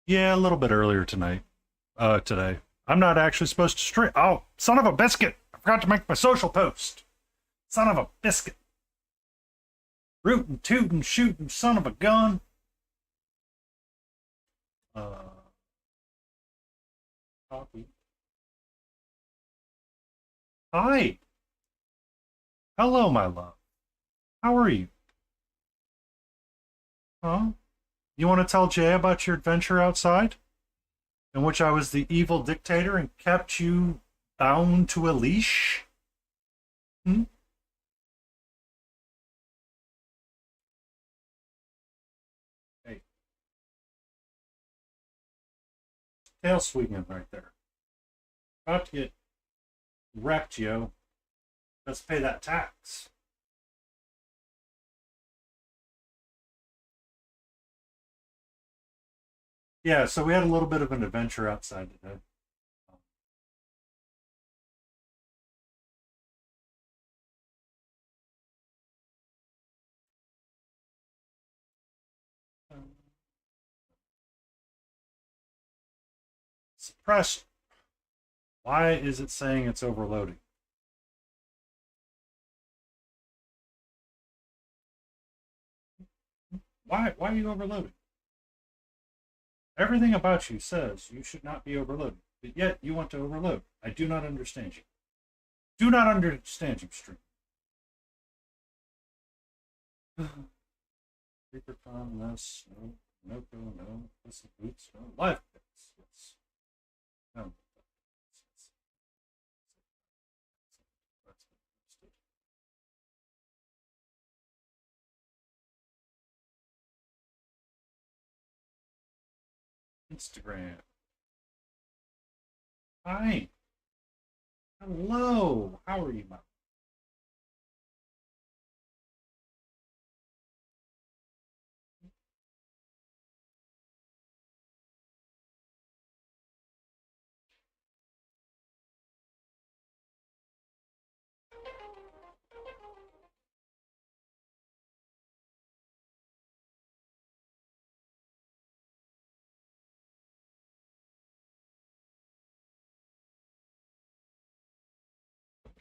Yeah, a little bit earlier tonight. Today. I'm not actually supposed to stream. Oh, son of a biscuit! I forgot to make my social post. Son of a biscuit. Rootin', tootin', shootin', son of a gun. Uh, Copy. Hi. Hello, my love. How are you? Huh? You want to tell Jay about your adventure outside, in which I was the evil dictator and kept you bound to a leash? Hmm? Hey, tail swinging right there. About to get wrecked, yo. Let's pay that tax. Yeah, so we had a little bit of an adventure outside today. Suppress. Why is it saying it's overloading? Why are you overloading? Everything about you says you should not be overloaded, but yet you want to overload. I do not understand you. Do not understand you, stream. Reapercon, less, no, Noko, no, listen, boots, no, live bits, yes. No, that's Instagram. Hi. Hello. How are you, my?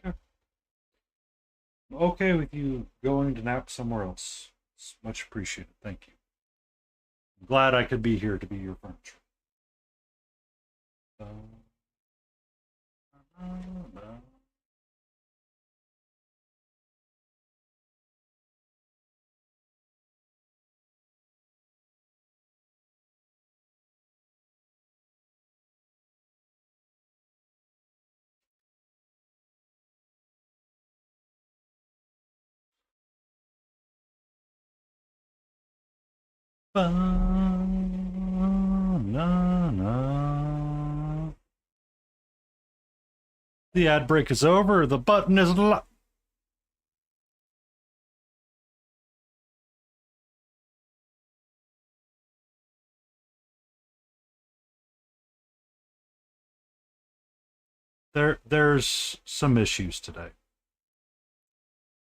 Okay. I'm okay with you going to nap somewhere else. It's much appreciated. Thank you. I'm glad I could be here to be your furniture. Uh, The ad break is over. The button is locked. There's some issues today.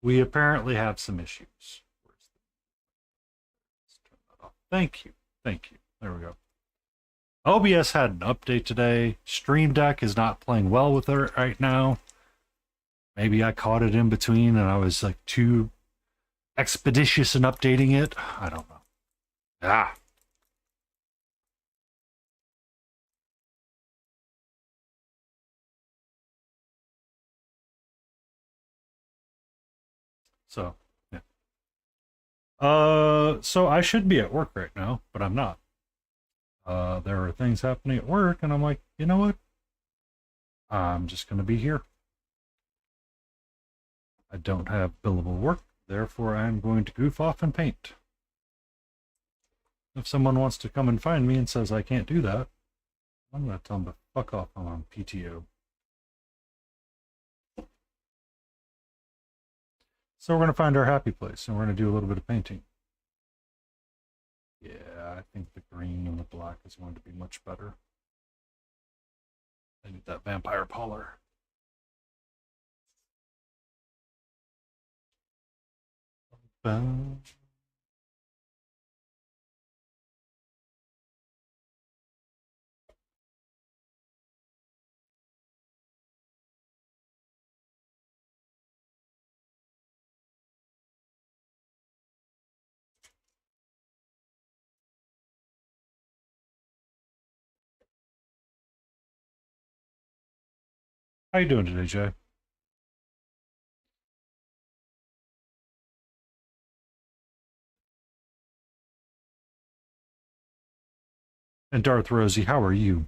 We apparently have some issues. Thank you. Thank you. There we go. OBS had an update today. Stream Deck is not playing well with it right now. Maybe I caught it in between and I was like too expeditious in updating it. I don't know. Ah. So, yeah. So I should be at work right now, but I'm not. There are things happening at work, and I'm like, you know what? I'm just going to be here. I don't have billable work, therefore I'm going to goof off and paint. If someone wants to come and find me and says I can't do that, I'm going to tell them to fuck off. I'm on PTO. So we're going to find our happy place, and we're going to do a little bit of painting. Yeah, I think the green and the black is going to be much better. I need that vampire parlor. How you doing today, Jay? And Darth Rosie, how are you?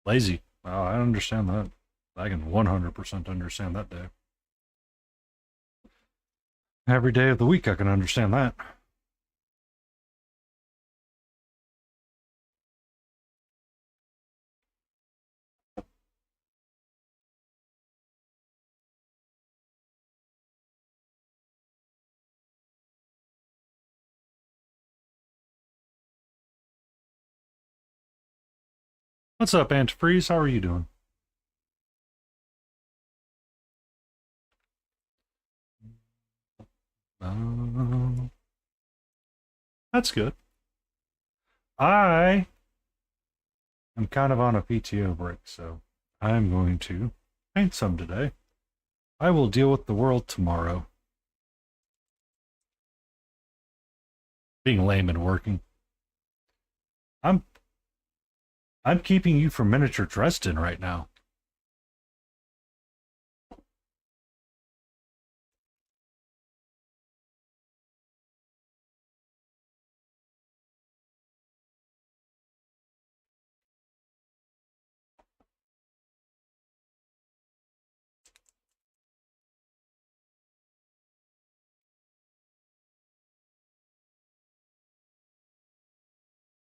Lazy. Wow, I understand that. I can 100% understand that day. Every day of the week, I can understand that. What's up, Antifreeze? How are you doing? That's good. I am kind of on a PTO break, so I'm going to paint some today. I will deal with the world tomorrow. Being lame and working. I'm keeping you from miniature Dresden right now.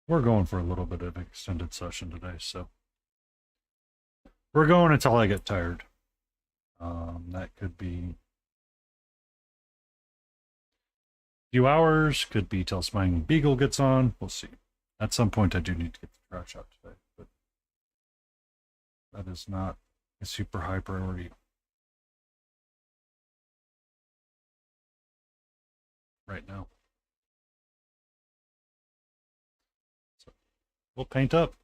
We're going for a little bit of an extended session today, so we're going until I get tired. That could be a few hours, could be till Smiling Beagle gets on. We'll see. At some point, I do need to get the trash out today, but that is not a super high priority right now. So we'll paint up,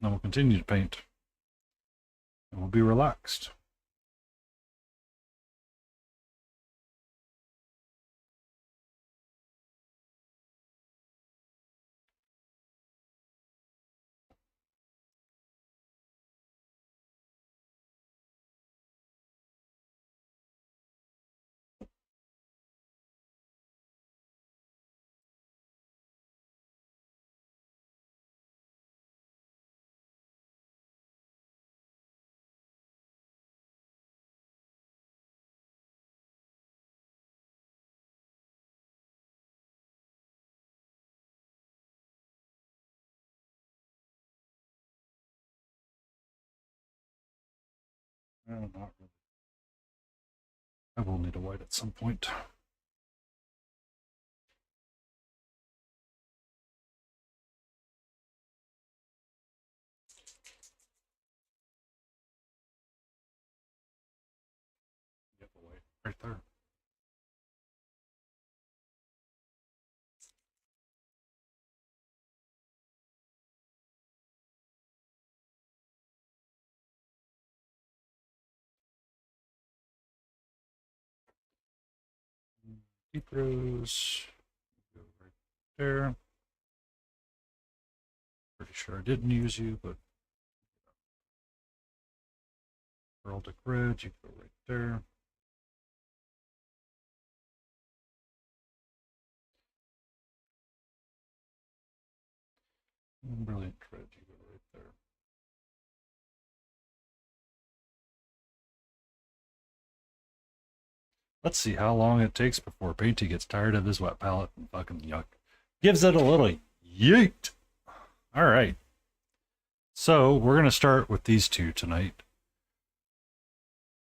and we'll continue to paint, and we'll be relaxed. No, not really. I will need a white at some point. Yep, a white right there. Deep rose. Go right there. Pretty sure I didn't use you, but heraldic red, you go right there. Brilliant red, you go right there. Let's see how long it takes before Painty gets tired of his wet palette and fucking yuck. Gives it a little yeet. All right. So we're going to start with these two tonight.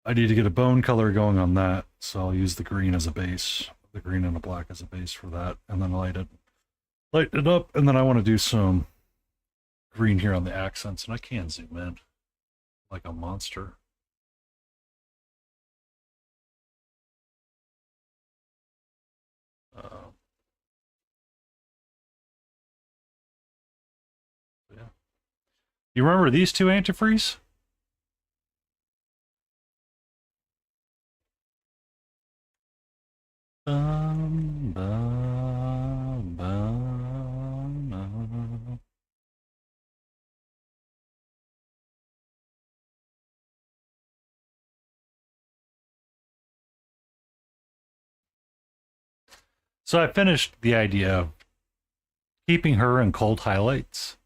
I need to get a bone color going on that, so I'll use the green as a base, the green and the black as a base for that, and then light it up, and then I want to do some green here on the accents, and I can zoom in like a monster. Yeah. You remember these two antifreeze? So I finished the idea of keeping her in cold highlights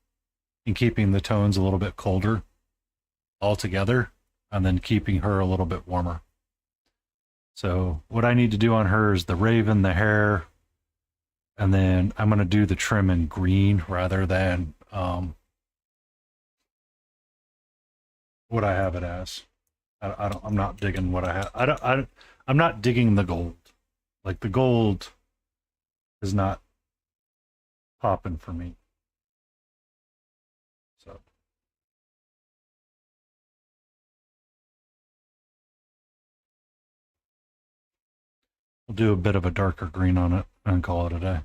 and keeping the tones a little bit colder altogether, and then keeping her a little bit warmer. So what I need to do on her is the raven, the hair, and then I'm gonna do the trim in green rather than what I have it as. I don't. I'm not digging what I have. I don't. I'm not digging the gold. Like the gold is not popping for me. So we'll do a bit of a darker green on it and call it a day.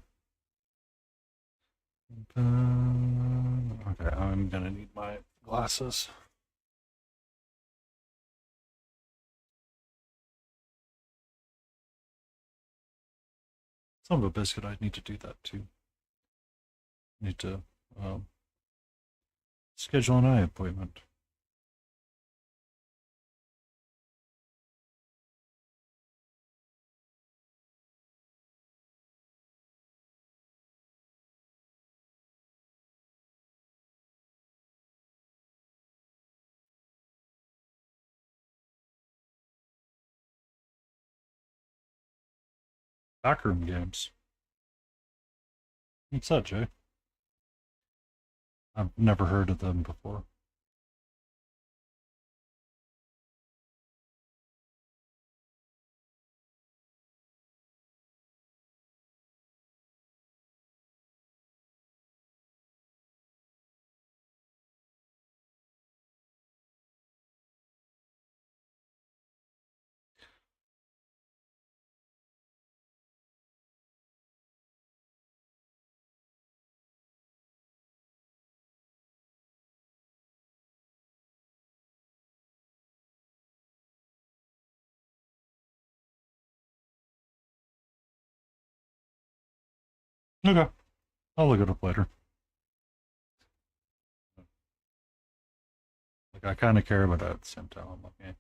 Okay, I'm gonna need my glasses. Some of a biscuit. I need to do that too. Need to um, schedule an eye appointment. Backroom games. What's that, Jay? I've never heard of them before. Okay, I'll look it up later. Like I kind of care, but at the same time, I'm like, yeah.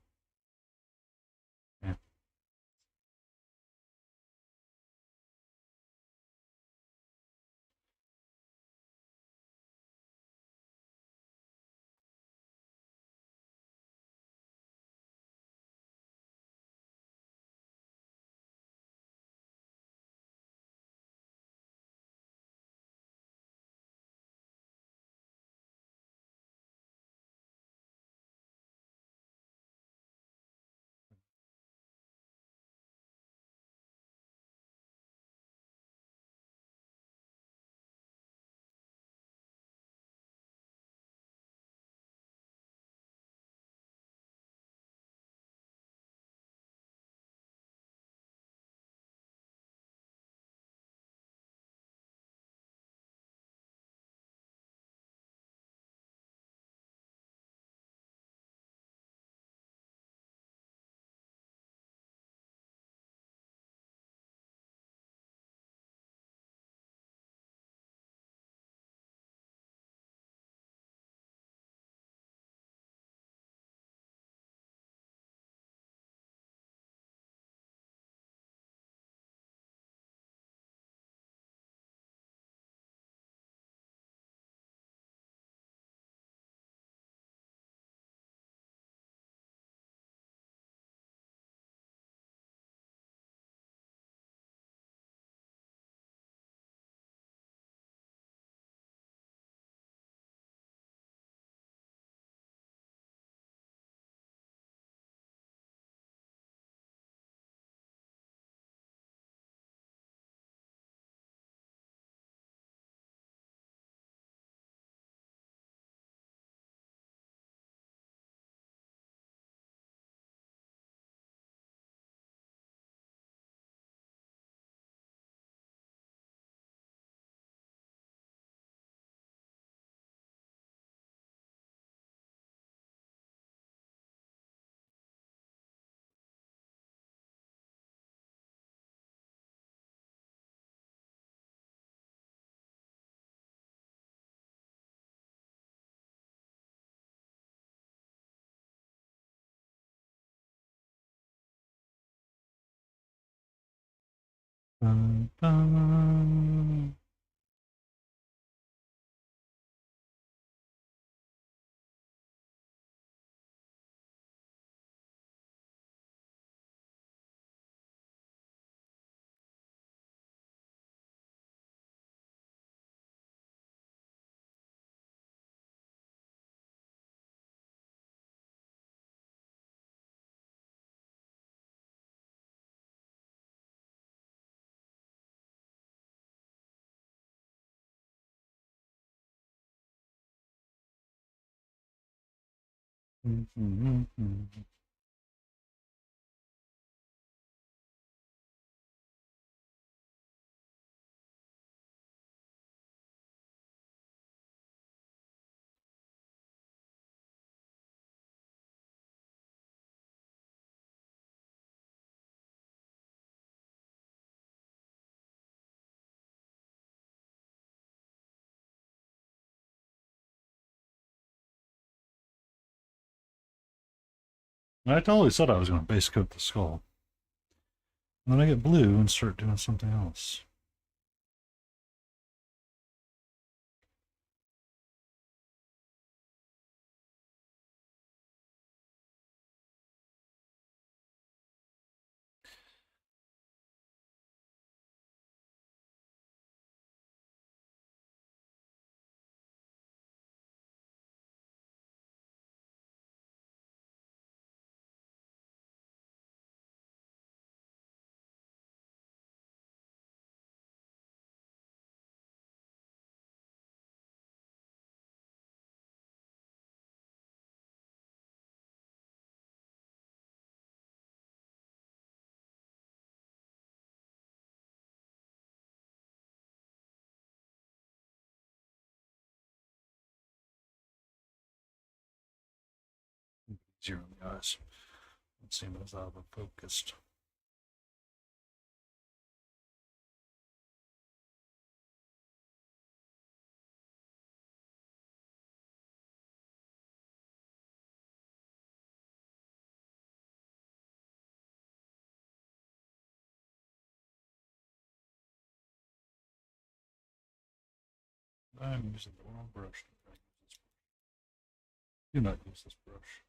Bum, bum. I totally said I was going to base coat the skull. And then I get blue and start doing something else. Easier on the eyes. Let's see if it's out of focused. I'm using the wrong brush. Do not use this brush.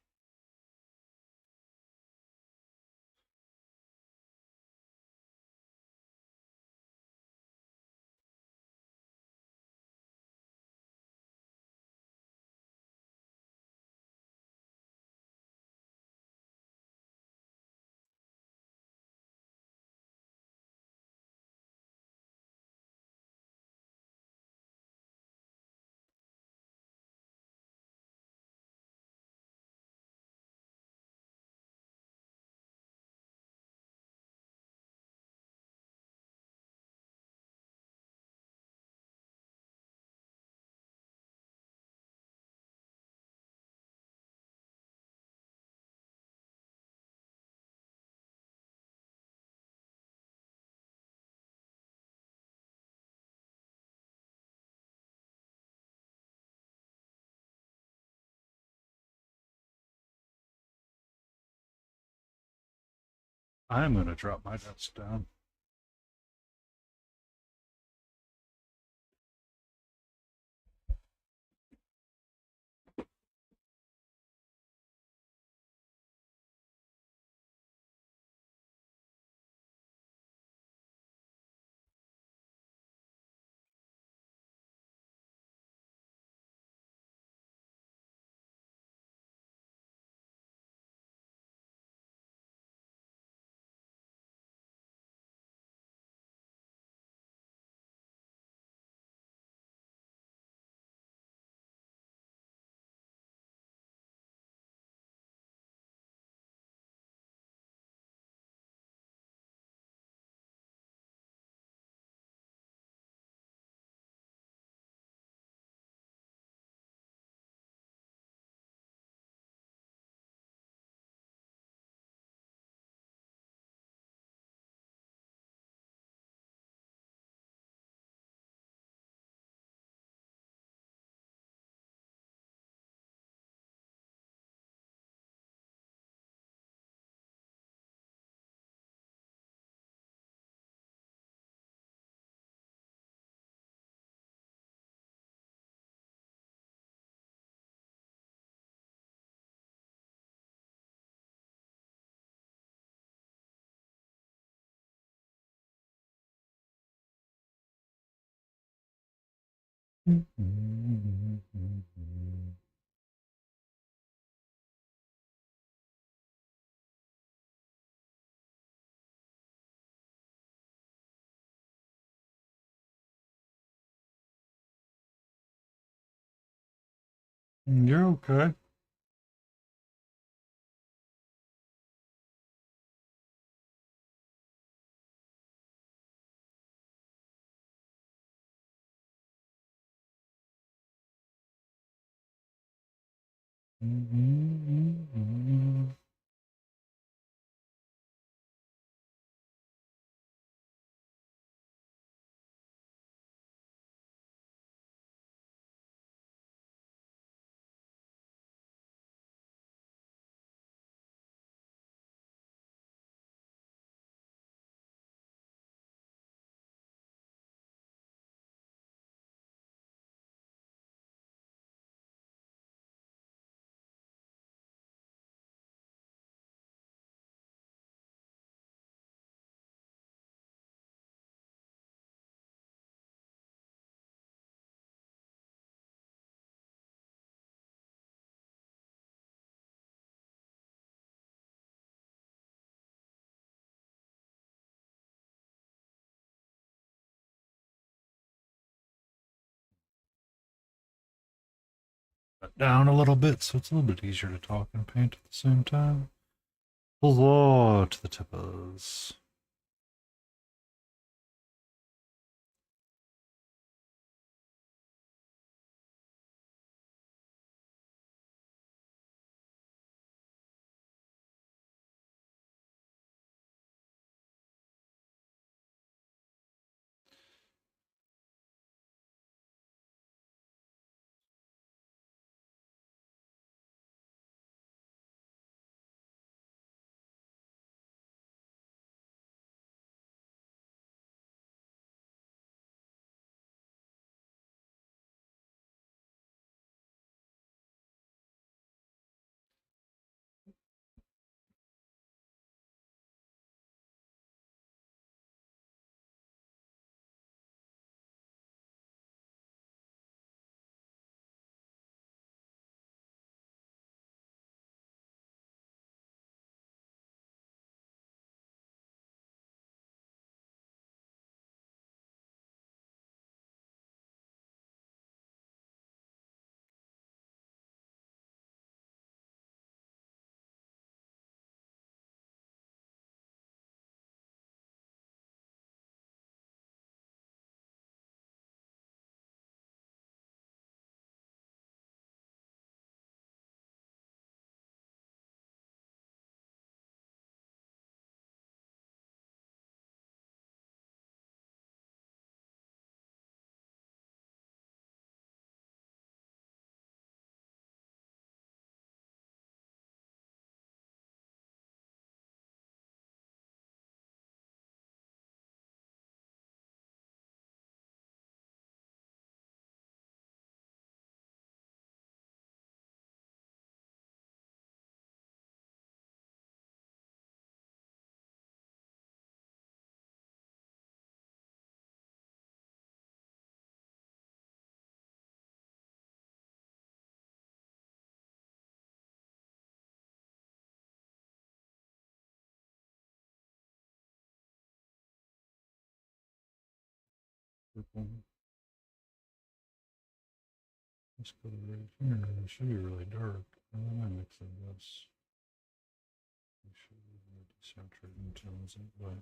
I'm going to drop my desk down. You're okay. Down a little bit so it's a little bit easier to talk and paint at the same time. Hello to the tippers. Let's go right here. It should be really dark. And then I mix in this. We should be really desaturated tones it, but.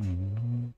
Mhm.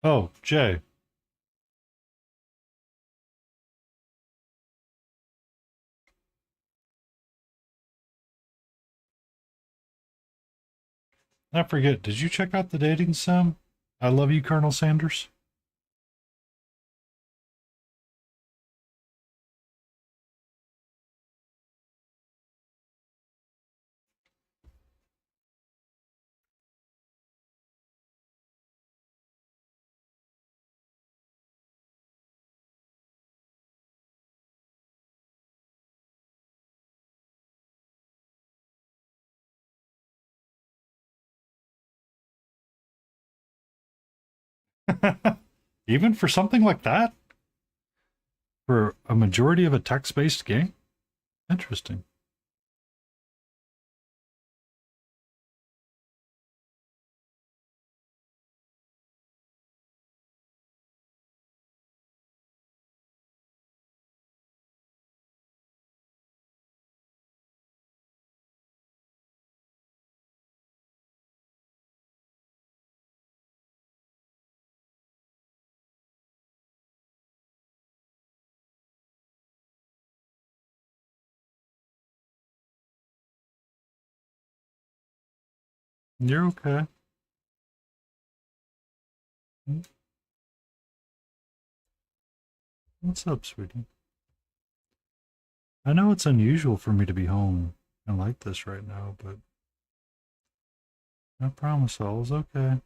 Oh, Jay, I forget, did you check out the dating sim? I love you, Colonel Sanders. Even for something like that? For a majority of a text-based game? Interesting. You're okay. What's up, sweetie? I know it's unusual for me to be home and like this right now, but I promise all's okay.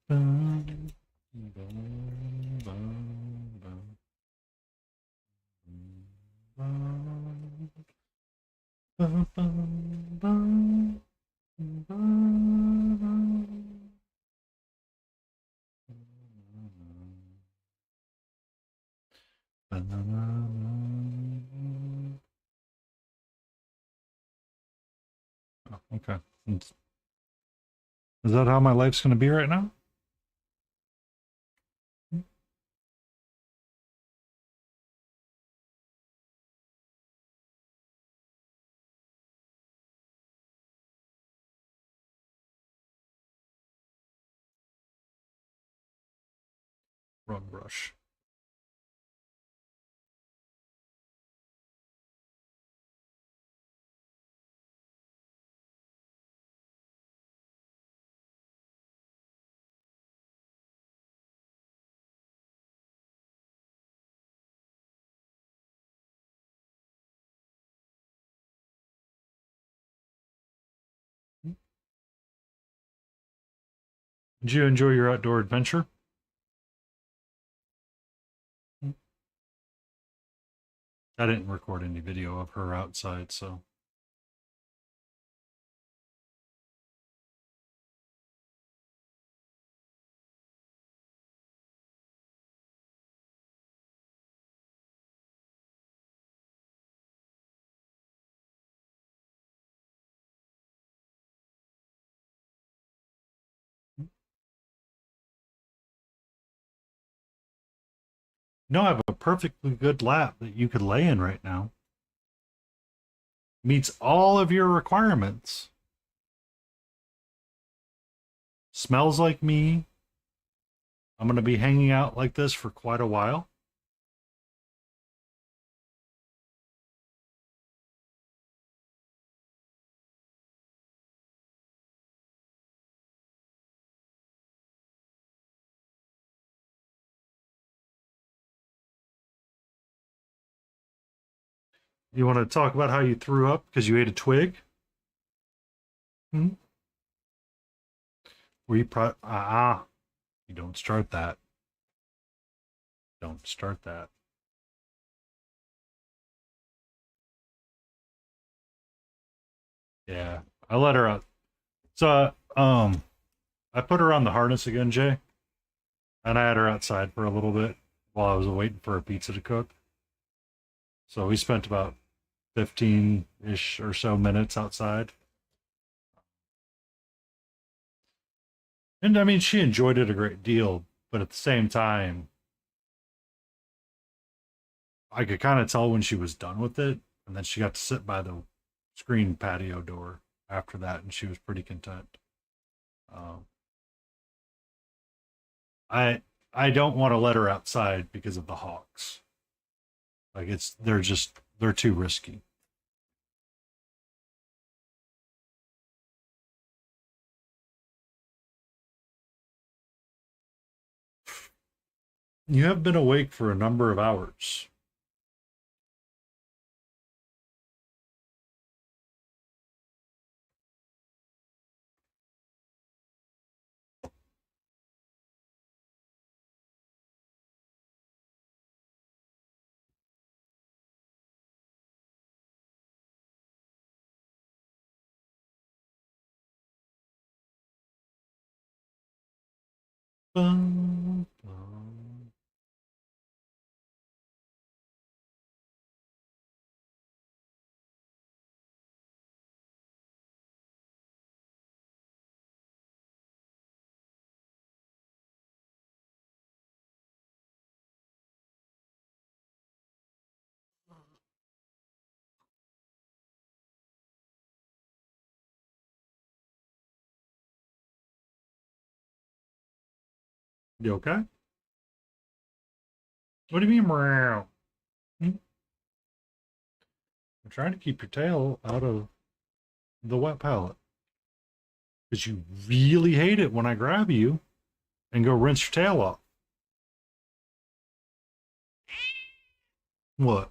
Bum, bum, bum, bum, bum, bum, bum, bum, Oh, okay. Is that how my life's going to be right now? Rug brush. Did you enjoy your outdoor adventure? I didn't record any video of her outside, so. No, I have a perfectly good lap that you could lay in right now. Meets all of your requirements. Smells like me. I'm going to be hanging out like this for quite a while. You want to talk about how you threw up because you ate a twig? Hmm? You you don't start that. Don't start that. Yeah, I let her out. So, I put her on the harness again, Jay, and I had her outside for a little bit while I was waiting for a pizza to cook. So we spent about 15-ish or so minutes outside. And I mean, she enjoyed it a great deal, but at the same time, I could kind of tell when she was done with it. And then she got to sit by the screen patio door after that, and she was pretty content. Um, I I don't want to let her outside because of the hawks. Like they're too risky. You have been awake for a number of hours. Bum, bum. You okay? What do you mean, meow? Hmm? I'm trying to keep your tail out of the wet palette. Because you really hate it when I grab you and go rinse your tail off. What?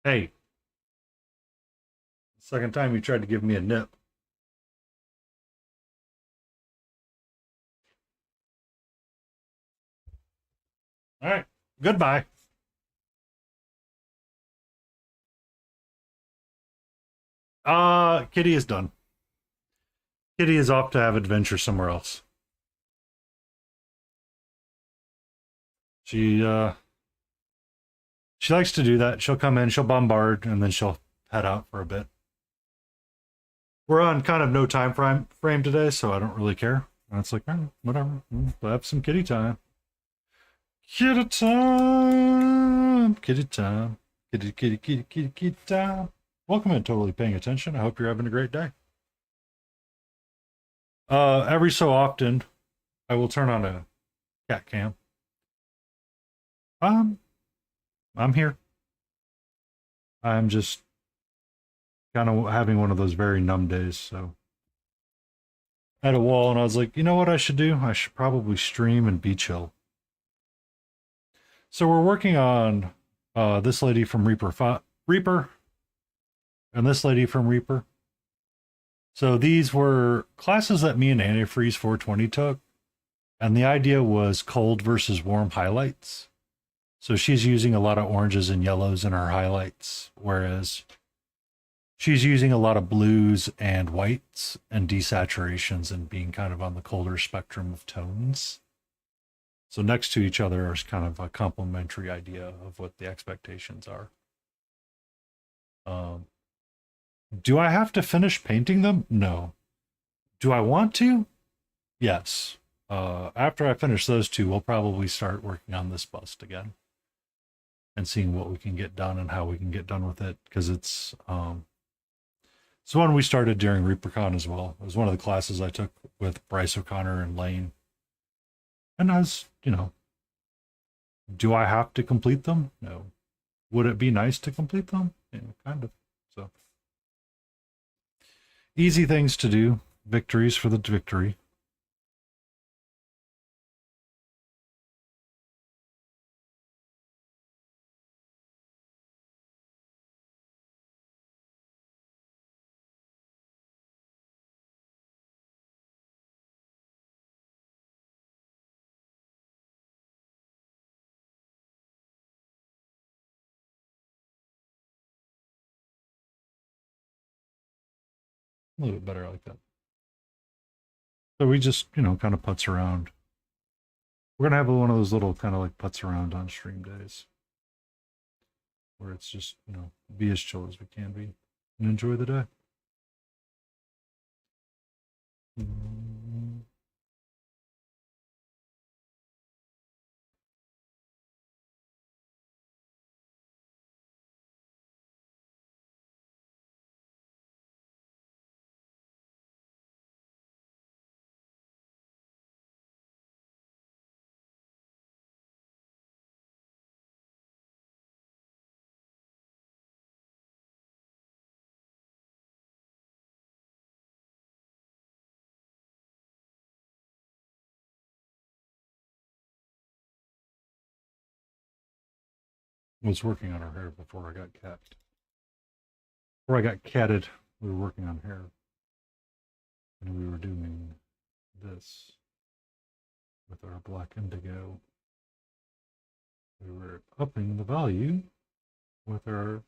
Hey, second time you tried to give me a nip. All right. Goodbye. Kitty is done. Kitty is off to have adventure somewhere else. She uh she likes to do that. She'll come in, she'll bombard, and then she'll head out for a bit. We're on kind of no time frame today, so I don't really care. And it's like, whatever. We'll have some kitty time. Kitty time. Kitty time. Kitty, kitty, kitty, kitty, kitty time. Welcome in, totally paying attention. I hope you're having a great day. Every so often, I will turn on a cat cam. Um, I'm here. I'm just kind of having one of those very numb days. So I had a wall, and I was like, you know what I should do? I should probably stream and be chill. So we're working on this lady from Reaper, and this lady from Reaper. So these were classes that me and Antifreeze 420 took, and the idea was cold versus warm highlights. So she's using a lot of oranges and yellows in her highlights, whereas she's using a lot of blues and whites and desaturations and being kind of on the colder spectrum of tones. So next to each other is kind of a complementary idea of what the expectations are. Um, do I have to finish painting them? No. Do I want to? Yes. After I finish those two, we'll probably start working on this bust again and seeing what we can get done and how we can get done with it, because it's one we started during ReaperCon as well. It was one of the classes I took with Bryce O'Connor and Lane. And do I have to complete them? No. Would it be nice to complete them? Yeah, kind of. So easy things to do. Victories for the victory. A little bit better like that. So we just, kind of putz around. We're gonna have one of those little kind of like putz around on stream days, where it's just, be as chill as we can be and enjoy the day. Mm. Was working on our hair before I got capped. Before I got catted, we were working on hair. And we were doing this with our black indigo. We were upping the value with our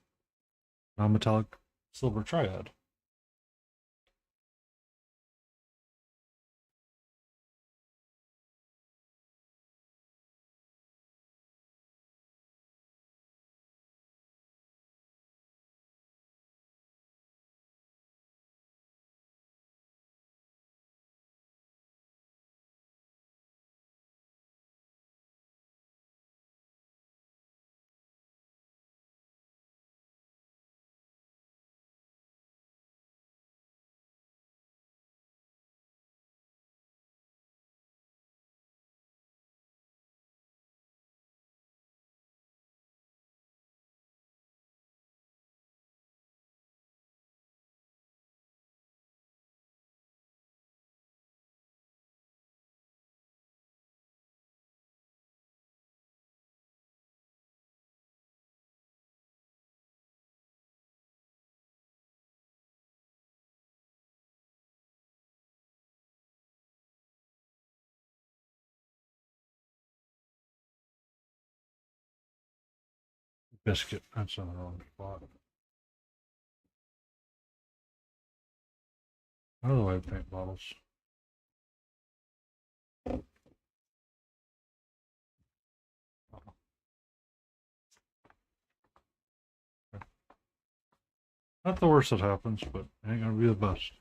non-metallic silver triad. Biscuit, that's on the wrong spot. Out of the way, paint bottles. Not the worst that happens, but ain't gonna be the best.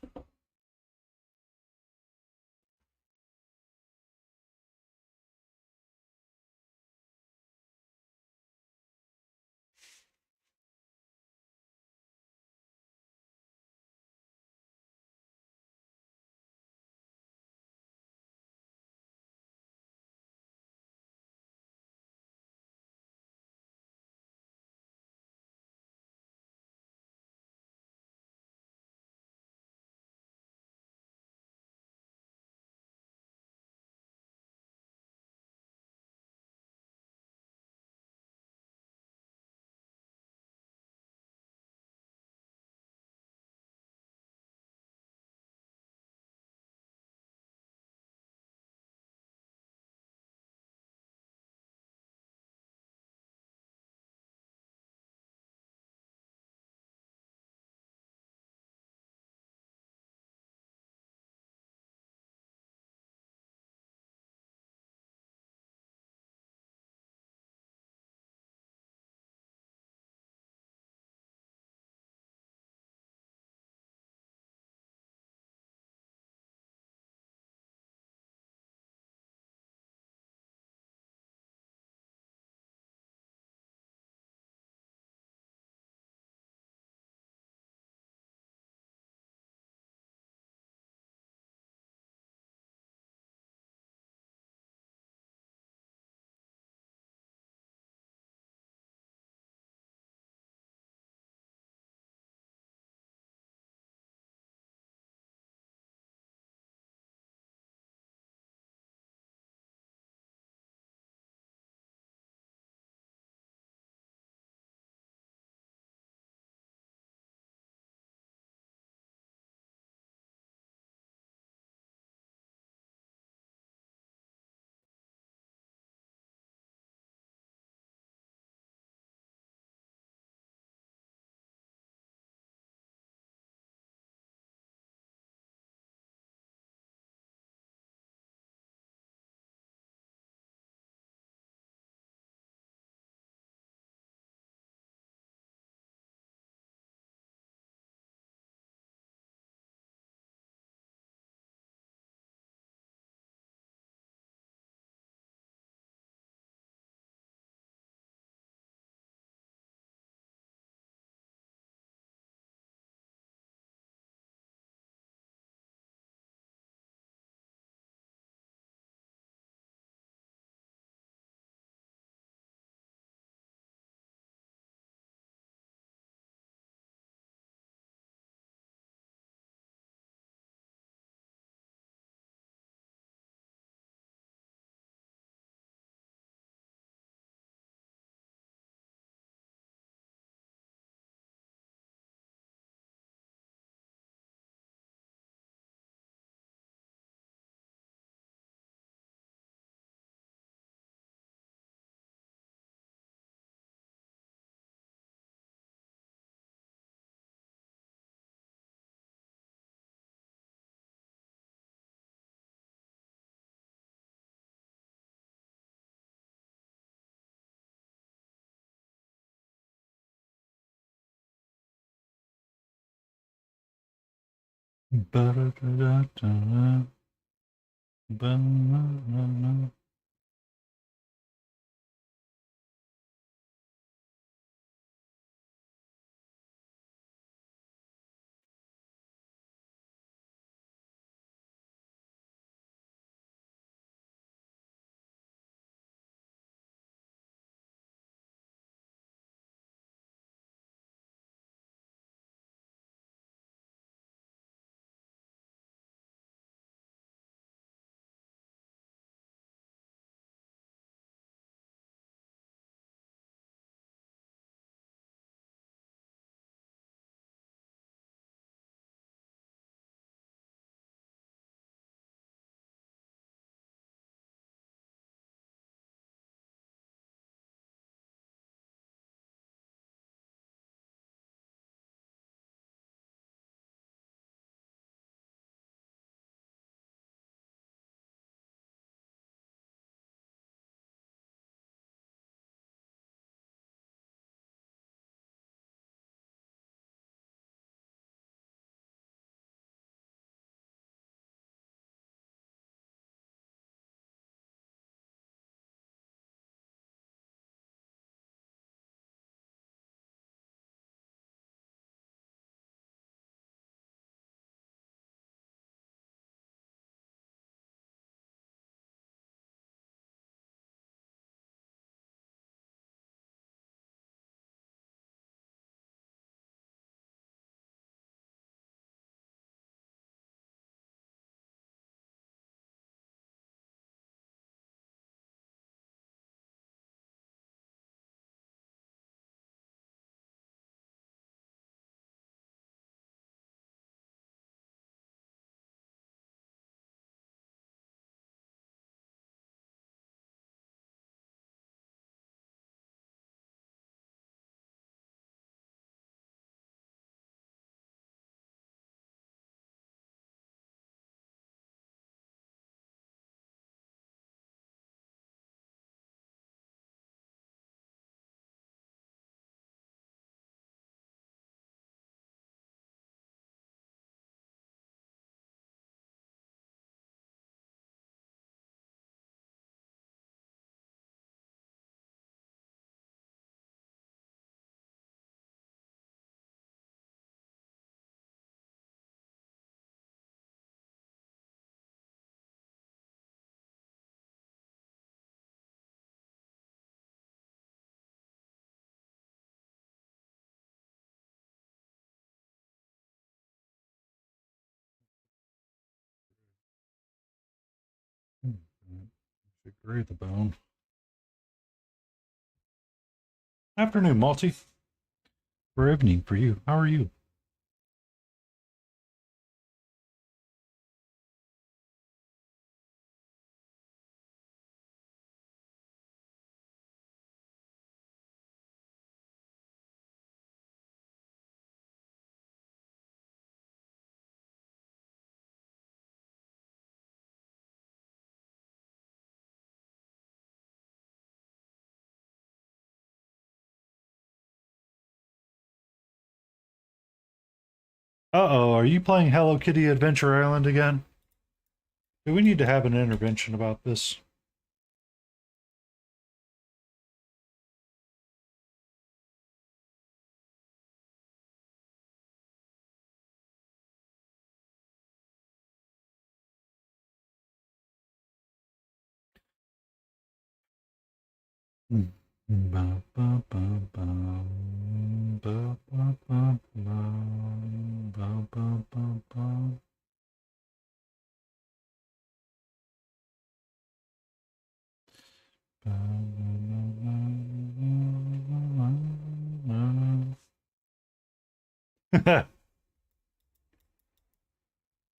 Ba-da-da-da-da. Ba-na-na-na. Agree the bone. Afternoon, Malty. Or evening for you. How are you? Uh-oh, are you playing Hello Kitty Adventure Island again? Do we need to have an intervention about this?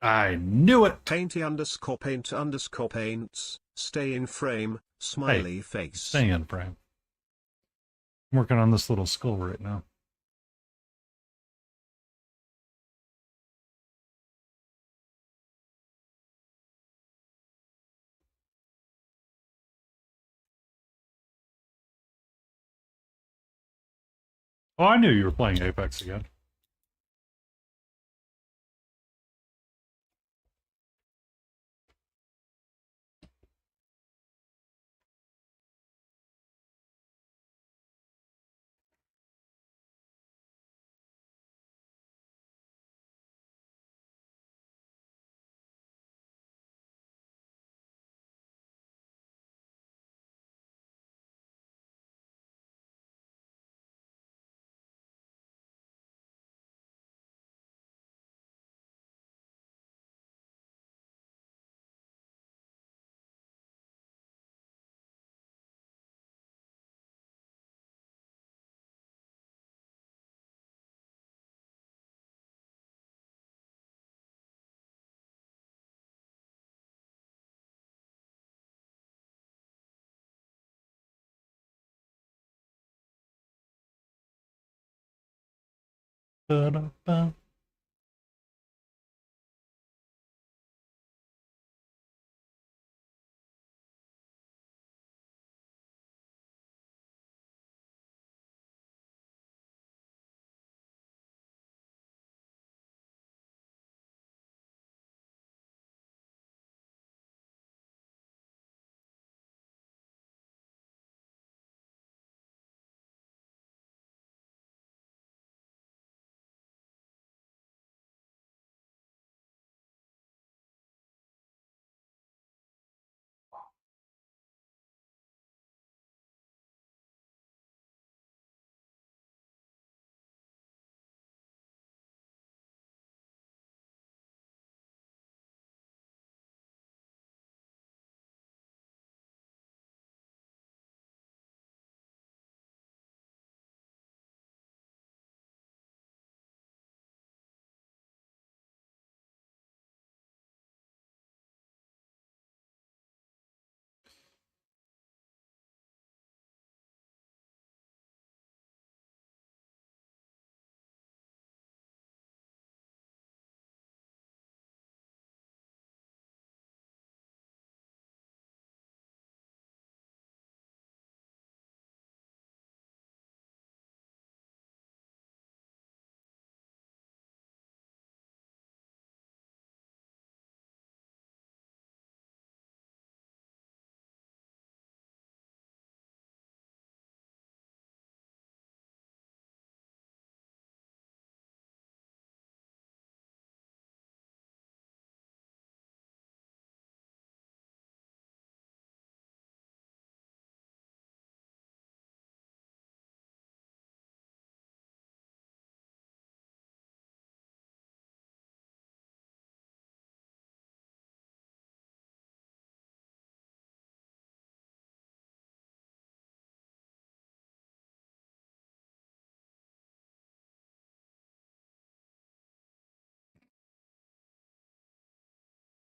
I knew it! Painty underscore paint underscore paints, stay in frame, Hey, smiley face. stay in frame. I'm working on this little skull right now. Oh, I knew you were playing Apex again. Ba-da-ba.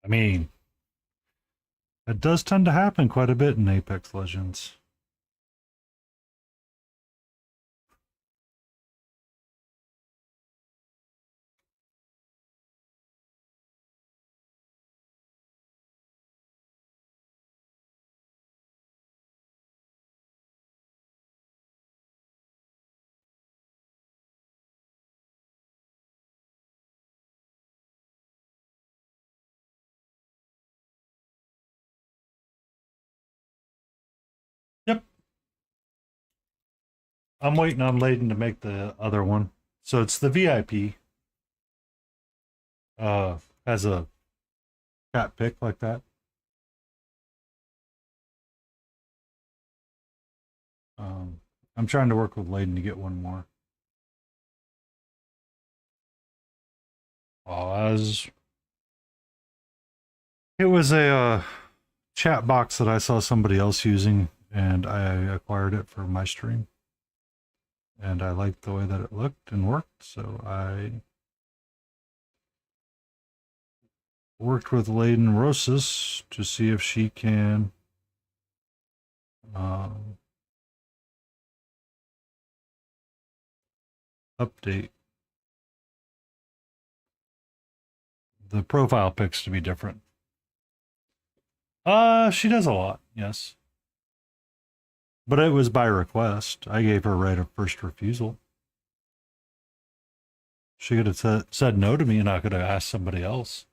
I mean, it does tend to happen quite a bit in Apex Legends. Yep. I'm waiting on Layden to make the other one. So it's the VIP. Has a cat pick like that. I'm trying to work with Layden to get one more. As it was a chat box that I saw somebody else using, and I acquired it for my stream. And I liked the way that it looked and worked, so I worked with Layden Rosas to see if she can update the profile pics to be different. She does a lot, yes. But it was by request. I gave her right of first refusal. She could have said no to me and I could have asked somebody else.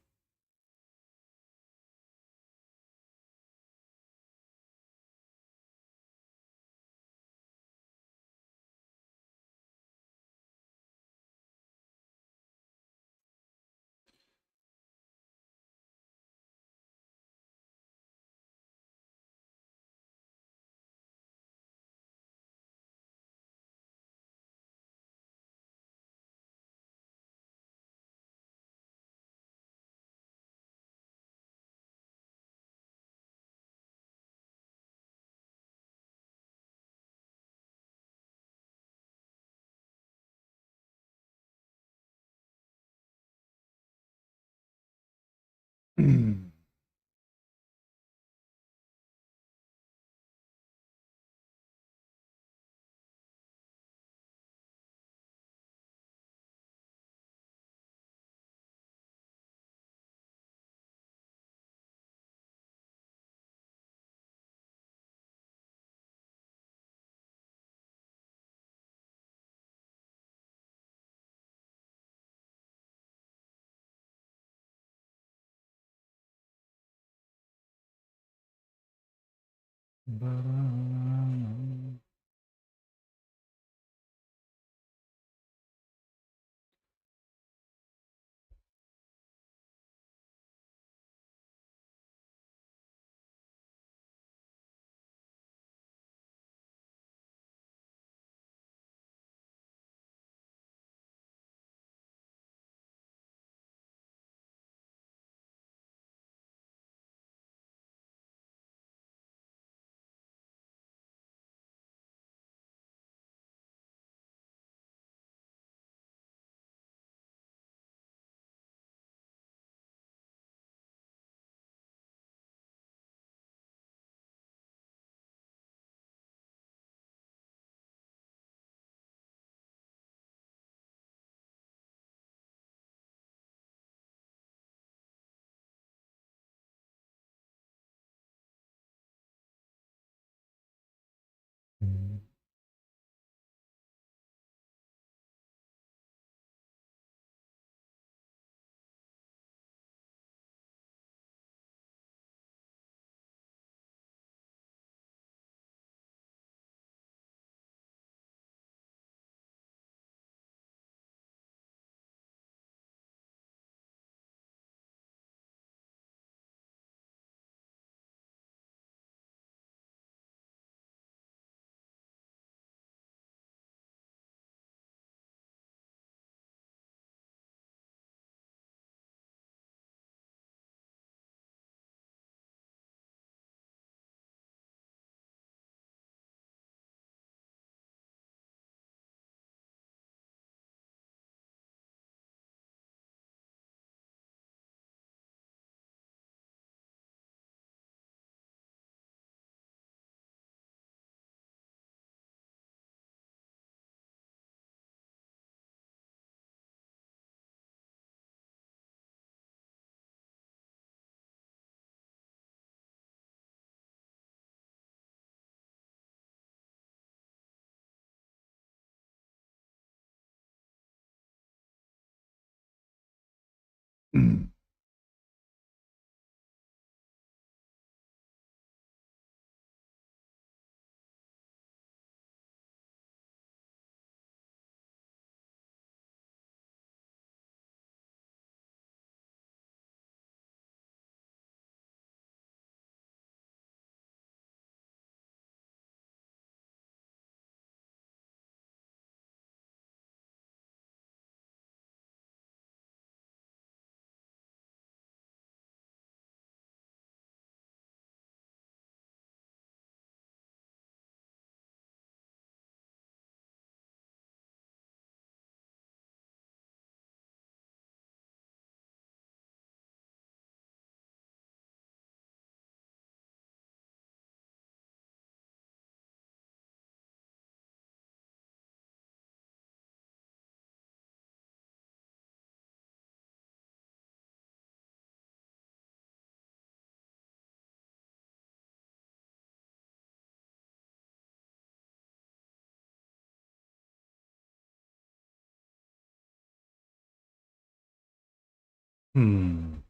Hmm.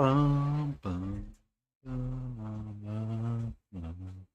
Bum, bum, bum, bum, bum.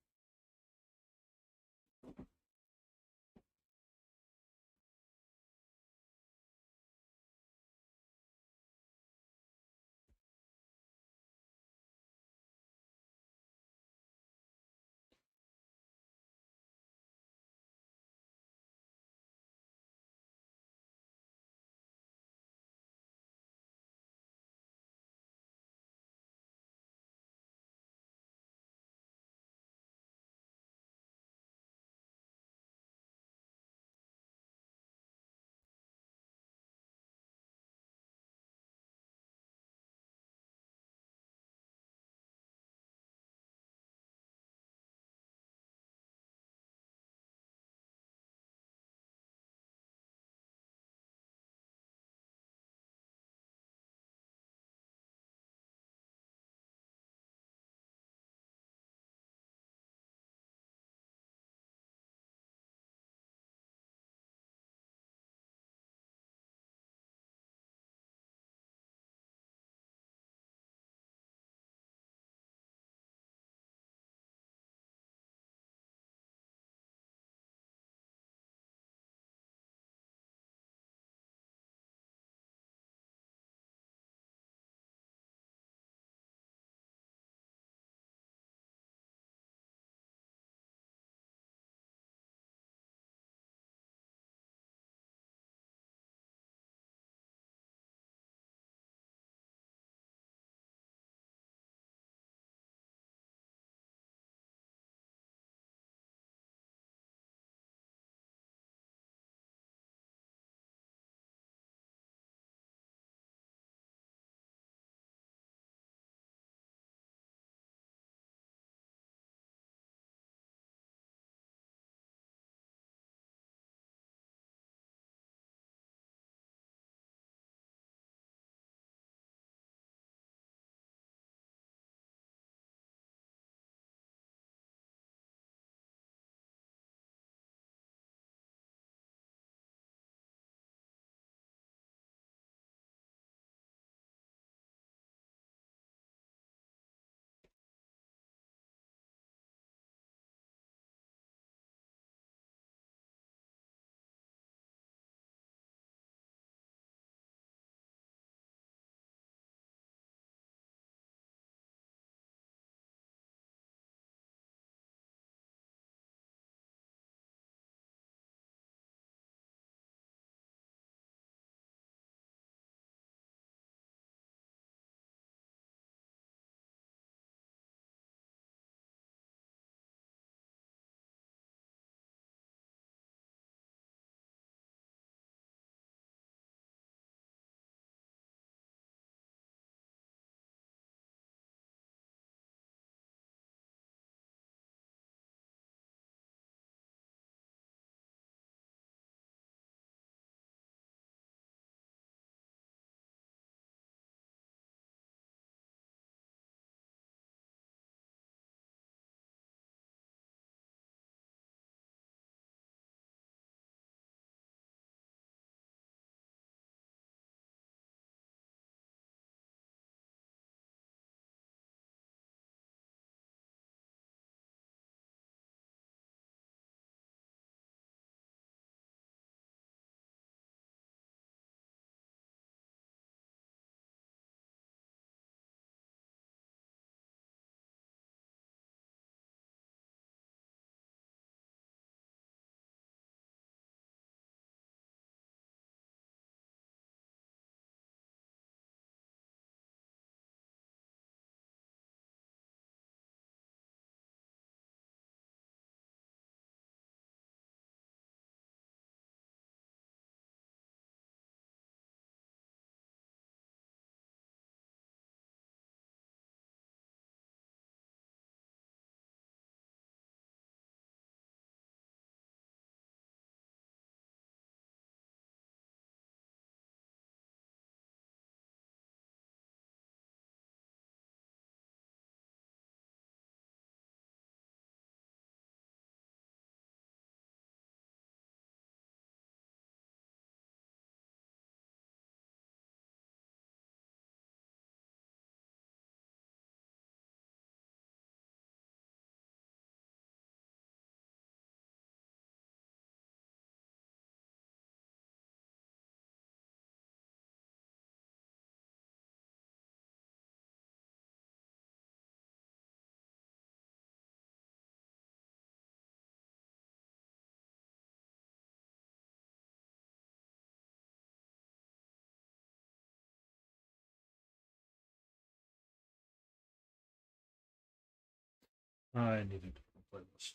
I need a different playlist.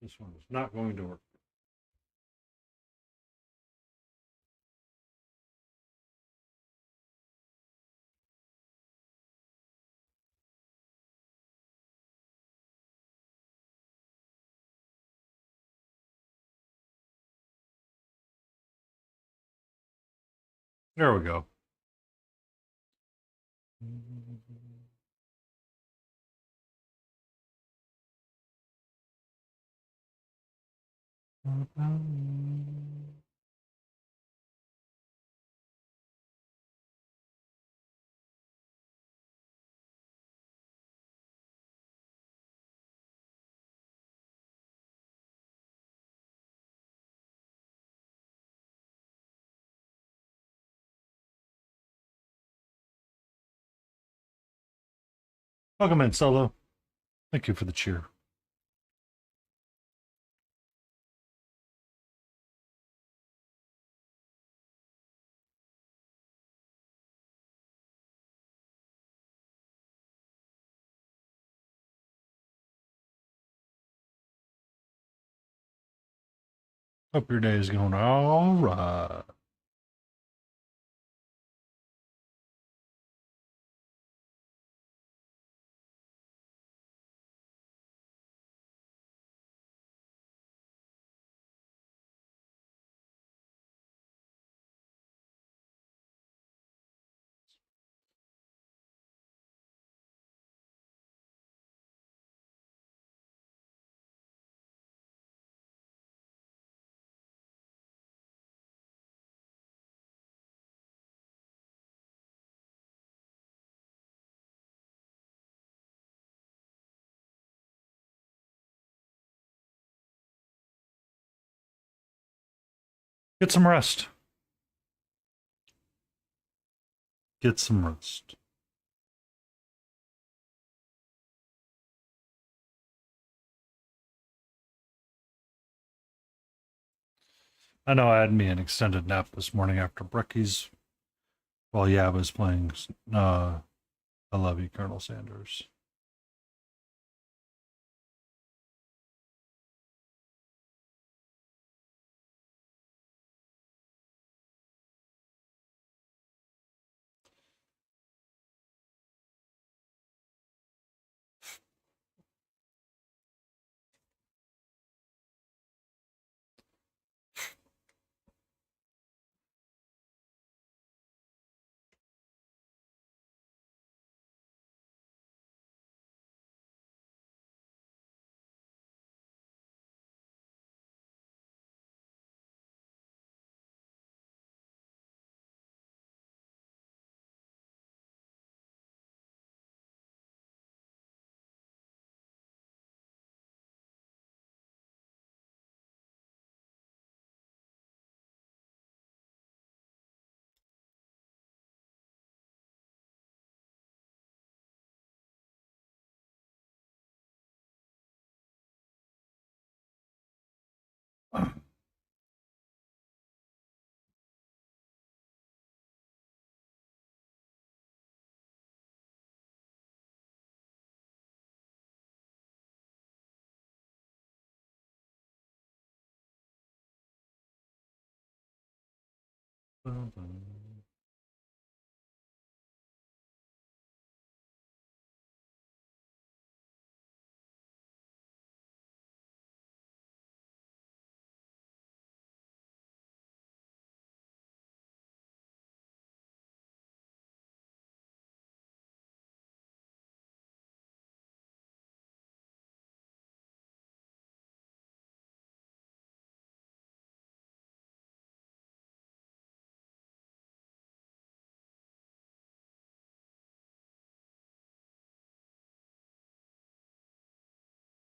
This one is not going to work. There we go. Welcome in, Solo. Thank you for the cheer. Hope your day is going all right. Get some rest. Get some rest. I know I had me an extended nap this morning after Brecky's. Well, yeah, I was playing I Love You, Colonel Sanders.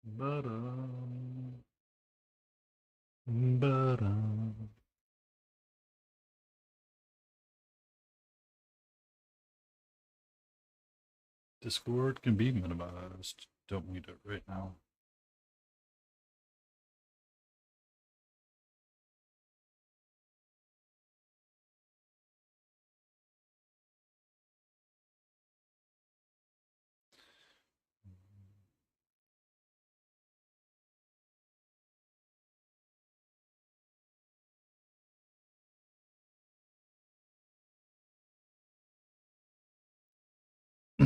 Ba-dum. Ba-dum. Discord can be minimized. Don't need it right now. Ba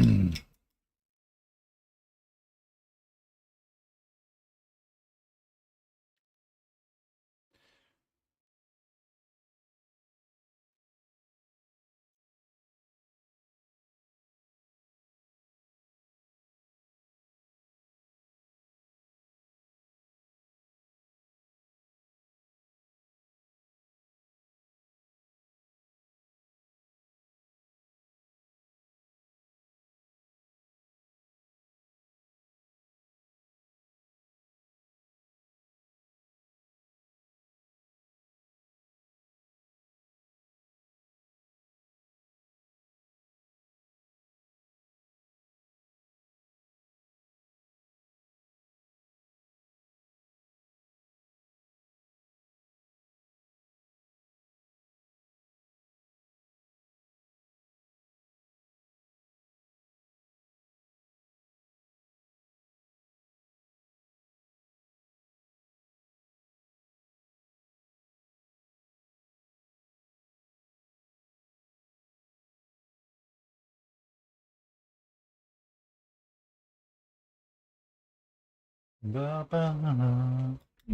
ba ba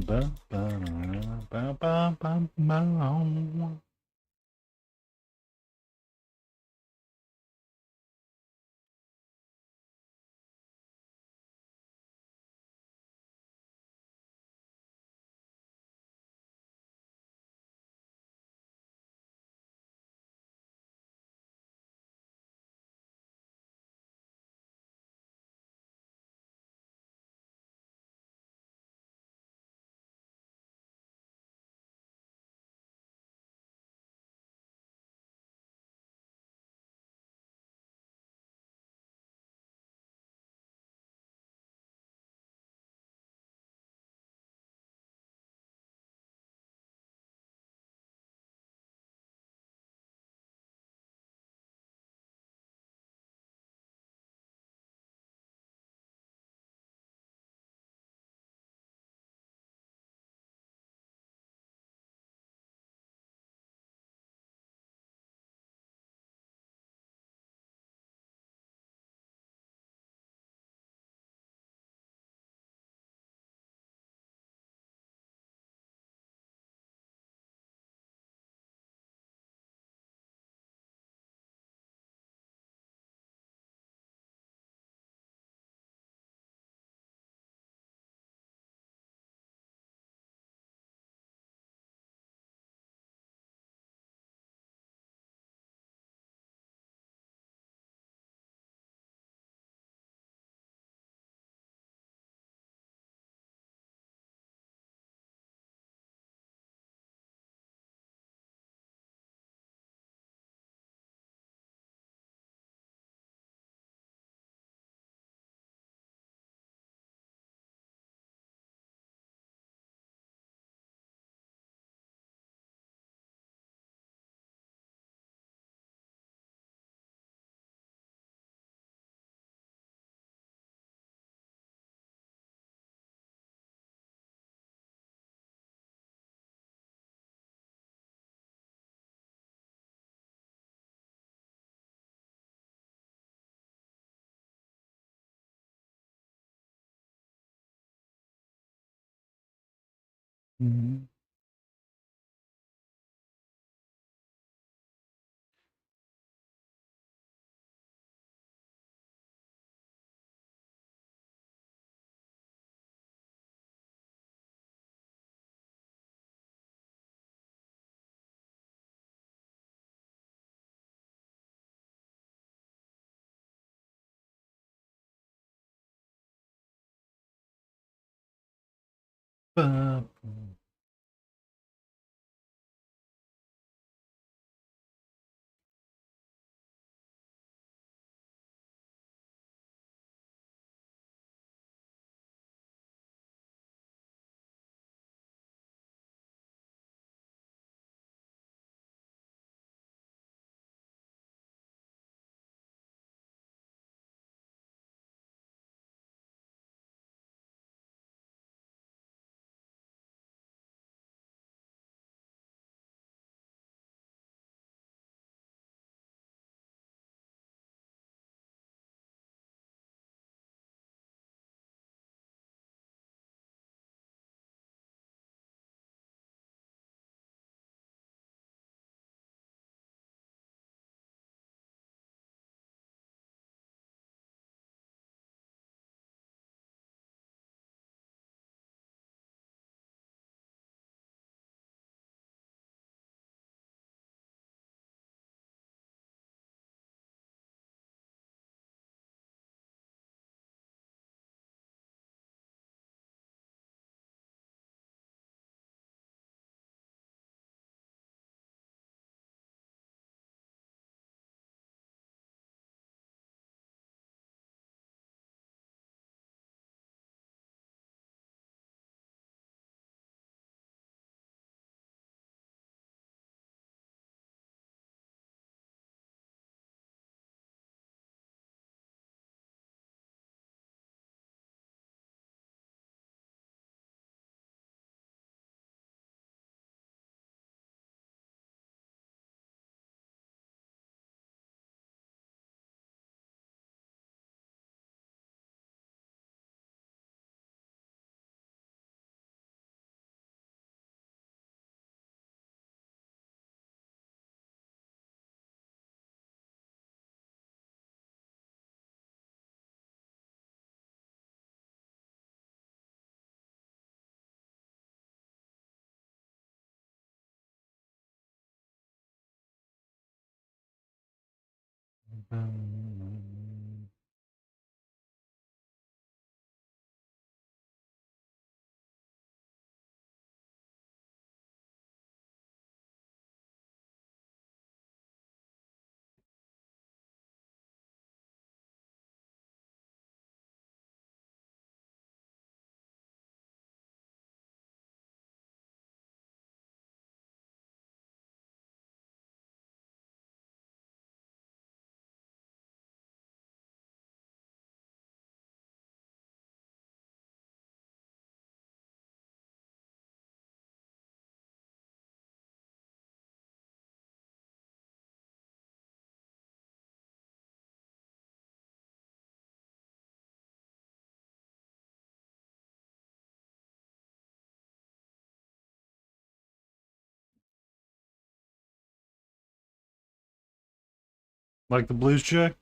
ba ba ba ba ba. Mhm. Ba- Like the blues chick?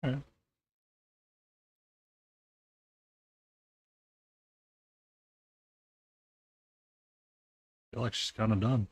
I feel like she's kind of done.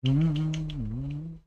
Mm.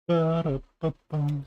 Ba-da-ba-bum.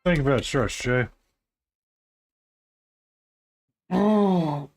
Thank you for that stretch, Jay. Oh.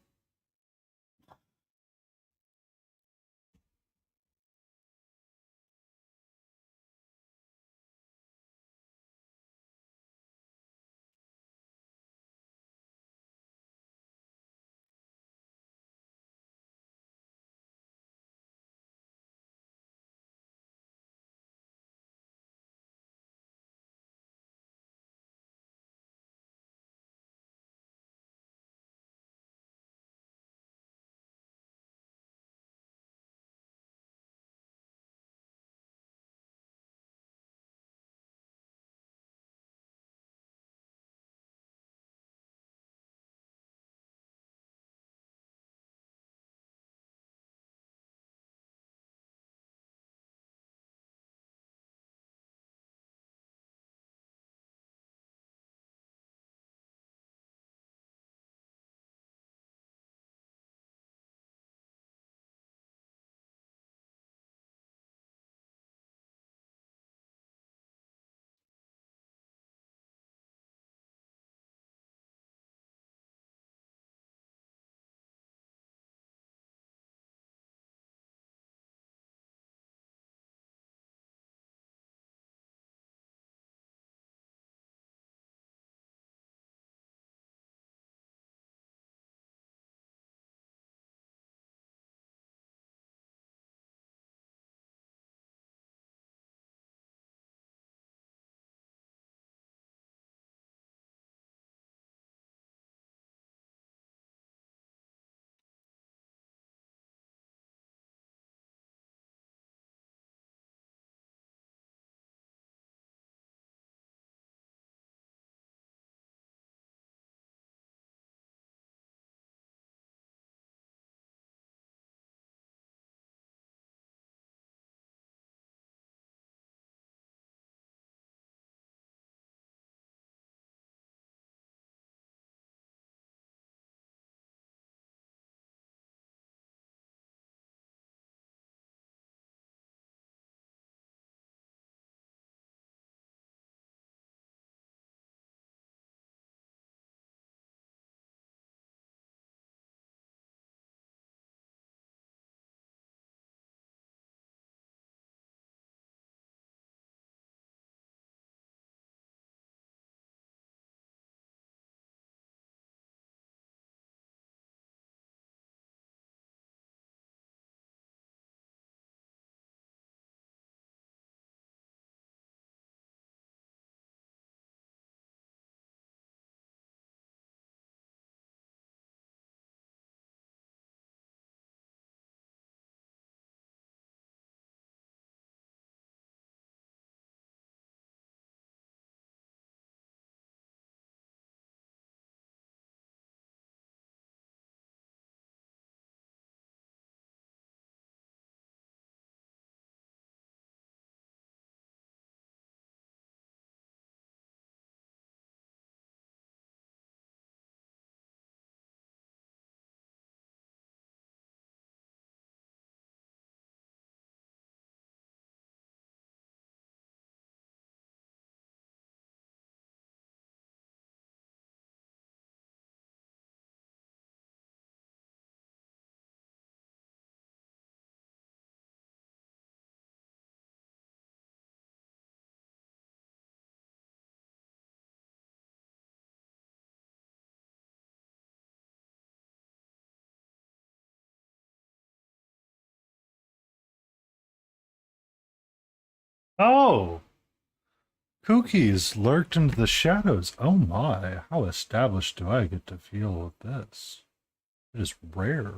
Oh, Cookies lurked into the shadows. Oh my, how established do I get to feel with this? It is rare.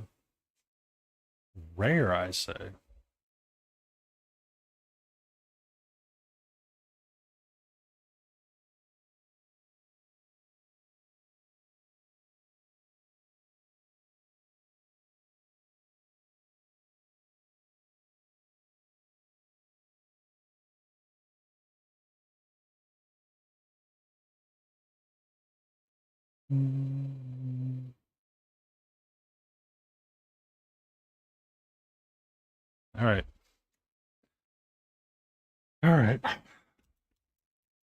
Rare, I say. Mm. All right. All right.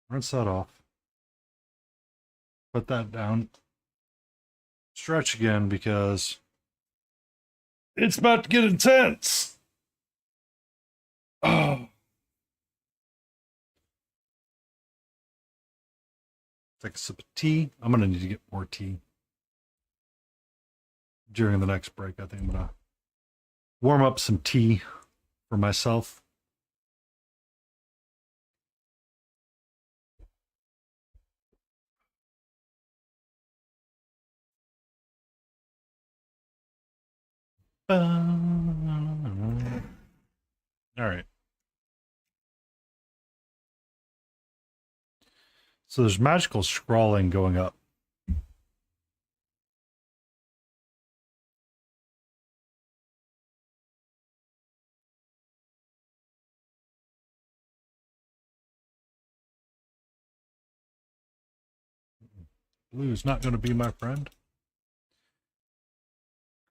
Rinse that off. put that down. Stretch again because it's about to get intense. Oh. Take a sip of tea. I'm going to need to get more tea during the next break. I think I'm going to warm up some tea for myself. All right. So there's magical scrawling going up. Blue's not going to be my friend.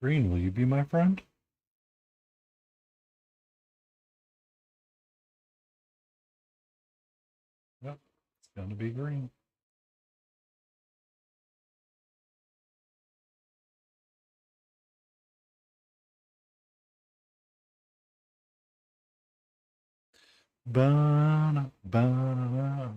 Green, will you be my friend? Yep, it's going to be green. Ba-na, ba-na.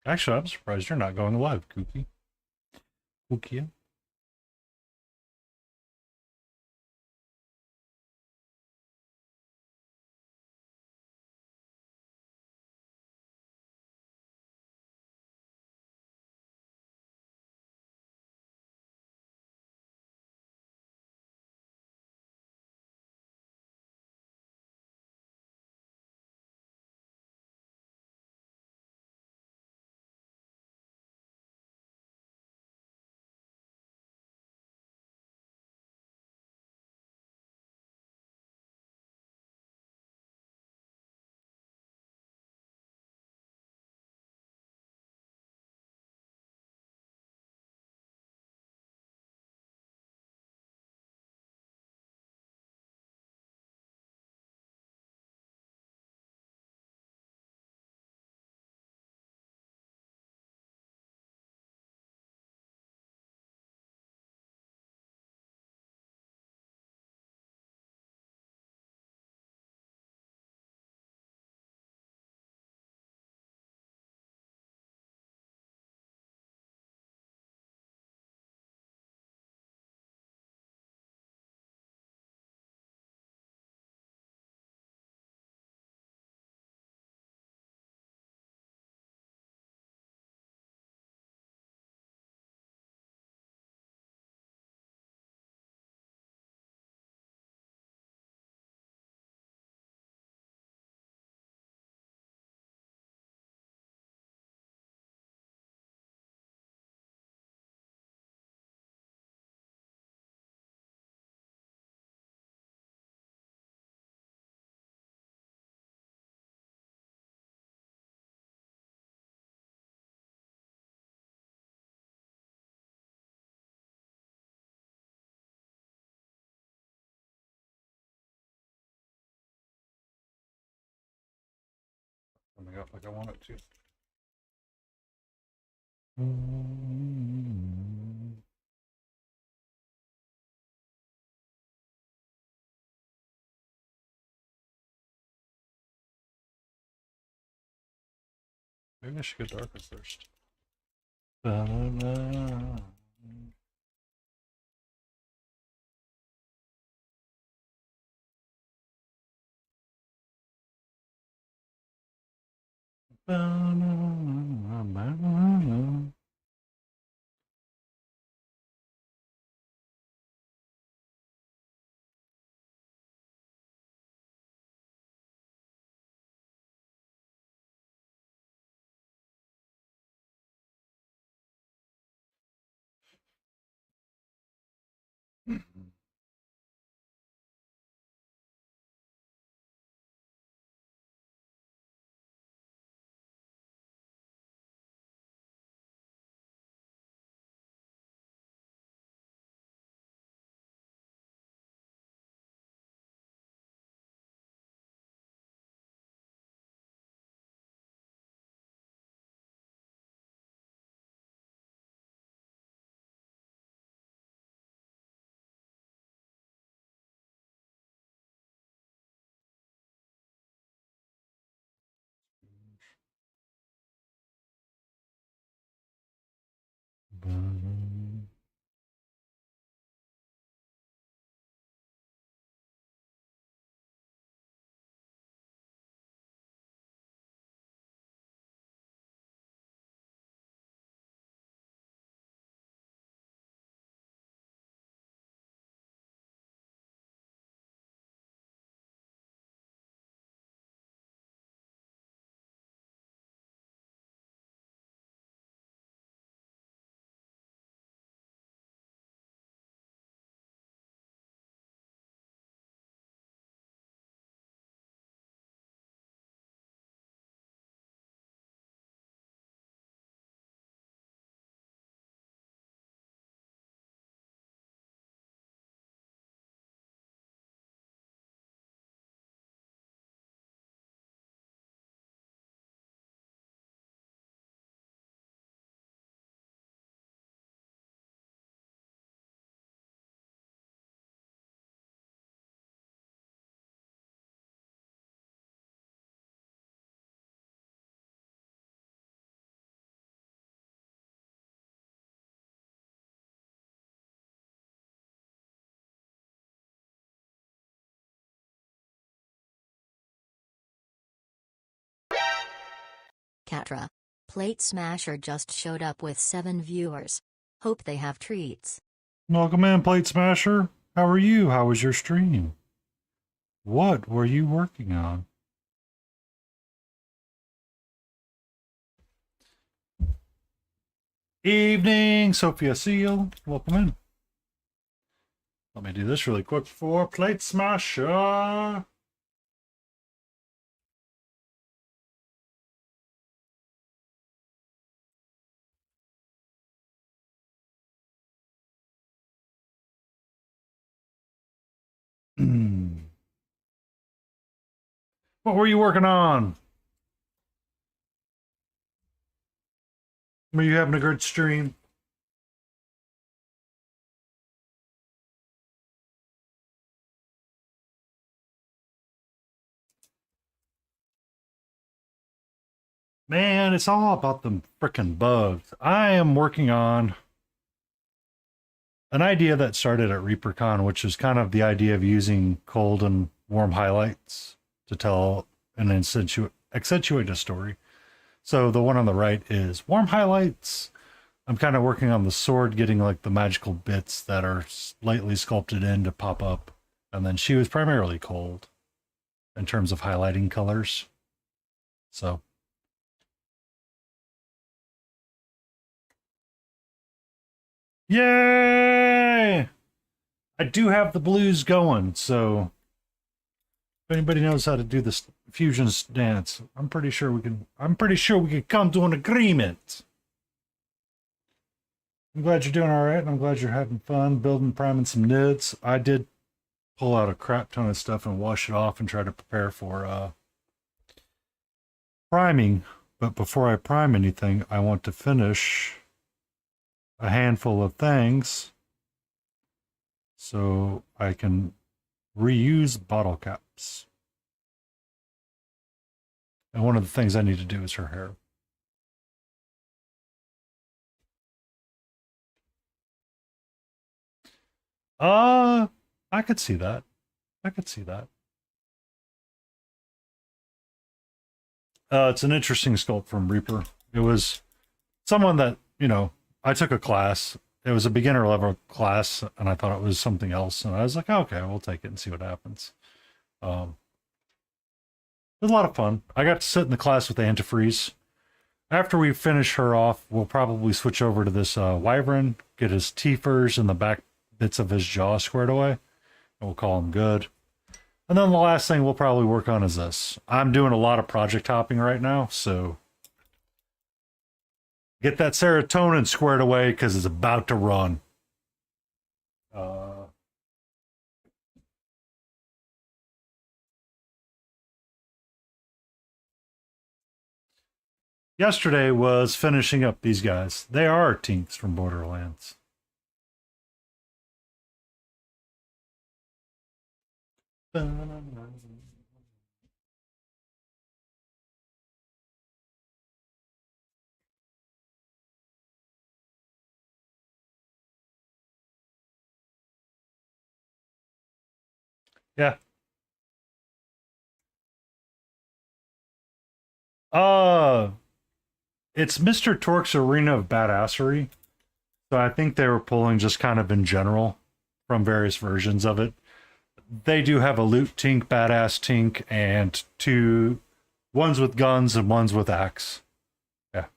Actually, I'm surprised you're not going live, Kooky. Kookia. Coming up like I want it to. Maybe I should go darker first. Ba-na-na. Ba-na-na, ba-na-na. Katra. Plate Smasher just showed up with 7 viewers. Hope they have treats. Welcome in, Plate Smasher. How are you? How was your stream? What were you working on? Evening, Sophia Seal. Welcome in. Let me do this really quick for Plate Smasher. What were you working on? Were you having a good stream? Man, it's all about them frickin' bugs. I am working on an idea that started at ReaperCon, which is kind of the idea of using cold and warm highlights to tell and accentuate a story. So the one on the right is warm highlights. I'm kind of working on the sword, getting like the magical bits that are slightly sculpted in to pop up. And then she was primarily cold in terms of highlighting colors. So yay! I do have the blues going, so if anybody knows how to do this fusion dance, I'm pretty sure we can come to an agreement. I'm glad you're doing all right, and I'm glad you're having fun building, priming some nids. I did pull out a crap ton of stuff and wash it off and try to prepare for priming. But before I prime anything, I want to finish a handful of things so I can reuse bottle caps. And one of the things I need to do is her hair. I could see that. I could see that. It's an interesting sculpt from Reaper. It was someone that, I took a class. It was a beginner level class, and I thought it was something else. And I was like, okay, we'll take it and see what happens. It was a lot of fun. I got to sit in the class with Antifreeze. After we finish her off, we'll probably switch over to this Wyvern, get his teethers and the back bits of his jaw squared away, and we'll call him good. And then the last thing we'll probably work on is this. I'm doing a lot of project hopping right now, so get that serotonin squared away because it's about to run. Yesterday was finishing up these guys. They are Tinks from Borderlands. Yeah. It's Mr. Torque's Arena of Badassery. So I think they were pulling just kind of in general from various versions of it. They do have a loot tink, badass tink, and two ones with guns and ones with axe. Yeah.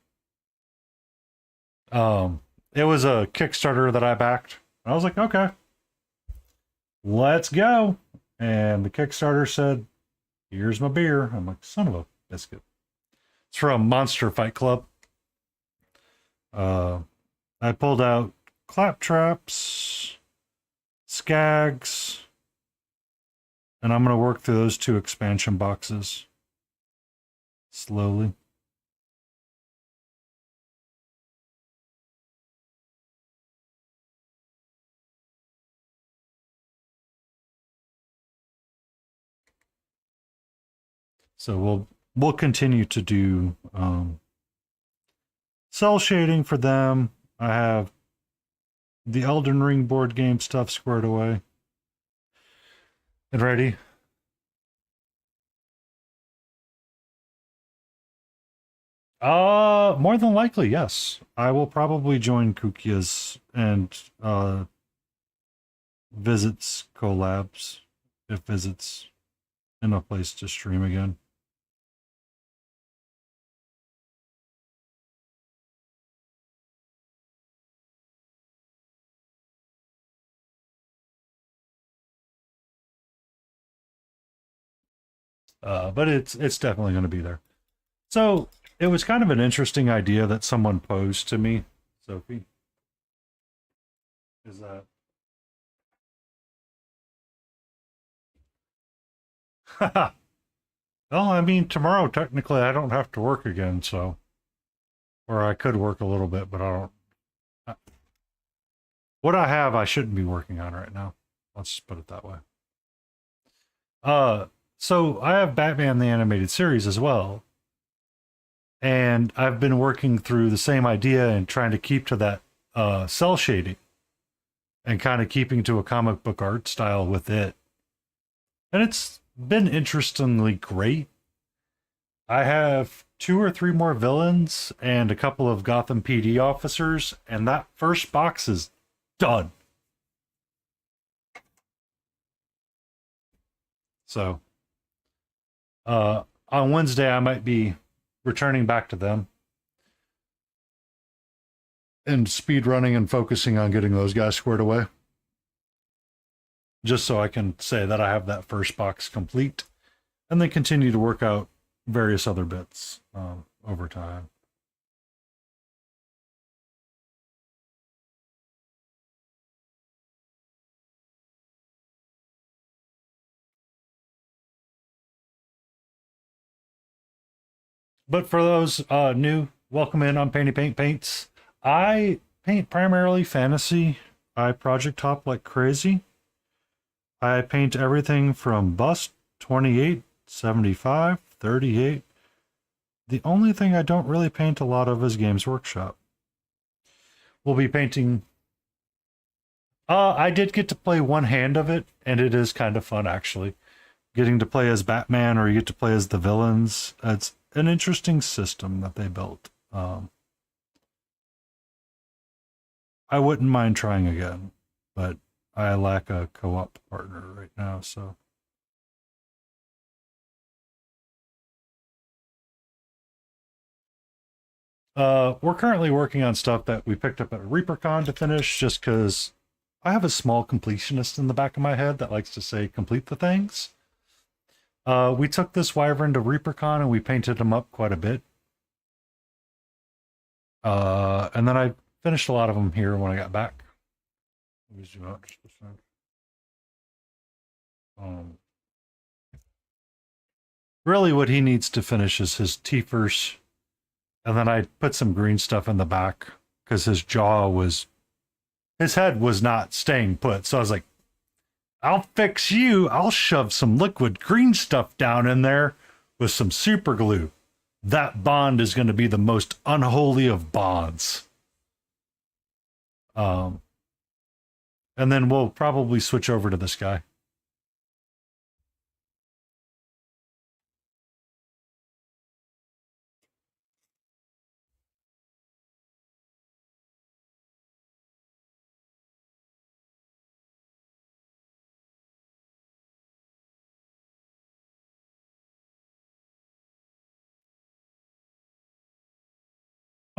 It was a Kickstarter that I backed. I was like, okay, let's go. And the Kickstarter said, here's my beer. I'm like, son of a biscuit. It's from Monster Fight Club. I pulled out Claptraps, Skags, and I'm going to work through those 2 expansion boxes slowly. So we'll continue to do cell shading for them. I have the Elden Ring board game stuff squared away and ready. More than likely, yes. I will probably join Kukia's and Visits collabs if Visits in a place to stream again. But it's definitely going to be there. So it was kind of an interesting idea that someone posed to me, Sophie. Is that? Well, I mean, tomorrow technically I don't have to work again, so, or I could work a little bit, but I don't. What I have, I shouldn't be working on right now. Let's just put it that way. So I have Batman the Animated Series as well. And I've been working through the same idea and trying to keep to that cell shading and kind of keeping to a comic book art style with it. And it's been interestingly great. I have 2 or 3 more villains and a couple of Gotham PD officers, and that first box is done. So, on Wednesday, I might be returning back to them and speed running and focusing on getting those guys squared away. Just so I can say that I have that first box complete and then continue to work out various other bits over time. But for those new, welcome in on Painty Paint Paints. I paint primarily fantasy. I project top like crazy. I paint everything from bust, 28, 75, 38. The only thing I don't really paint a lot of is Games Workshop. We'll be painting. I did get to play one hand of it, and it is kind of fun actually. Getting to play as Batman or you get to play as the villains. It's an interesting system that they built. I wouldn't mind trying again, but I lack a co-op partner right now, so. We're currently working on stuff that we picked up at ReaperCon to finish, just because I have a small completionist in the back of my head that likes to say complete the things. We took this Wyvern to ReaperCon and we painted him up quite a bit. And then I finished a lot of them here when I got back. Let me zoom out just a second. Really what he needs to finish is his teethers. And then I put some green stuff in the back because his head was not staying put. So I was like, I'll fix you. I'll shove some liquid green stuff down in there with some super glue. That bond is going to be the most unholy of bonds. And then we'll probably switch over to this guy.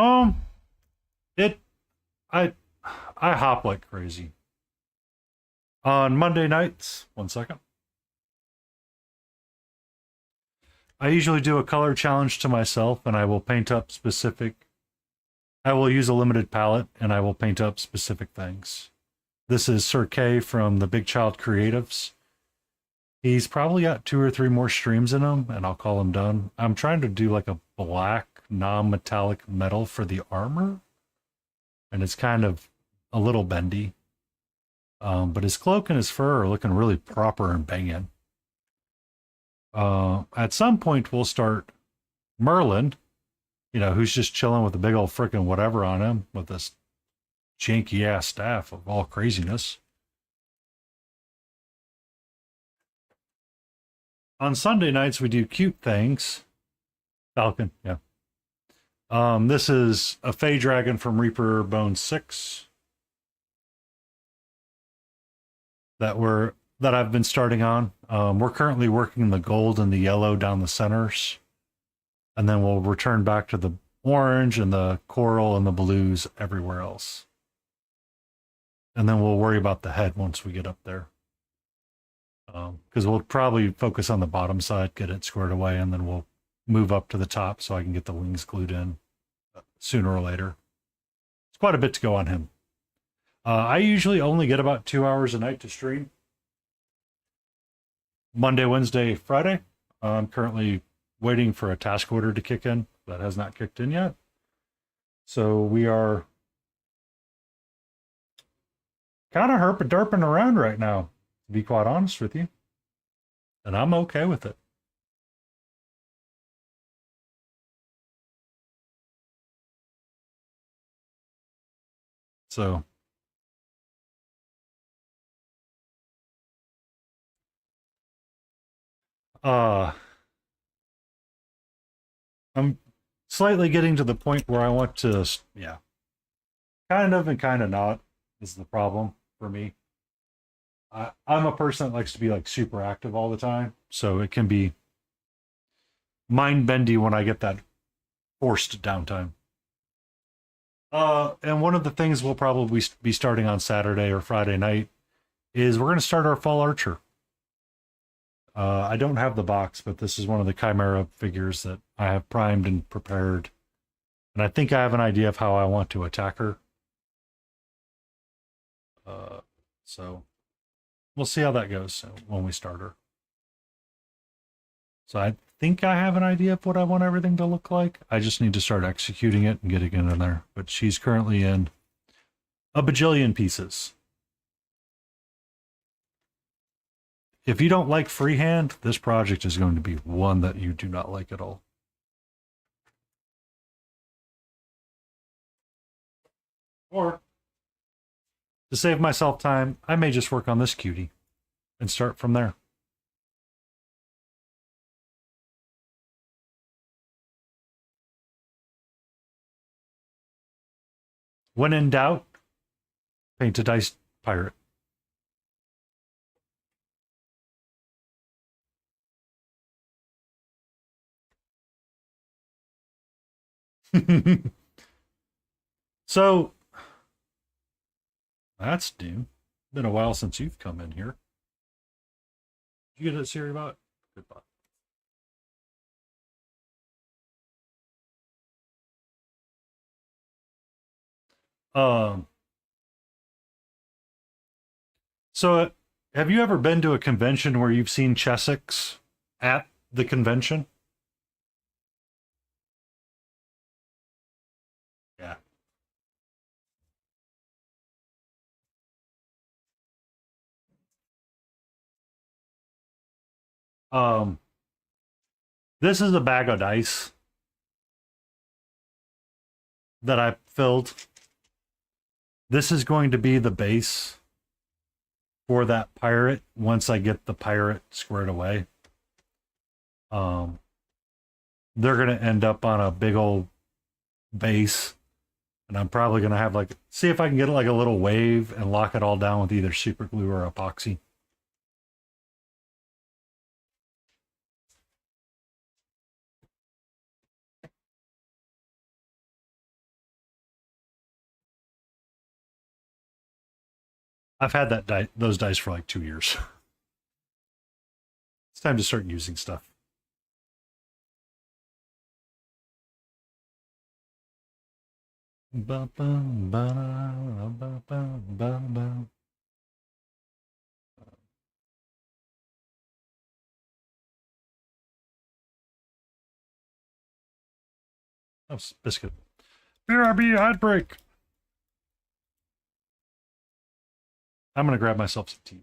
Um, it, I, I hop like crazy. On Monday nights, 1 second. I usually do a color challenge to myself and I will paint up specific. I will use a limited palette and I will paint up specific things. This is Sir K from the Big Child Creatives. He's probably got 2 or 3 more streams in him and I'll call him done. I'm trying to do like a black non-metallic metal for the armor. And it's kind of a little bendy. But his cloak and his fur are looking really proper and banging. At some point, we'll start Merlin, who's just chilling with a big old freaking whatever on him with this janky ass staff of all craziness. On Sunday nights, we do cute things. Falcon, yeah. This is a Fey Dragon from Reaper Bone 6 that I've been starting on. We're currently working the gold and the yellow down the centers. And then we'll return back to the orange and the coral and the blues everywhere else. And then we'll worry about the head once we get up there. Because we'll probably focus on the bottom side, get it squared away, and then we'll move up to the top so I can get the wings glued in sooner or later. It's quite a bit to go on him. I usually only get about 2 hours a night to stream. Monday, Wednesday, Friday. I'm currently waiting for a task order to kick in. That has not kicked in yet. So we are kind of herpa-derping around right now, to be quite honest with you. And I'm okay with it. So I'm slightly getting to the point where I want to, yeah, kind of and kind of not is the problem for me. I'm a person that likes to be like super active all the time, so it can be mind bendy when I get that forced downtime. And one of the things we'll probably be starting on Saturday or Friday night is we're going to start our fall archer. I don't have the box, but this is one of the Chimera figures that I have primed and prepared. And I think I have an idea of how I want to attack her. So we'll see how that goes when we start her. So I think I have an idea of what I want everything to look like. I just need to start executing it and getting it in there. But she's currently in a bajillion pieces. If you don't like freehand, this project is going to be one that you do not like at all. Or, to save myself time, I may just work on this cutie and start from there. When in doubt, paint a dice pirate. So, that's new. Been a while since you've come in here. Did you get a Siri about? Goodbye. Um. So, have you ever been to a convention where you've seen Chessex at the convention? Yeah. Um. This is a bag of dice that I filled. This is going to be the base for that pirate once I get the pirate squared away. They're going to end up on a big old base. And I'm probably going to have see if I can get like a little wave and lock it all down with either super glue or epoxy. I've had those dice for like 2 years. It's time to start using stuff. Ba, ba, ba, ba, ba, ba, ba. Oh, biscuit. BRB heartbreak. I'm gonna grab myself some tea.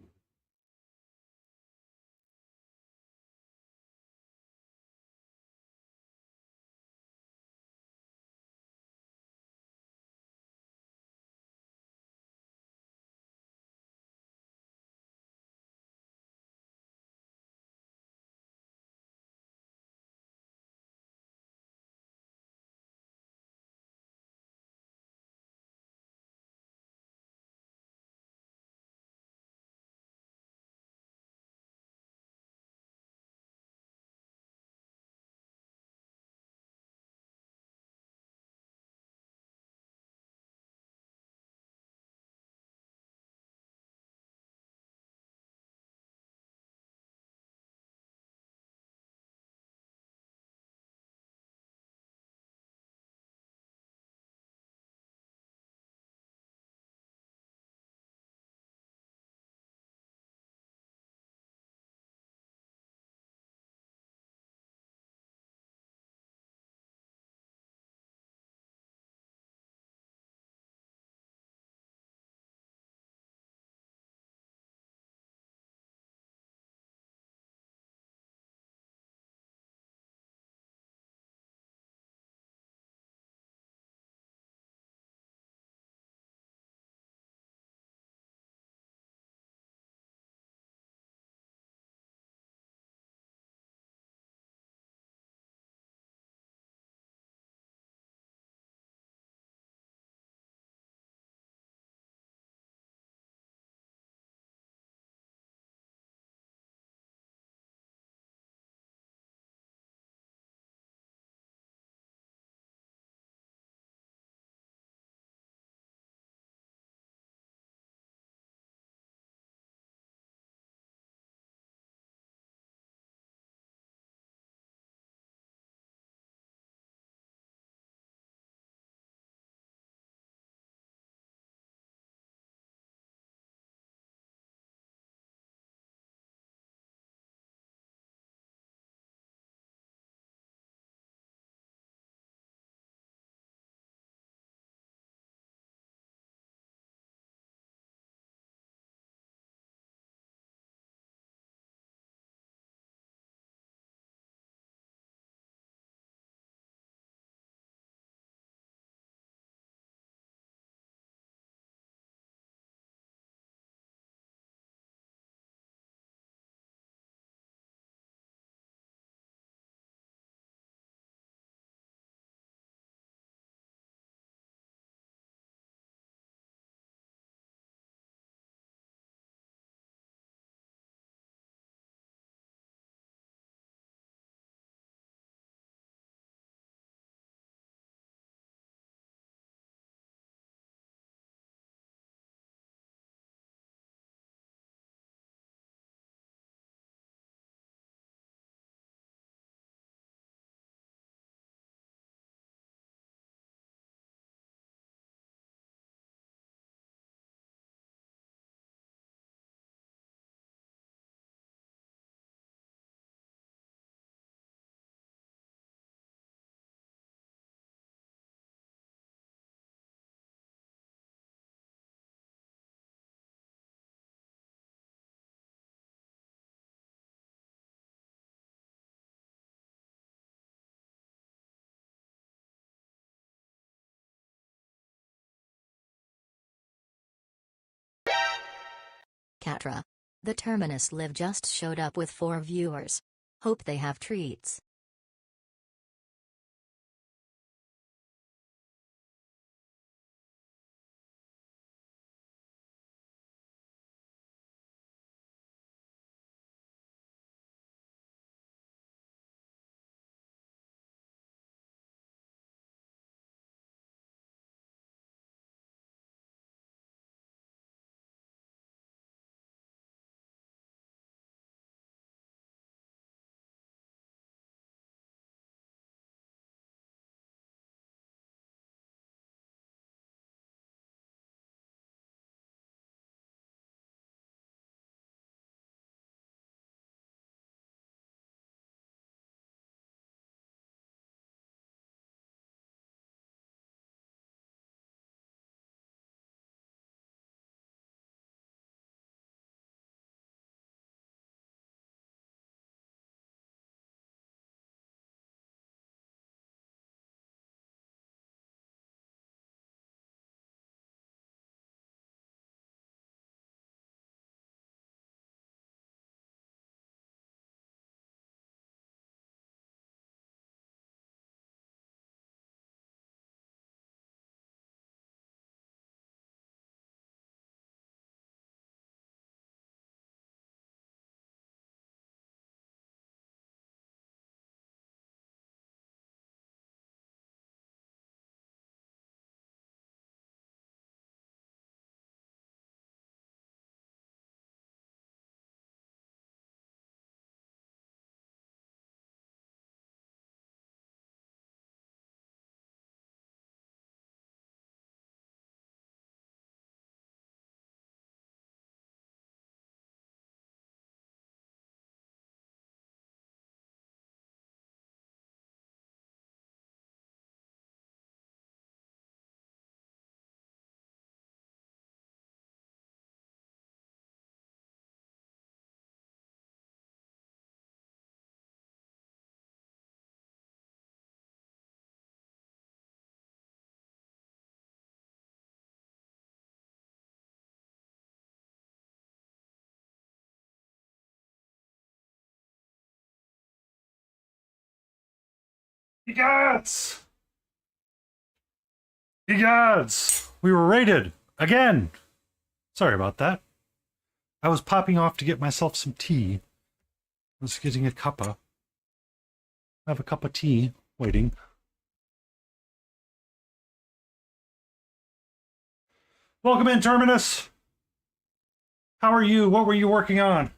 Catra. The Terminus Live just showed up with 4 viewers. Hope they have treats. Egots! Egots! We were raided again. Sorry about that. I was popping off to get myself some tea. I was getting a cuppa. I have a cup of tea waiting. Welcome in, Terminus. How are you? What were you working on?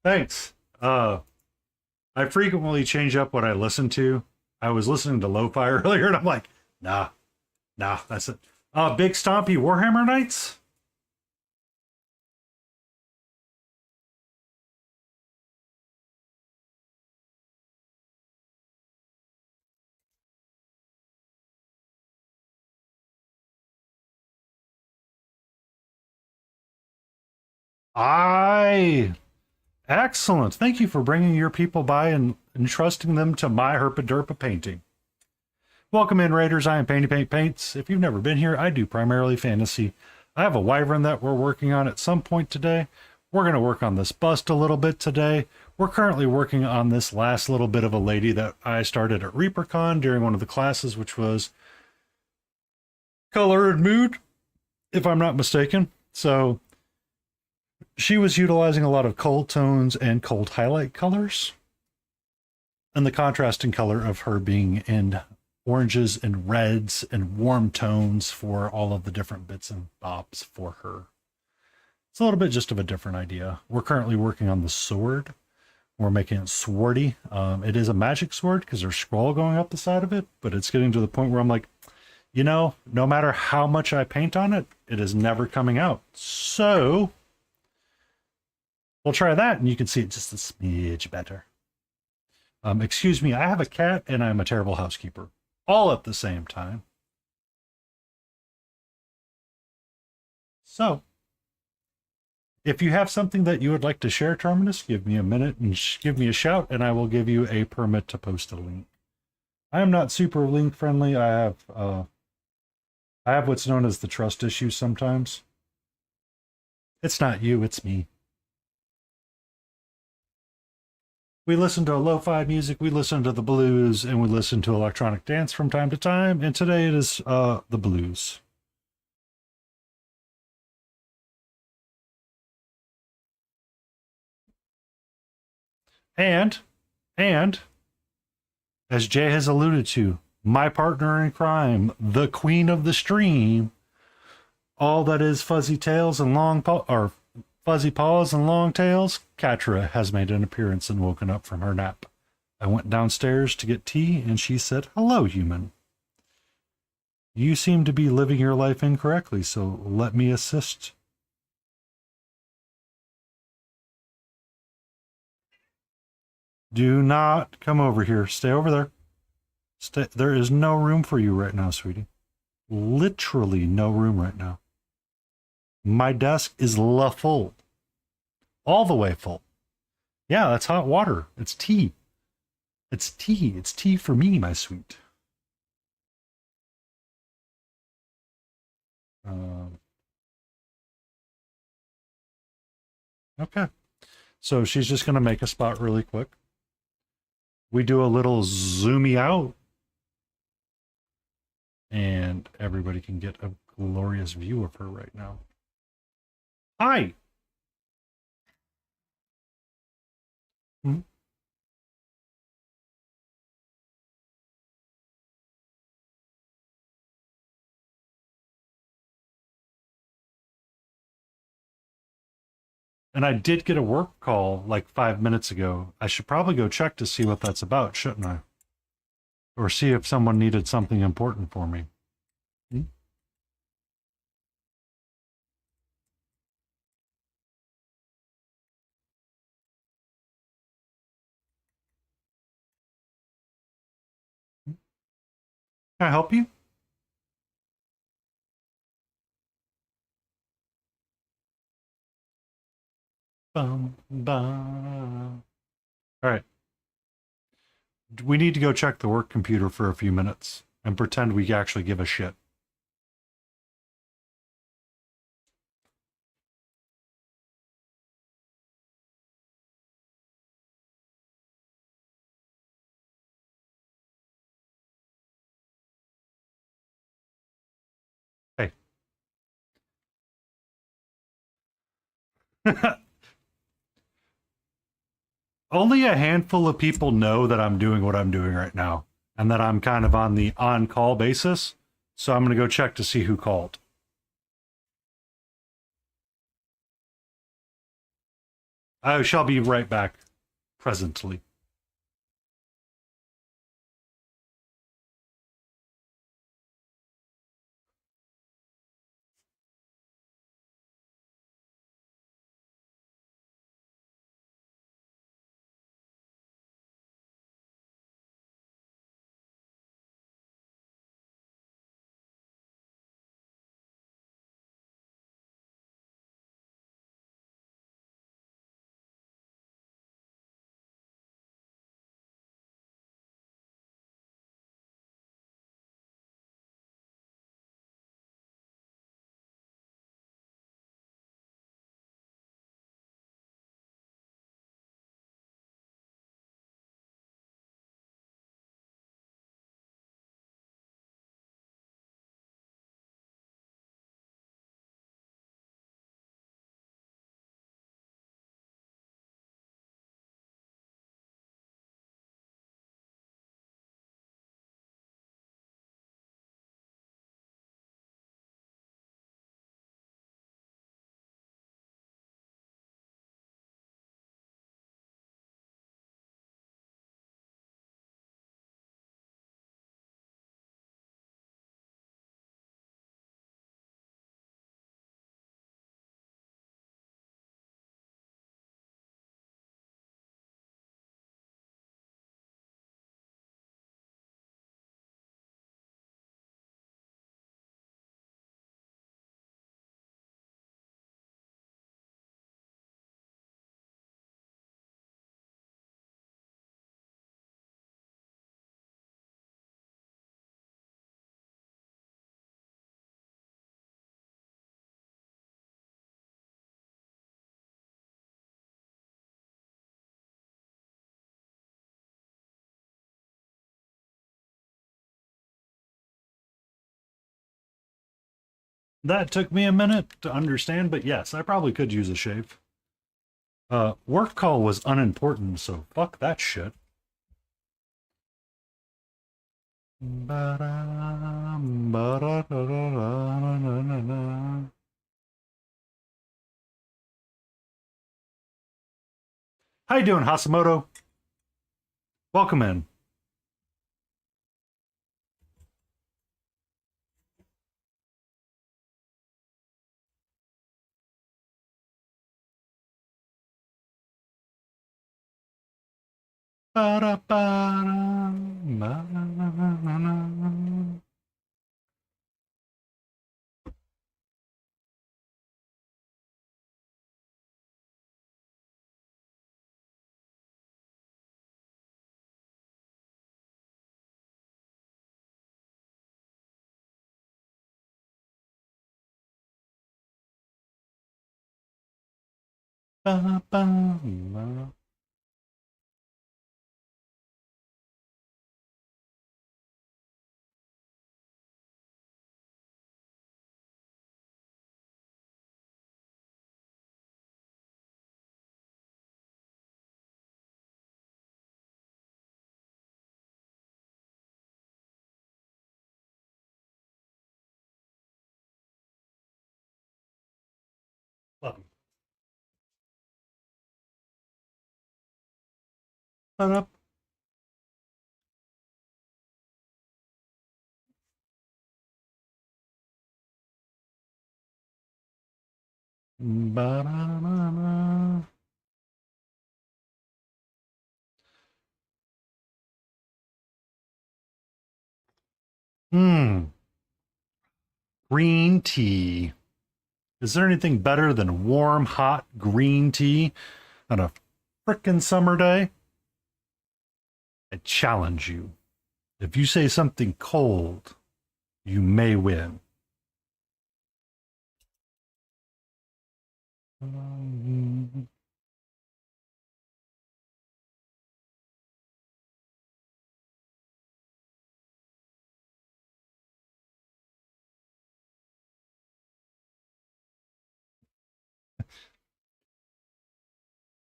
Thanks. I frequently change up what I listen to. I was listening to lo-fi earlier and I'm like, nah, that's it. Big Stompy Warhammer Nights? Excellent. Thank you for bringing your people by and entrusting them to my Herpa-Derpa painting. Welcome in, Raiders. I am Painty Paint Paints. If you've never been here, I do primarily fantasy. I have a wyvern that we're working on at some point today. We're going to work on this bust a little bit today. We're currently working on this last little bit of a lady that I started at ReaperCon during one of the classes, which was Color and Mood, if I'm not mistaken. So she was utilizing a lot of cold tones and cold highlight colors, and the contrasting color of her being in oranges and reds and warm tones for all of the different bits and bobs for her. It's a little bit just of a different idea. We're currently working on the sword. We're making it swordy. It is a magic sword because there's scroll going up the side of it, but it's getting to the point where I'm like, you know, no matter how much I paint on it, it is never coming out. So we'll try that, and you can see it just a smidge better. Excuse me, I have a cat, and I'm a terrible housekeeper. All at the same time. So, if you have something that you would like to share, Terminus, give me a minute and give me a shout, and I will give you a permit to post a link. I am not super link friendly. I have what's known as the trust issue sometimes. It's not you, it's me. We listen to lo-fi music, we listen to the blues, and we listen to electronic dance from time to time, and today it is the blues. And, as Jay has alluded to, my partner in crime, the queen of the stream, all that is fuzzy tails and fuzzy paws and long tails, Katra has made an appearance and woken up from her nap. I went downstairs to get tea, and she said, "Hello, human. You seem to be living your life incorrectly, so let me assist." Do not come over here. Stay over there. There is no room for you right now, sweetie. Literally no room right now. My desk is full. All the way full. Yeah, that's hot water. It's tea. It's tea. It's tea for me, my sweet. Okay. So she's just going to make a spot really quick. We do a little zoomy out, and everybody can get a glorious view of her right now. Hi. Hmm? And I did get a work call like 5 minutes ago. I should probably go check to see what that's about, shouldn't I? Or see if someone needed something important for me. Hmm? Can I help you? Bum, bum. All right. We need to go check the work computer for a few minutes and pretend we actually give a shit. Hey. Only a handful of people know that I'm doing what I'm doing right now and that I'm kind of on the on-call basis. So I'm going to go check to see who called. I shall be right back presently. That took me a minute to understand, but yes, I probably could use a shave. Work call was unimportant, so fuck that shit. How you doing, Hashimoto? Welcome in. Love you. Shut up. Ba-da-da-da. Hmm. Green tea. Is there anything better than warm, hot green tea on a frickin' summer day? I challenge you. If you say something cold, you may win.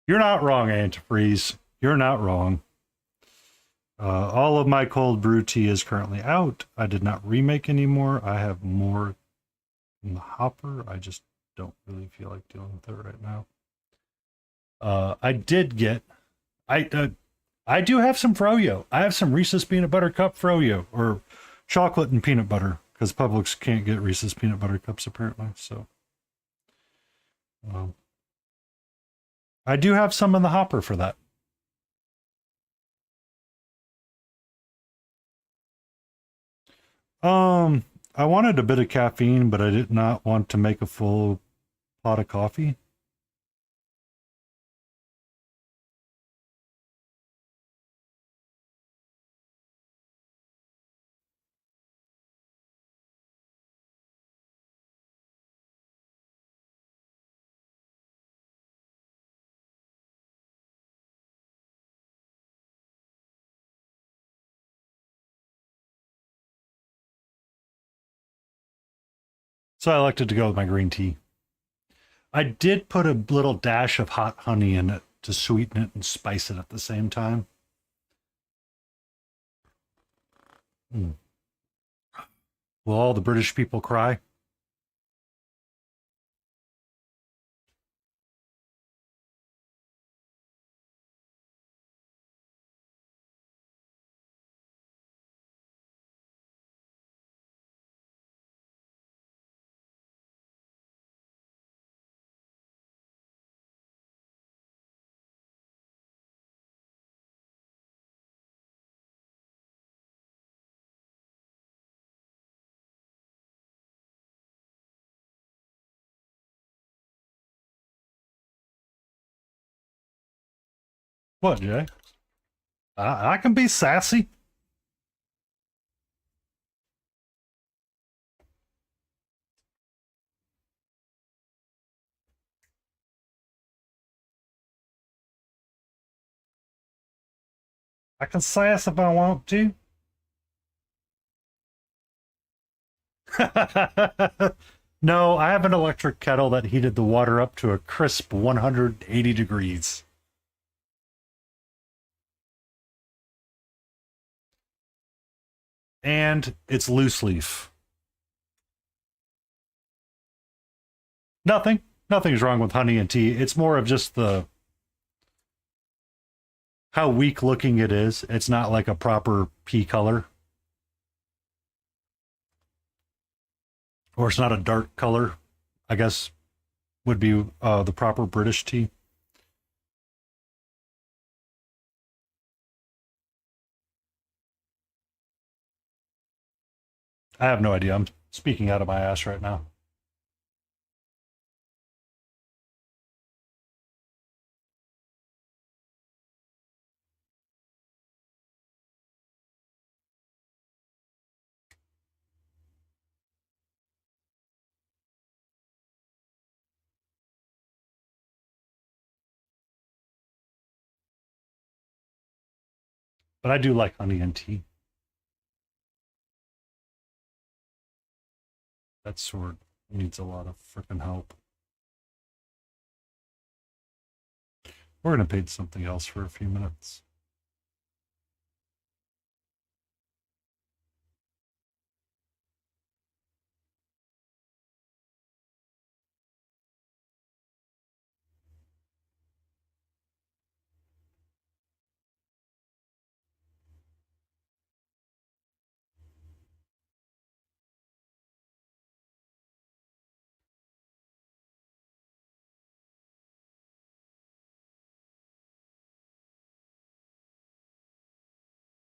You're not wrong, Antifreeze. You're not wrong. All of my cold brew tea is currently out. I did not remake anymore. I have more in the hopper. I just don't really feel like dealing with it right now. I did get, I do have some froyo. I have some Reese's peanut butter cup froyo, or chocolate and peanut butter, because Publix can't get Reese's peanut butter cups apparently. So, I do have some in the hopper for that. I wanted a bit of caffeine, but I did not want to make a full pot of coffee. So I elected to go with my green tea. I did put a little dash of hot honey in it to sweeten it and spice it at the same time. Will all the British people cry? What, Jay? I can be sassy. I can sass if I want to. No, I have an electric kettle that heated the water up to a crisp 180 degrees. And it's loose leaf. Nothing's wrong with honey and tea. It's more of just the how weak looking it is. It's not like a proper pea color. Or it's not a dark color, I guess would be the proper British tea. I have no idea. I'm speaking out of my ass right now. But I do like honey and tea. That sword needs a lot of freaking help. We're going to paint something else for a few minutes.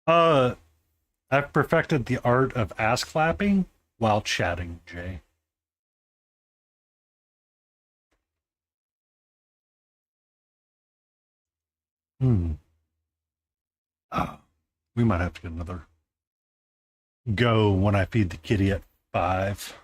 Uh, I've perfected the art of ass clapping while chatting, Jay. Hmm. Oh, We might have to get another go when I feed the kitty at 5.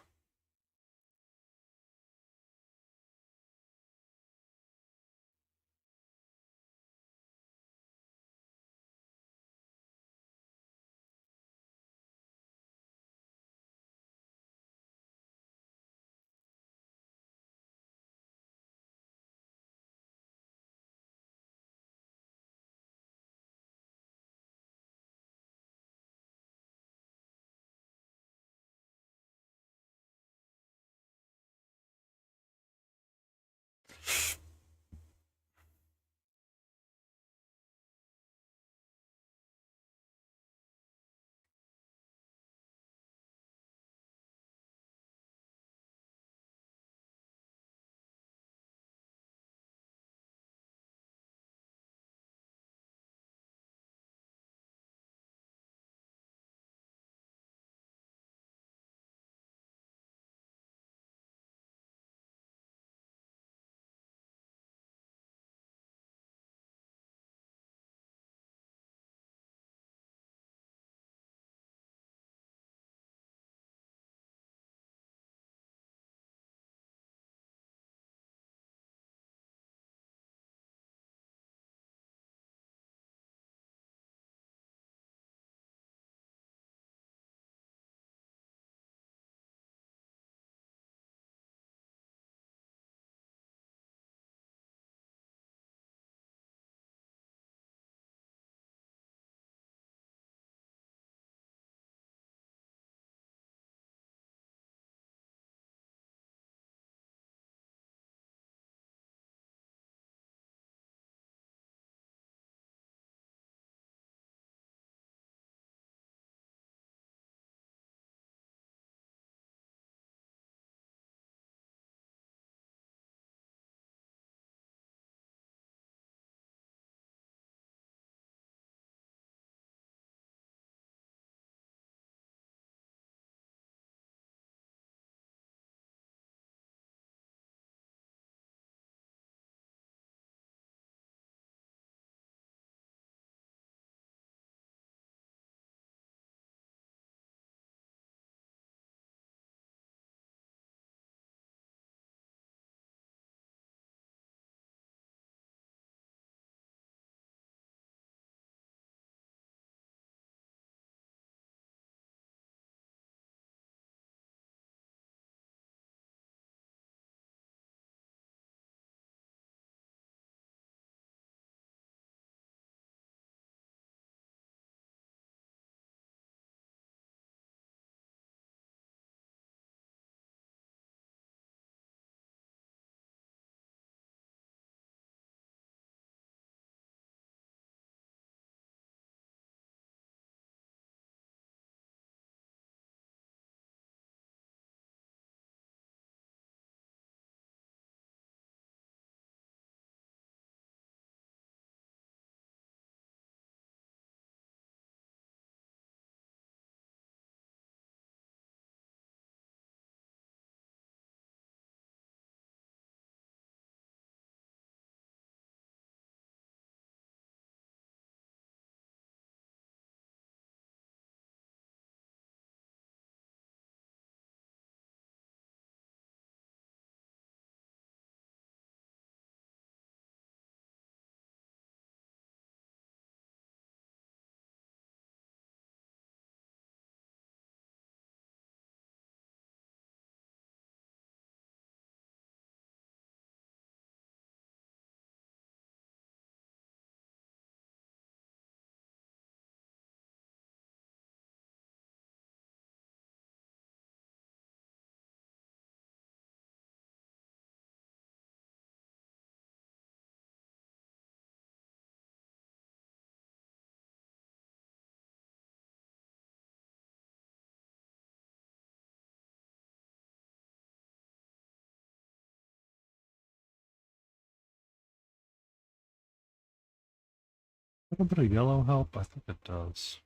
A little bit of yellow help? I think it does.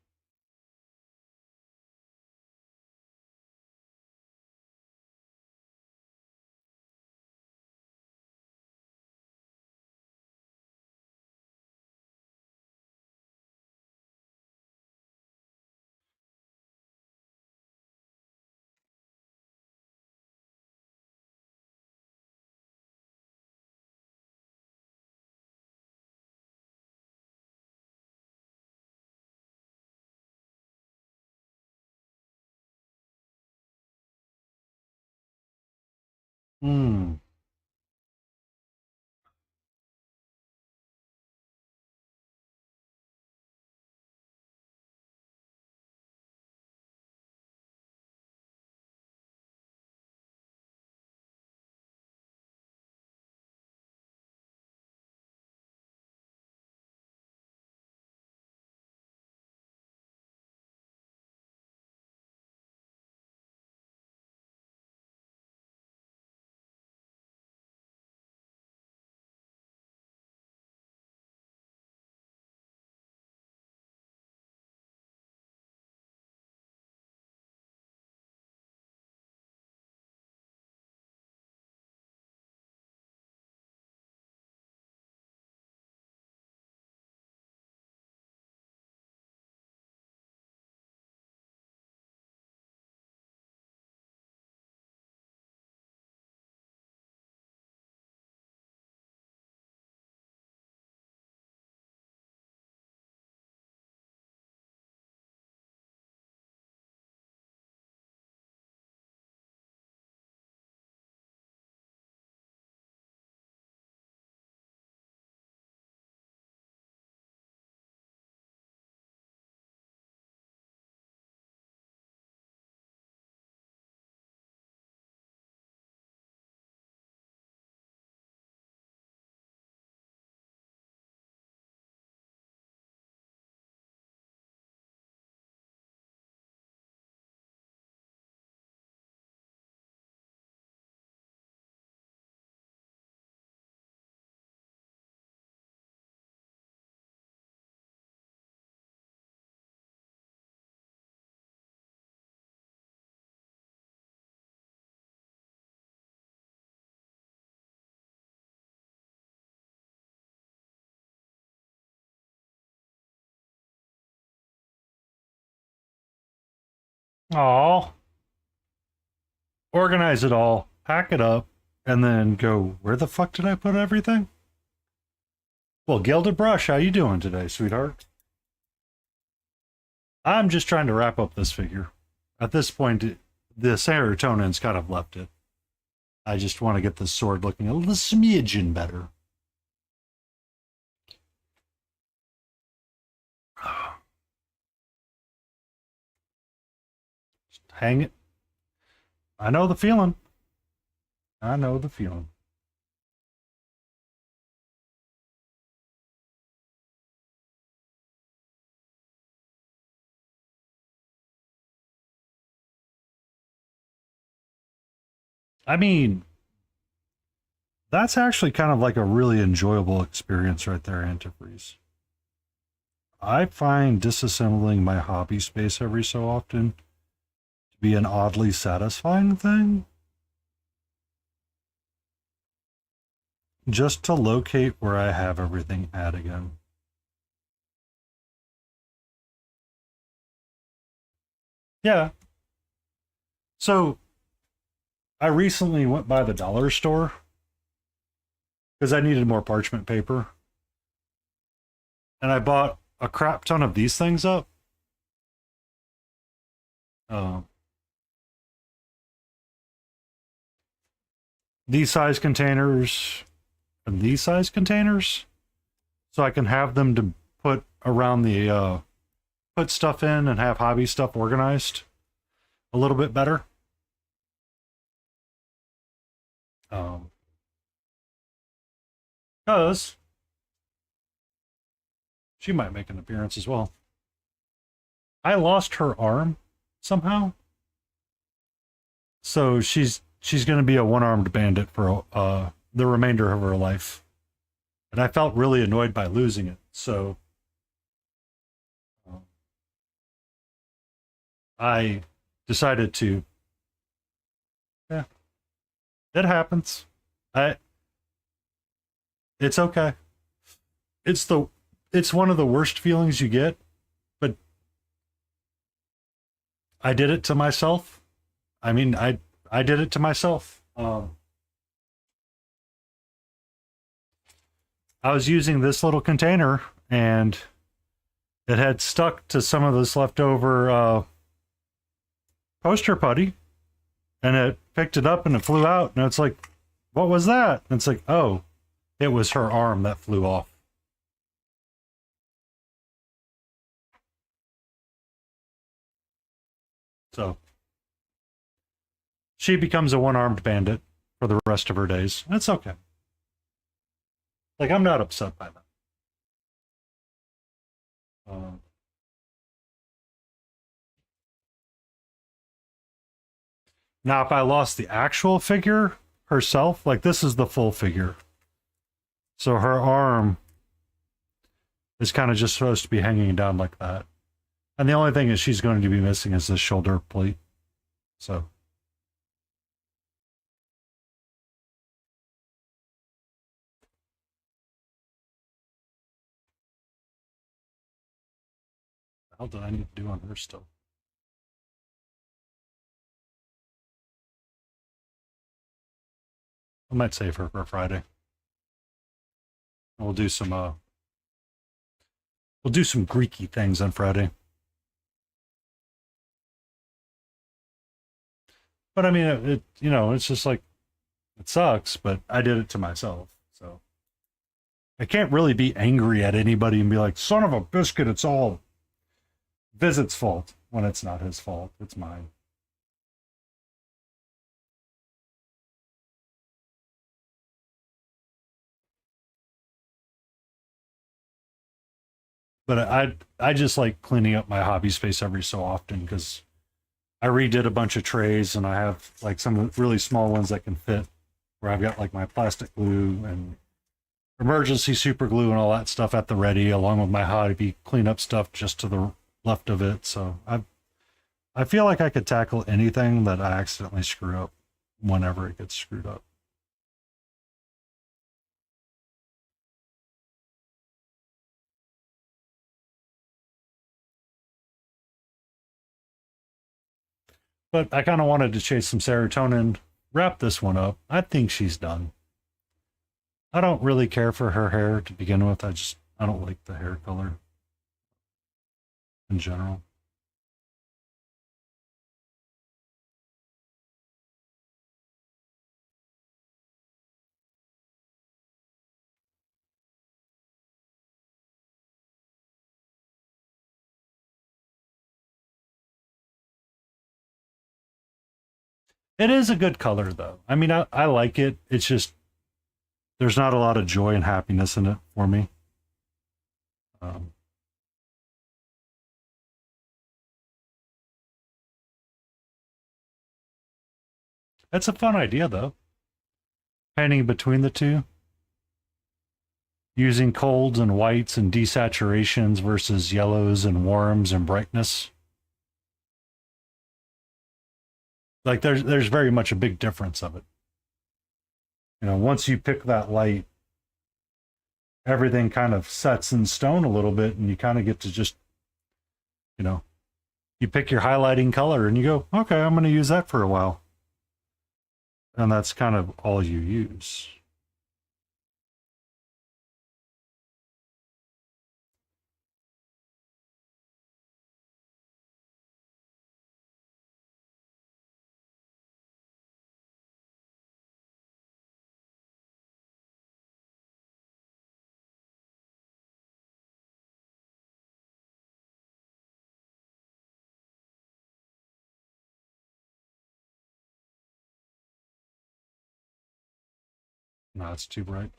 Hmm. Aw. Organize it all, pack it up, and then go, where the fuck did I put everything? Well, Gilded Brush, how you doing today, sweetheart? I'm just trying to wrap up this figure. At this point, the serotonin's kind of left it. I just want to get this sword looking a little smidgen better. Just hang it. I know the feeling. I know the feeling. I mean, that's actually kind of like a really enjoyable experience right there, Antifreeze. I find disassembling my hobby space every so often to be an oddly satisfying thing. Just to locate where I have everything at again. Yeah. So, I recently went by the dollar store because I needed more parchment paper. And I bought a crap ton of these things up. Uh, these size containers and these size containers. So I can have them to put around the, put stuff in and have hobby stuff organized a little bit better. Because she might make an appearance as well. I lost her arm somehow, so she's going to be a one-armed bandit for the remainder of her life, and I felt really annoyed by losing it. So I decided to. Yeah, it happens. It's okay. It's one of the worst feelings you get, but I did it to myself. I mean, I did it to myself. I was using this little container, and it had stuck to some of this leftover poster putty, and it picked it up and it flew out, and it's like, what was that? And it's like, oh, it was her arm that flew off. So she becomes a one-armed bandit for the rest of her days. It's okay. Like, I'm not upset by that. Um, Now, if I lost the actual figure herself, like this is the full figure. So her arm is kind of just supposed to be hanging down like that. And the only thing is she's going to be missing is the shoulder plate. So what the hell did I need to do on her still? I might save her for Friday. We'll do some Greeky things on Friday. But I mean, it's just like, it sucks, but I did it to myself. So I can't really be angry at anybody and be like, son of a biscuit, it's all Visit's fault when it's not his fault. It's mine. But I just like cleaning up my hobby space every so often because I redid a bunch of trays and I have like some really small ones that can fit where I've got like my plastic glue and emergency super glue and all that stuff at the ready, along with my hobby cleanup stuff just to the left of it. So I feel like I could tackle anything that I accidentally screw up whenever it gets screwed up. But I kind of wanted to chase some serotonin, wrap this one up. I think she's done. I don't really care for her hair to begin with. I don't like the hair color in general. It is a good color though. I mean, I like it. It's just there's not a lot of joy and happiness in it for me. Um, it's a fun idea though. Painting between the two, using colds and whites and desaturations versus yellows and warms and brightness. Like there's very much a big difference of it. Once you pick that light, everything kind of sets in stone a little bit, and you kind of get to just, you know, you pick your highlighting color and you go, okay, I'm going to use that for a while. And that's kind of all you use. No, it's too bright.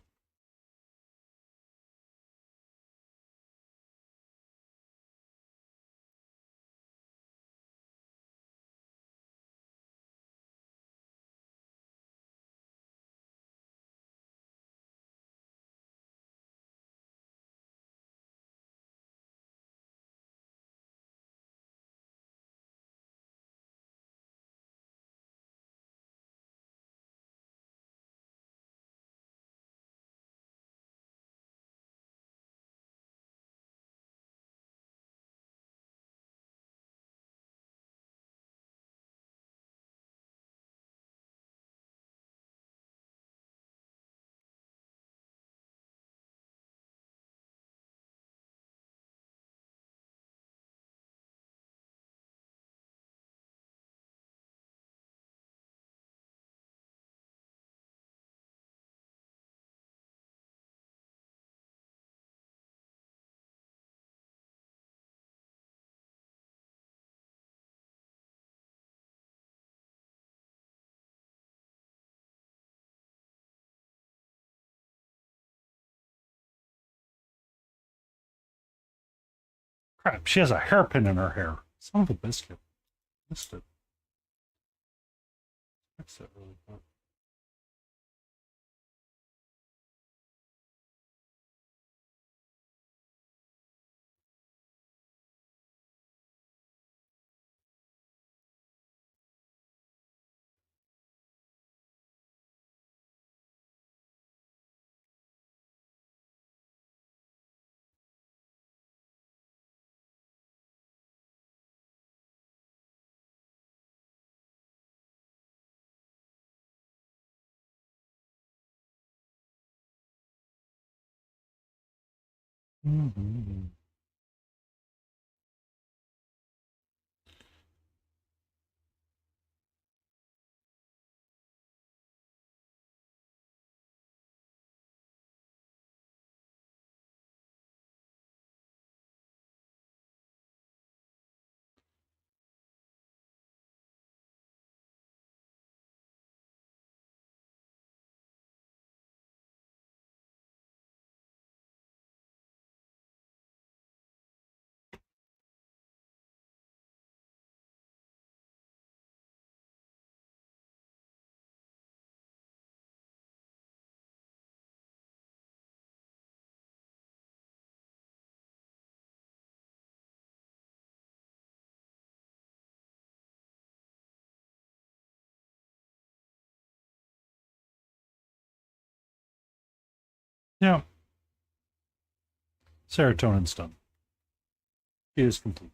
Crap, she has a hairpin in her hair. Son of a biscuit. Missed it. Fix it really quick. Mm-hmm. Yeah. Serotonin's done. It is complete.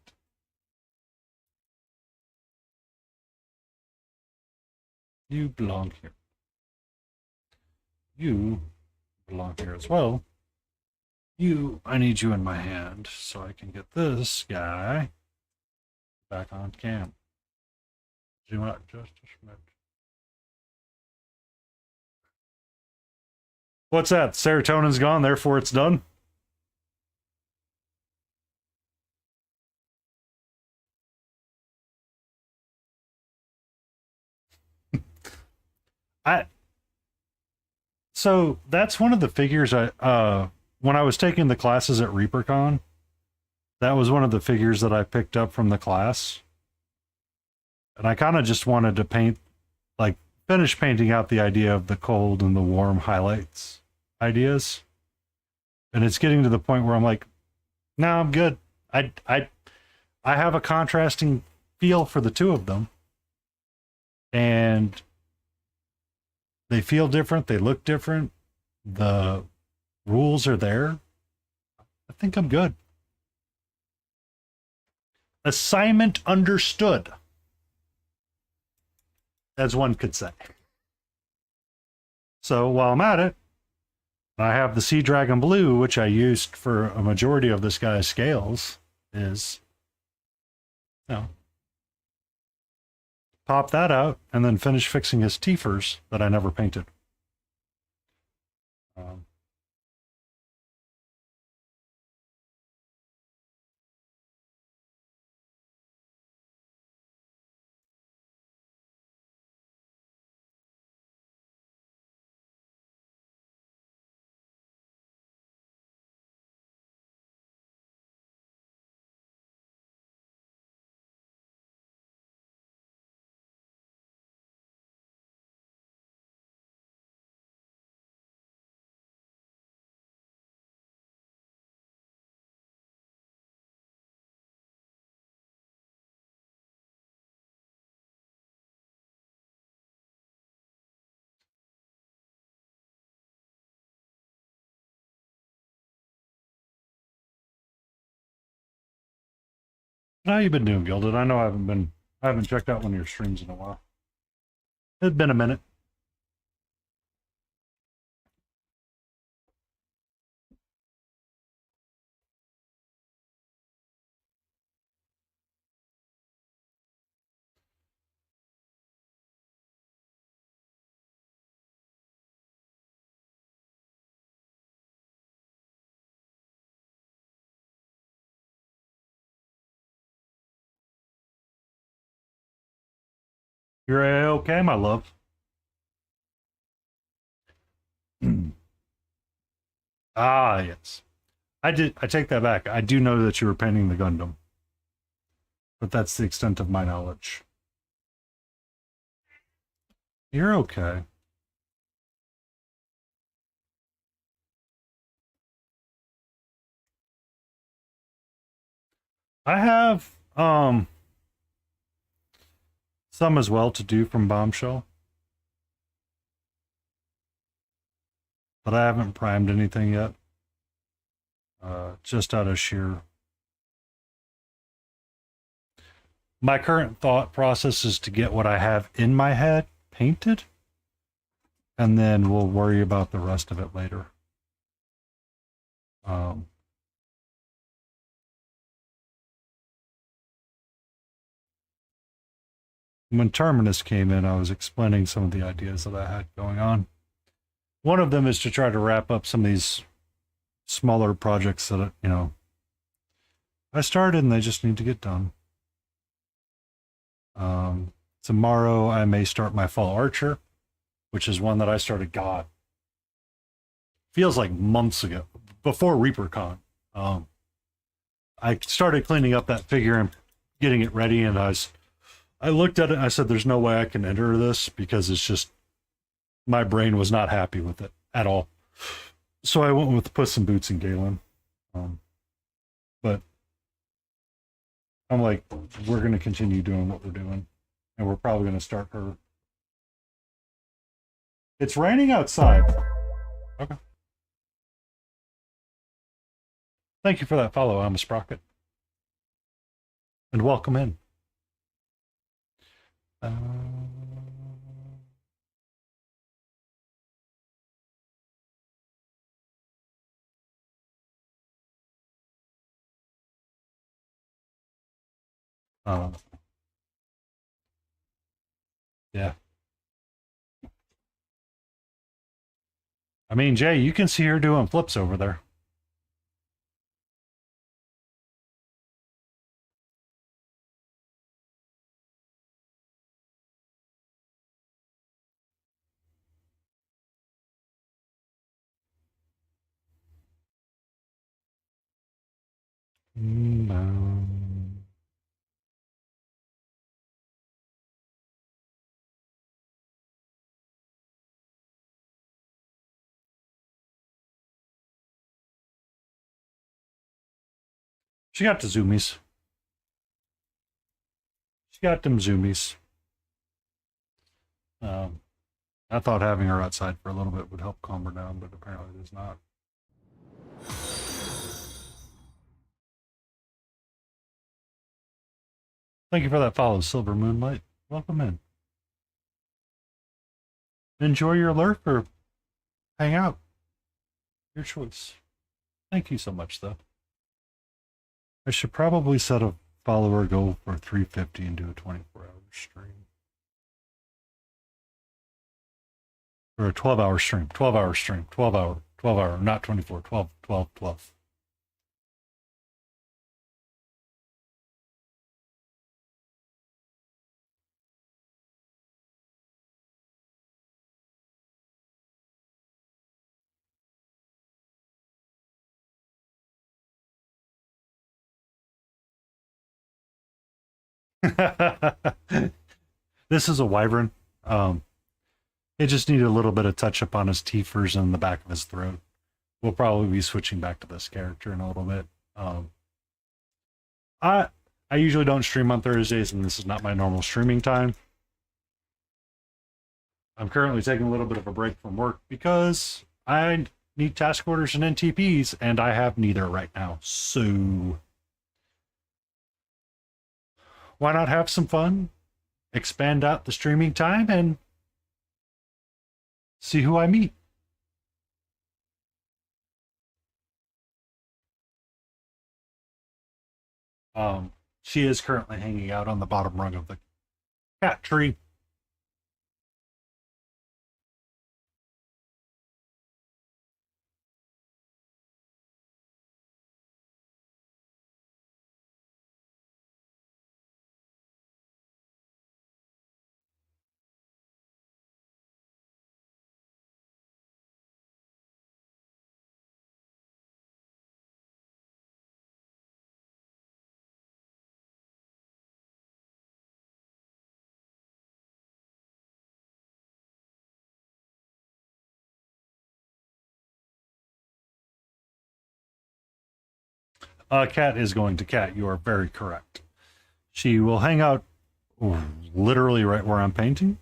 You belong here. You belong here as well. I need you in my hand so I can get this guy back on cam. Zoom out just a minute. What's that? Serotonin's gone, therefore it's done? So that's one of the figures when I was taking the classes at ReaperCon, that was one of the figures that I picked up from the class. And I kind of just wanted to finish painting out the idea of the cold and the warm highlights ideas. And it's getting to the point where I'm like, no, I'm good. I have a contrasting feel for the two of them. And they feel different, they look different. The rules are there. I think I'm good. Assignment understood, as one could say. So while I'm at it, I have the Sea Dragon Blue, which I used for a majority of this guy's scales, pop that out and then finish fixing his teethers that I never painted. How you been doing, Gilded? I know I haven't checked out one of your streams in a while. It's been a minute. You're okay, my love. Ah, yes. I take that back. I do know that you were painting the Gundam, but that's the extent of my knowledge. You're okay. I have some as well to do from Bombshell, but I haven't primed anything yet. Just out of sheer. My current thought process is to get what I have in my head painted, and then we'll worry about the rest of it later. Um, when Terminus came in, I was explaining some of the ideas that I had going on. One of them is to try to wrap up some of these smaller projects that, I started and they just need to get done. Tomorrow I may start my Fall Archer, which is one that I started, God, feels like months ago, before ReaperCon. I started cleaning up that figure and getting it ready, and I looked at it and I said, there's no way I can enter this because it's just, my brain was not happy with it at all. So I went with Puss in Boots and Galen. But I'm like, we're going to continue doing what we're doing. And we're probably going to start her. It's raining outside. Okay. Thank you for that follow, I'm a Sprocket. And welcome in. Yeah. I mean, Jay, you can see her doing flips over there. She got the zoomies. She got them zoomies. I thought having her outside for a little bit would help calm her down, but apparently it does not. Thank you for that follow, Silver Moonlight. Welcome in. Enjoy your lurk or hang out. Your choice. Thank you so much, though. I should probably set a follower goal for 350 and do a 24-hour stream. Or a 12-hour stream. 12-hour stream. 12-hour, not 24. 12, 12, 12. This is a wyvern. It just needed a little bit of touch up on his teethers and the back of his throat. We'll probably be switching back to this character in a little bit. I usually don't stream on Thursdays, and this is not my normal streaming time. I'm currently taking a little bit of a break from work because I need task orders and NTPs, and I have neither right now. So why not have some fun, expand out the streaming time, and see who I meet? She is currently hanging out on the bottom rung of the cat tree. Cat is going to cat. You are very correct. She will hang out literally right where I'm painting,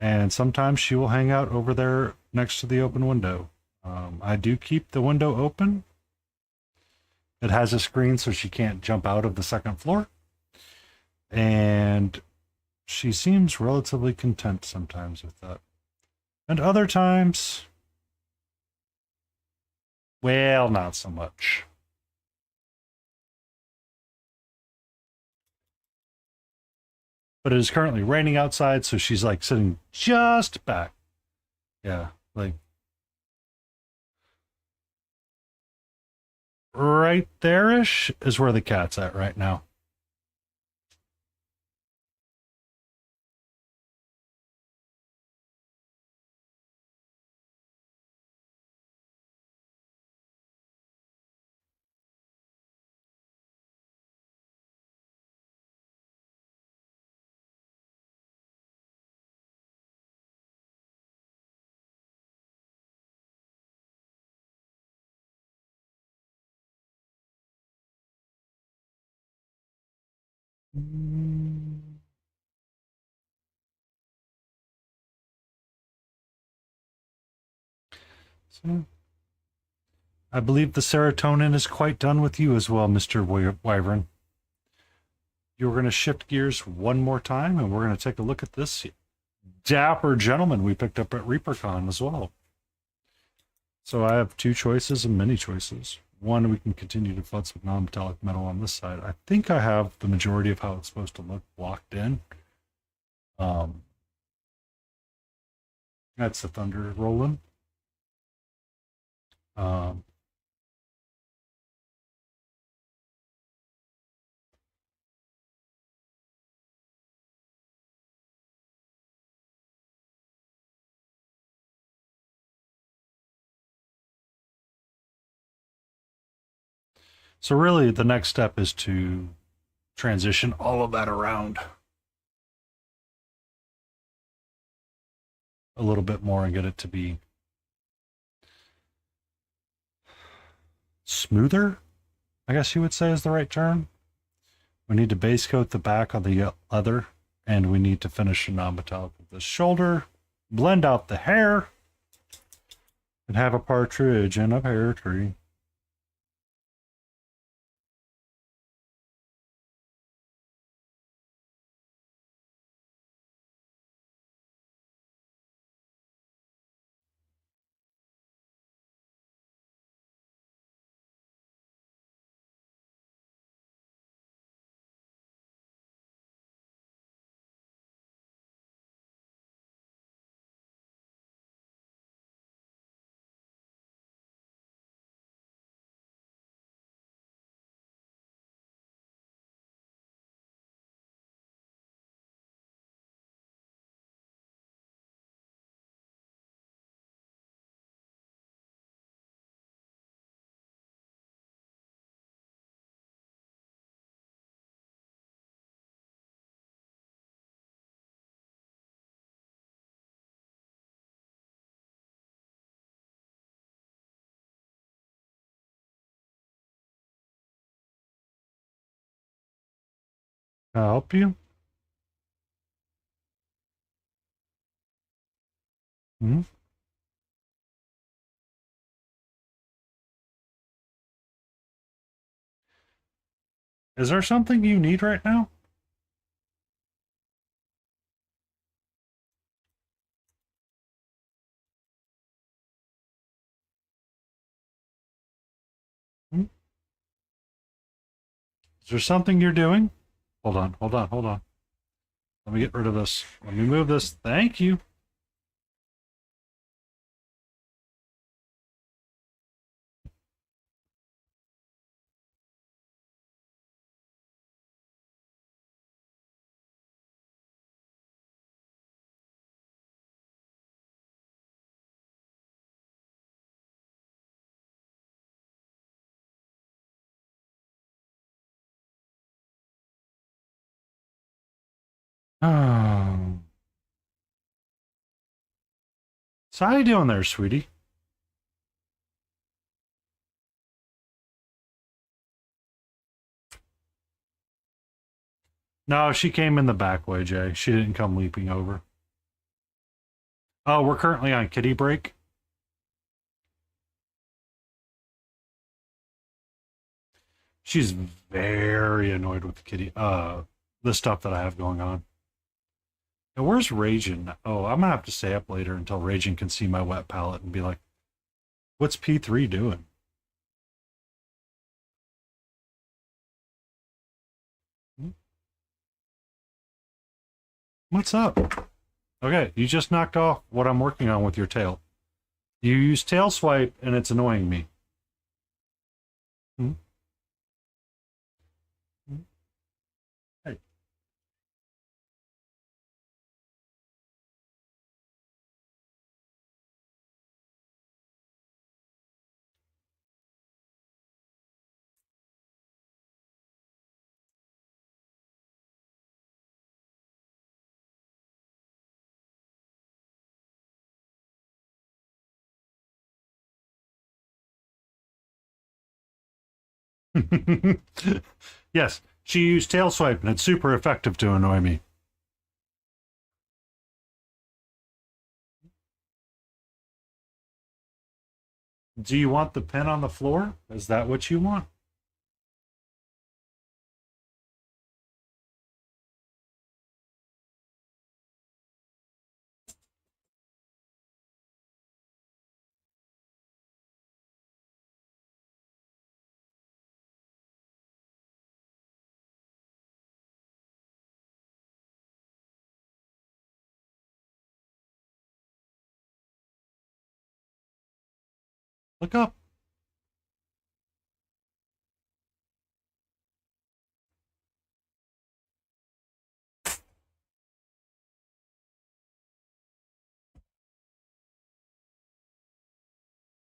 and sometimes she will hang out over there next to the open window. I do keep the window open. It has a screen so she can't jump out of the second floor, and she seems relatively content sometimes with that. And other times, well, not so much. But it is currently raining outside, so she's like sitting just back. Yeah, like right there-ish is where the cat's at right now. So, I believe the serotonin is quite done with you as well, Mr. Wyvern. You're going to shift gears one more time, and we're going to take a look at this dapper gentleman we picked up at ReaperCon as well. So I have two choices and many choices. One, we can continue to futz with non-metallic metal on this side. I think I have the majority of how it's supposed to look locked in. That's the thunder rolling. So really the next step is to transition all of that around a little bit more and get it to be smoother, I guess you would say is the right term. We need to base coat the back on the leather, and we need to finish a non-metallic with the shoulder, blend out the hair, and have a partridge in a pear tree. Can I help you? Hmm? Is there something you need right now? Hmm? Is there something you're doing? Hold on, hold on, hold on. Let me get rid of this. Let me move this. Thank you. Oh. So how you doing there, sweetie? No, she came in the back way, Jay. She didn't come leaping over. Oh, we're currently on kitty break. She's very annoyed with the kitty, the stuff that I have going on. Now, where's Raging? Oh, I'm gonna have to stay up later until Raging can see my wet palette and be like, "What's P3 doing?" What's up? Okay, you just knocked off what I'm working on with your tail. You use tail swipe and it's annoying me. Hmm? Hmm? Hey. Yes, she used tail swipe and it's super effective to annoy me. Do you want the pen on the floor? Is that what you want? Look up.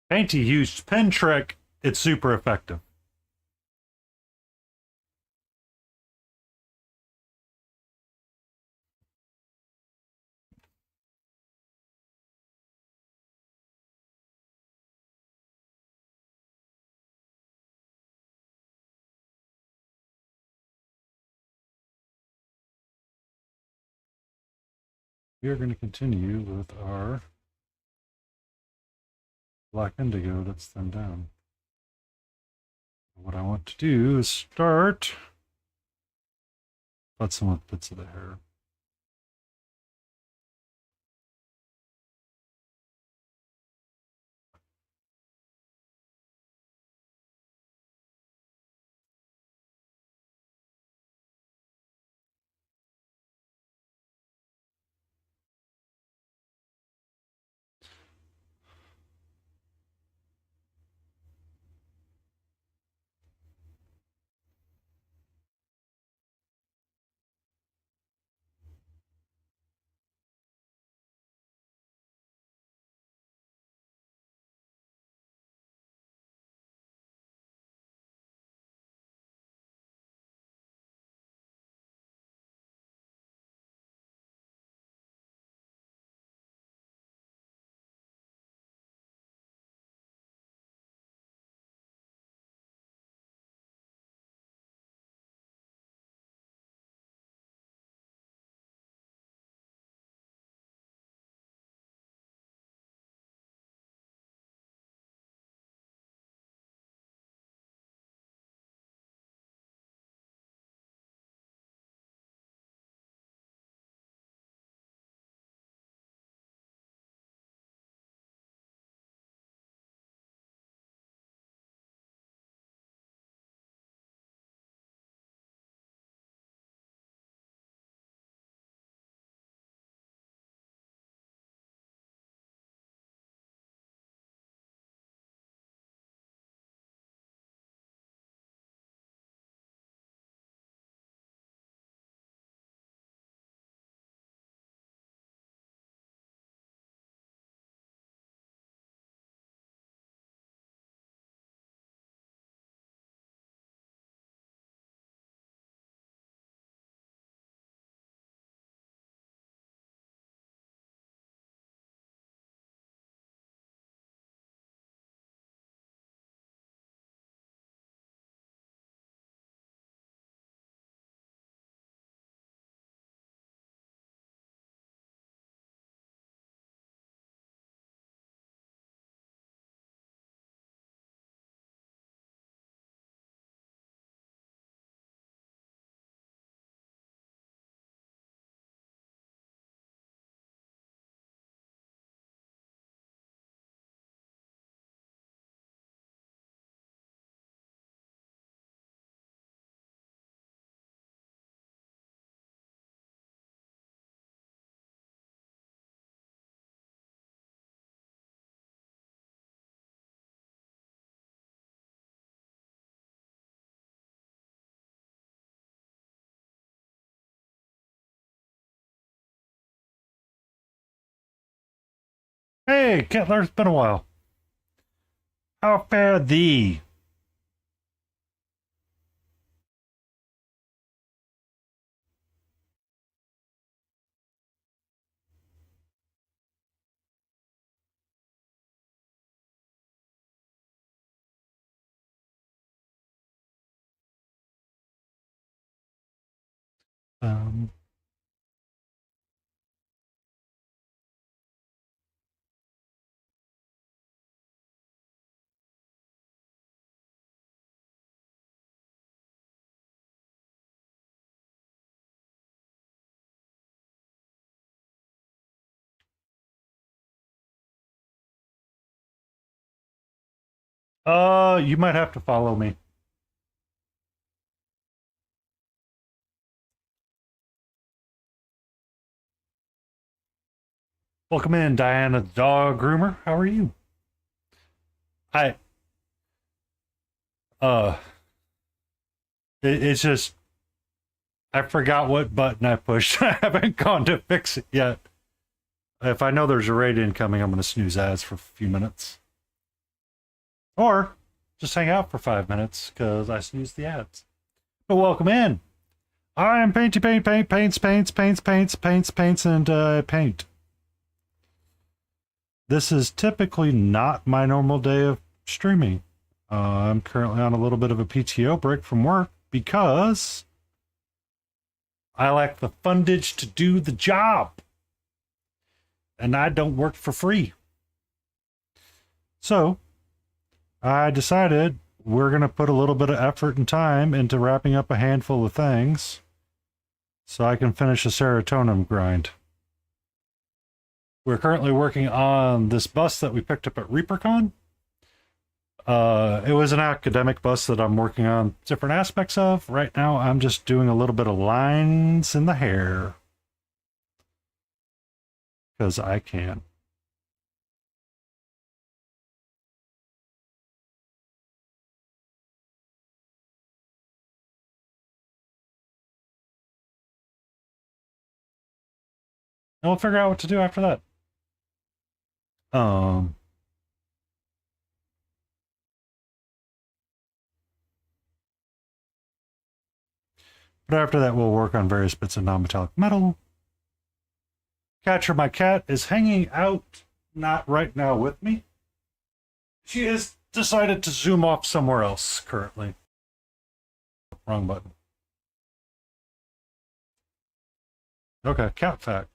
Painty used pen trick. It's super effective. We are going to continue with our black indigo that's thinned down. What I want to do is start futzing with bits of the hair. Hey, Kettler, it's been a while. How fare thee? Um, you might have to follow me. Welcome in, Diana the dog groomer. How are you? I, uh, it's just, I forgot what button I pushed. I haven't gone to fix it yet. If I know there's a raid incoming, I'm going to snooze ads for a few minutes. Or just hang out for 5 minutes because I snoozed the ads. But welcome in. I am Painty Paint, Paints, and Paint. This is typically not my normal day of streaming. I'm currently on a little bit of a PTO break from work because I lack the fundage to do the job. And I don't work for free. So I decided we're going to put a little bit of effort and time into wrapping up a handful of things so I can finish a serotonin grind. We're currently working on this bus that we picked up at ReaperCon. It was an academic bus that I'm working on different aspects of. Right now, I'm just doing a little bit of lines in the hair. Because I can. And we'll figure out what to do after that. But after that, we'll work on various bits of non-metallic metal. Catcher, my cat, is hanging out, not right now with me. She has decided to zoom off somewhere else currently. Wrong button. Okay, cat fact.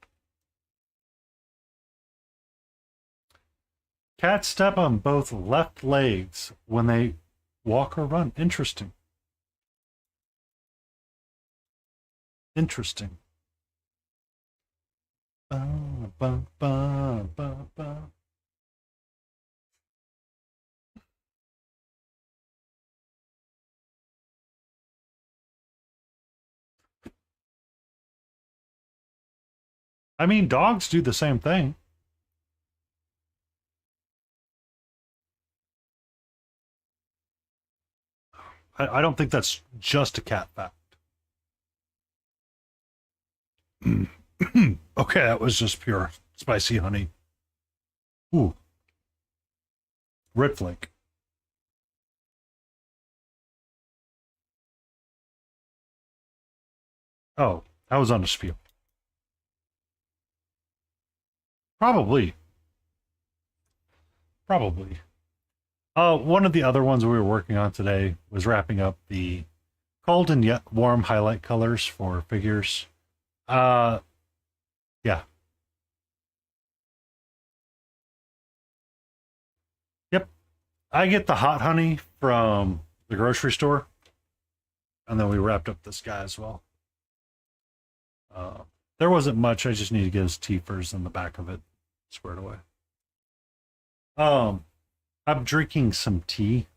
Cats step on both left legs when they walk or run. Interesting. Interesting. Ba, ba, ba, ba, ba. I mean, dogs do the same thing. I don't think that's just a cat fact. Okay, that was just pure spicy honey. Ooh. Red flake. Oh, that was on a spiel. Probably. Probably. One of the other ones we were working on today was wrapping up the cold and yet warm highlight colors for figures. Yeah. Yep. I get the hot honey from the grocery store. And then we wrapped up this guy as well. There wasn't much. I just need to get his teethers in the back of it squared away. I'm drinking some tea,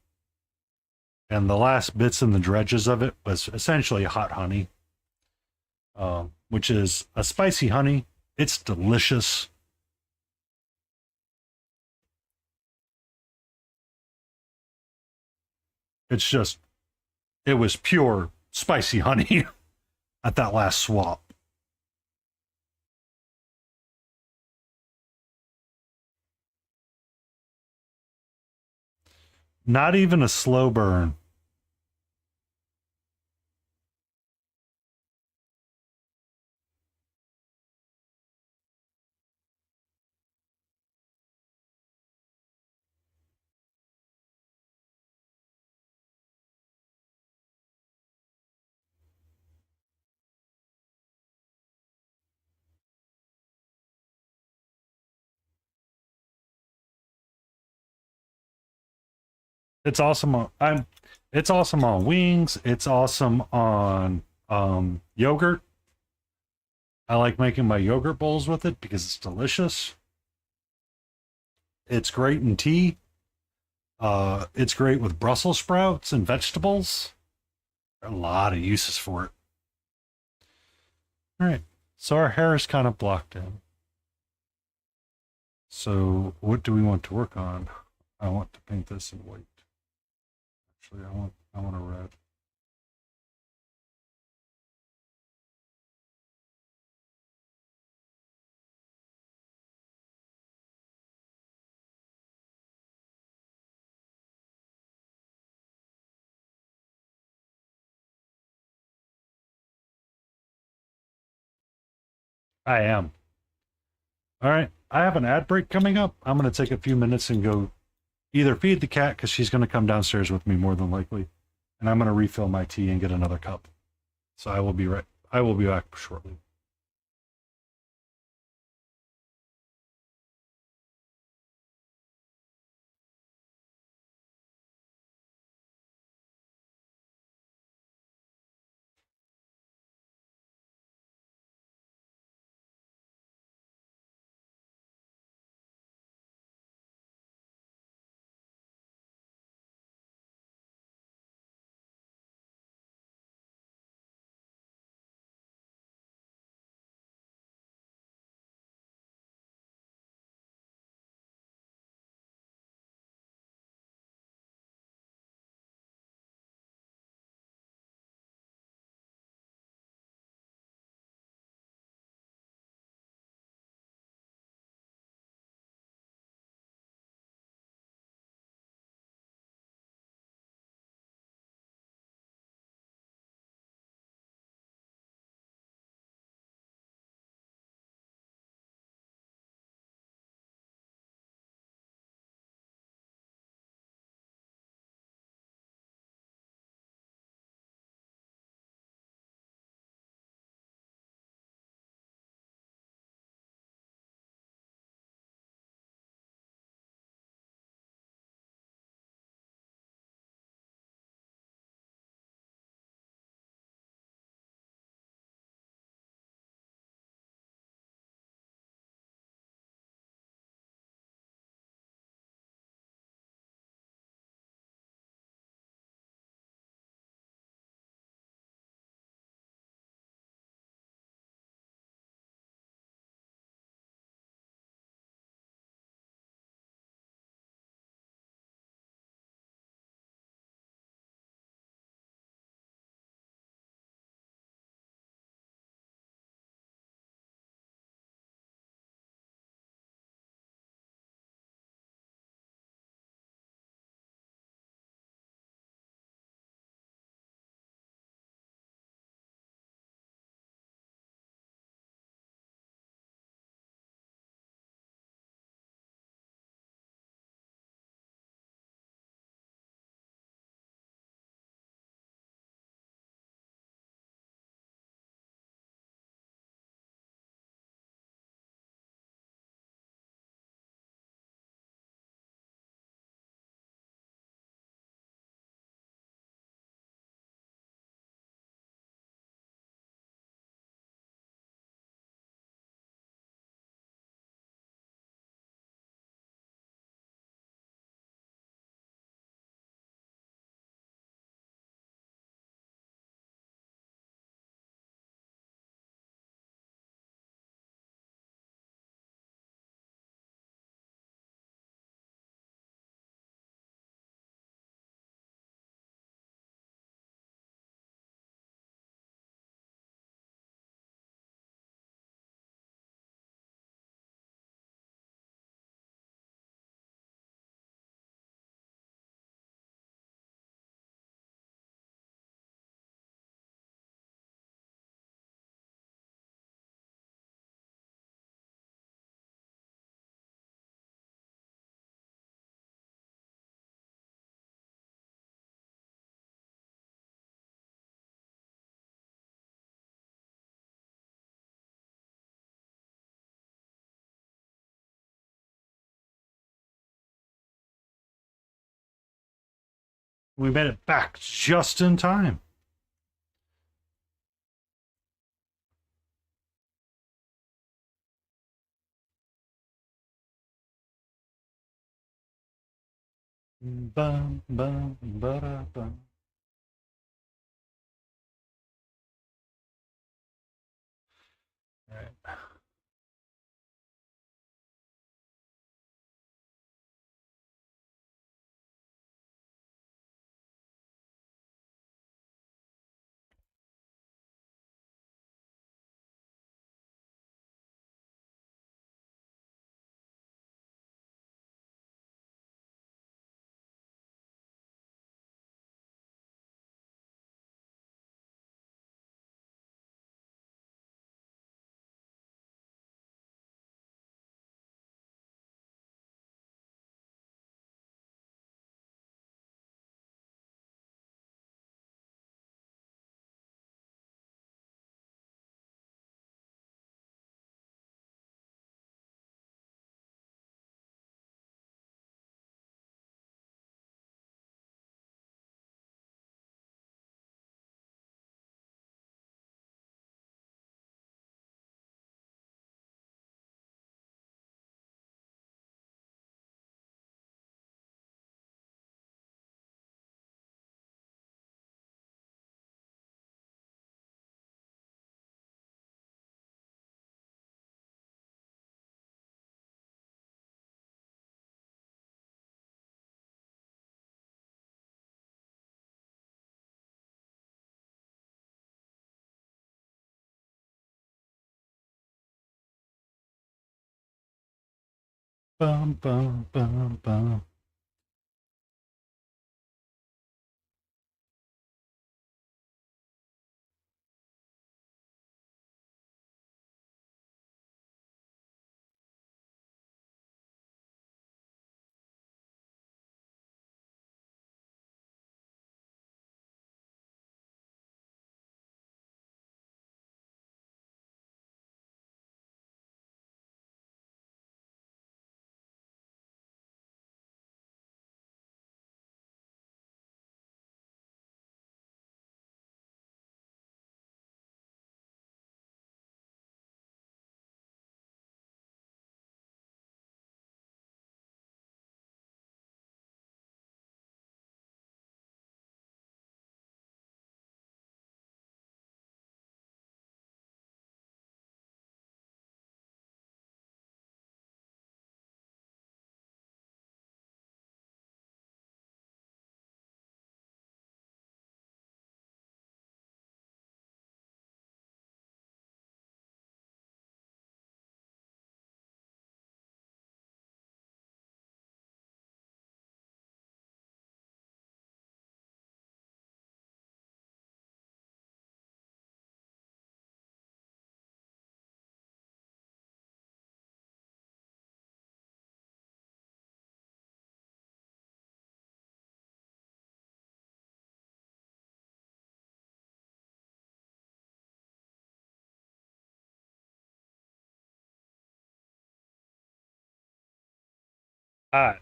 and the last bits and the dredges of it was essentially hot honey, which is a spicy honey. It's delicious. It's just, it was pure spicy honey at that last swap. Not even a slow burn. It's awesome on it's awesome on wings. It's awesome on yogurt. I like making my yogurt bowls with it because it's delicious. It's great in tea. It's great with Brussels sprouts and vegetables. There are a lot of uses for it. All right. So our hair is kind of blocked in. So what do we want to work on? I want to paint this in white. Actually, I want a red. I am. All right. I have an ad break coming up. I'm going to take a few minutes and go either feed the cat because she's going to come downstairs with me more than likely, and I'm going to refill my tea and get another cup. So I will be right. I will be back shortly. We made it back just in time. Bum, bum, ba-da, bum. All right. Bum, bum, bum, bum. I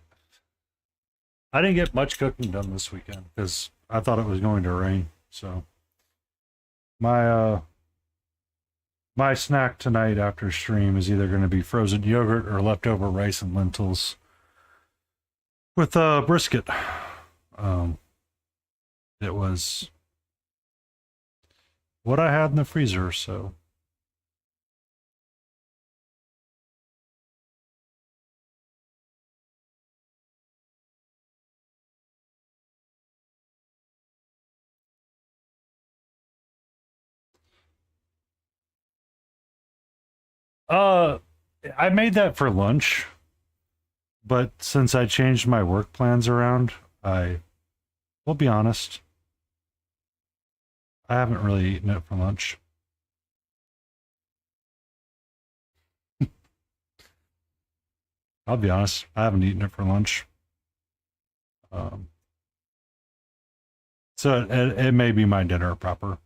I didn't get much cooking done this weekend because I thought it was going to rain. So my my snack tonight after stream is either going to be frozen yogurt or leftover rice and lentils with brisket. Um, it was what I had in the freezer, so uh I made that for lunch, but since I changed my work plans around, I will be honest, I haven't really eaten it for lunch. I'll be honest, I haven't eaten it for lunch. Um, so it may be my dinner proper.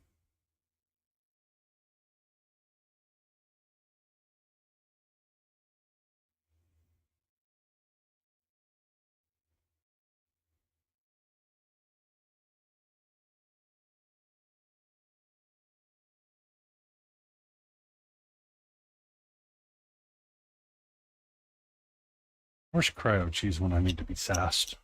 Where's cryo cheese when I need to be sassed?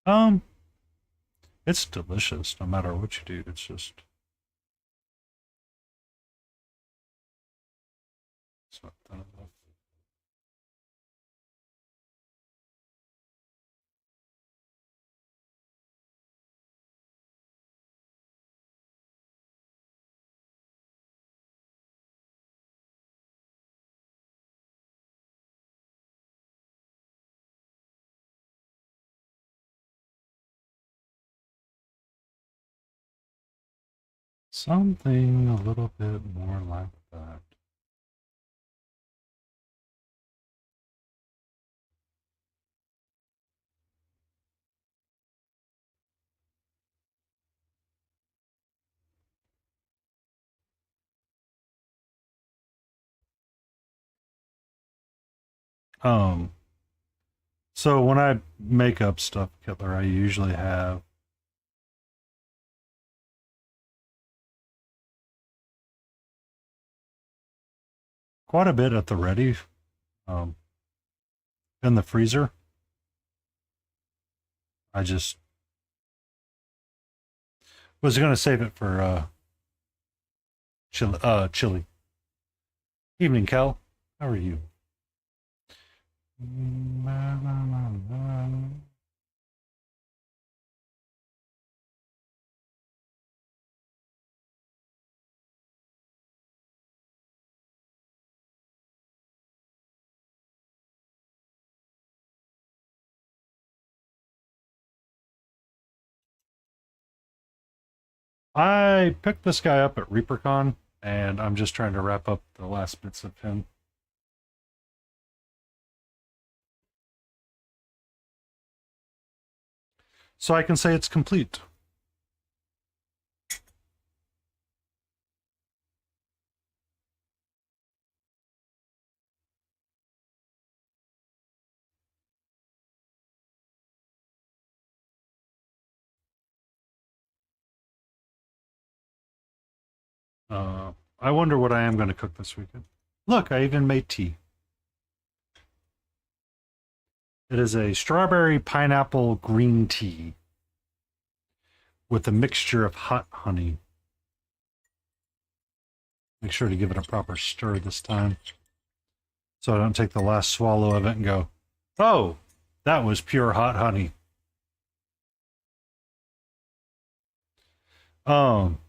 Um, it's delicious no matter what you do. It's just it's not done enough. Something a little bit more like that. Um, so when I make up stuff, Kittler, I usually have quite a bit at the ready, um, in the freezer. I just was going to save it for chili. Evening, Cal. How are you? I picked this guy up at ReaperCon, and I'm just trying to wrap up the last bits of him. So I can say it's complete. I wonder what I am going to cook this weekend. Look, I even made tea. It is a strawberry pineapple green tea with a mixture of hot honey. Make sure to give it a proper stir this time, so I don't take the last swallow of it and go, oh, that was pure hot honey. Um,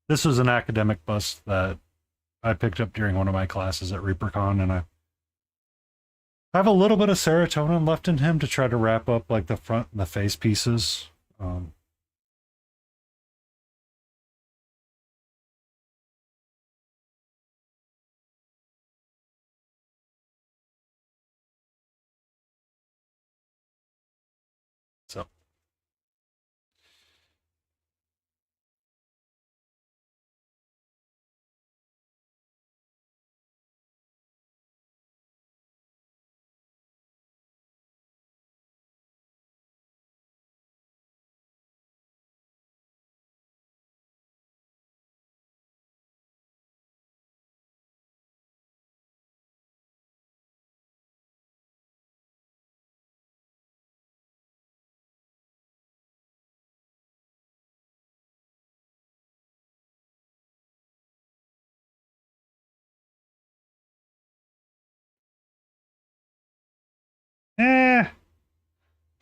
this was an academic bus that I picked up during one of my classes at ReaperCon, and I have a little bit of serotonin left in him to try to wrap up like the front and the face pieces. Um, so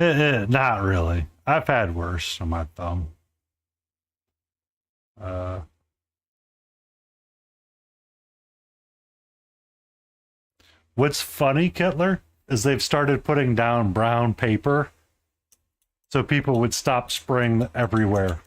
eh, not really. I've had worse on my thumb. Uh, what's funny, Kettler, is they've started putting down brown paper so people would stop spraying everywhere.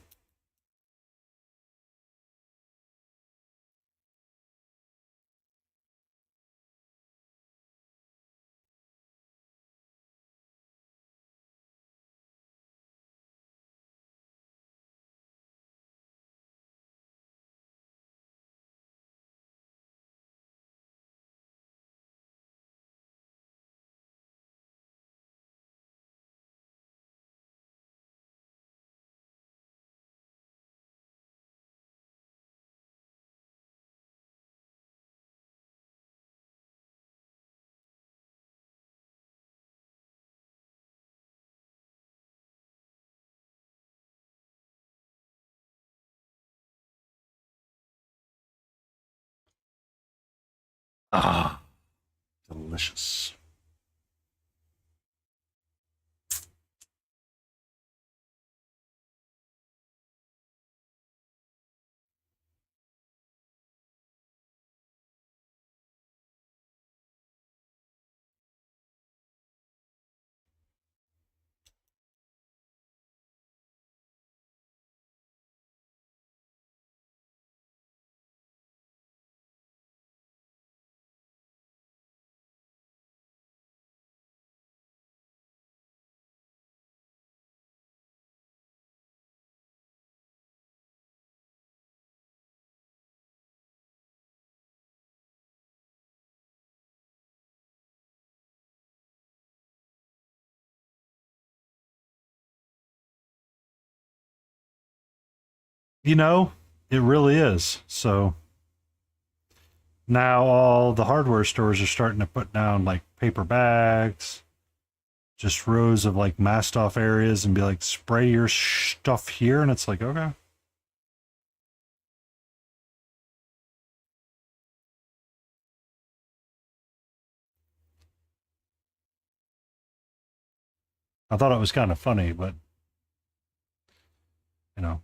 Ah, delicious. You know, it really is. So now all the hardware stores are starting to put down like paper bags, just rows of like masked off areas and be like, spray your stuff here. And it's like, okay. I thought it was kind of funny, but you know,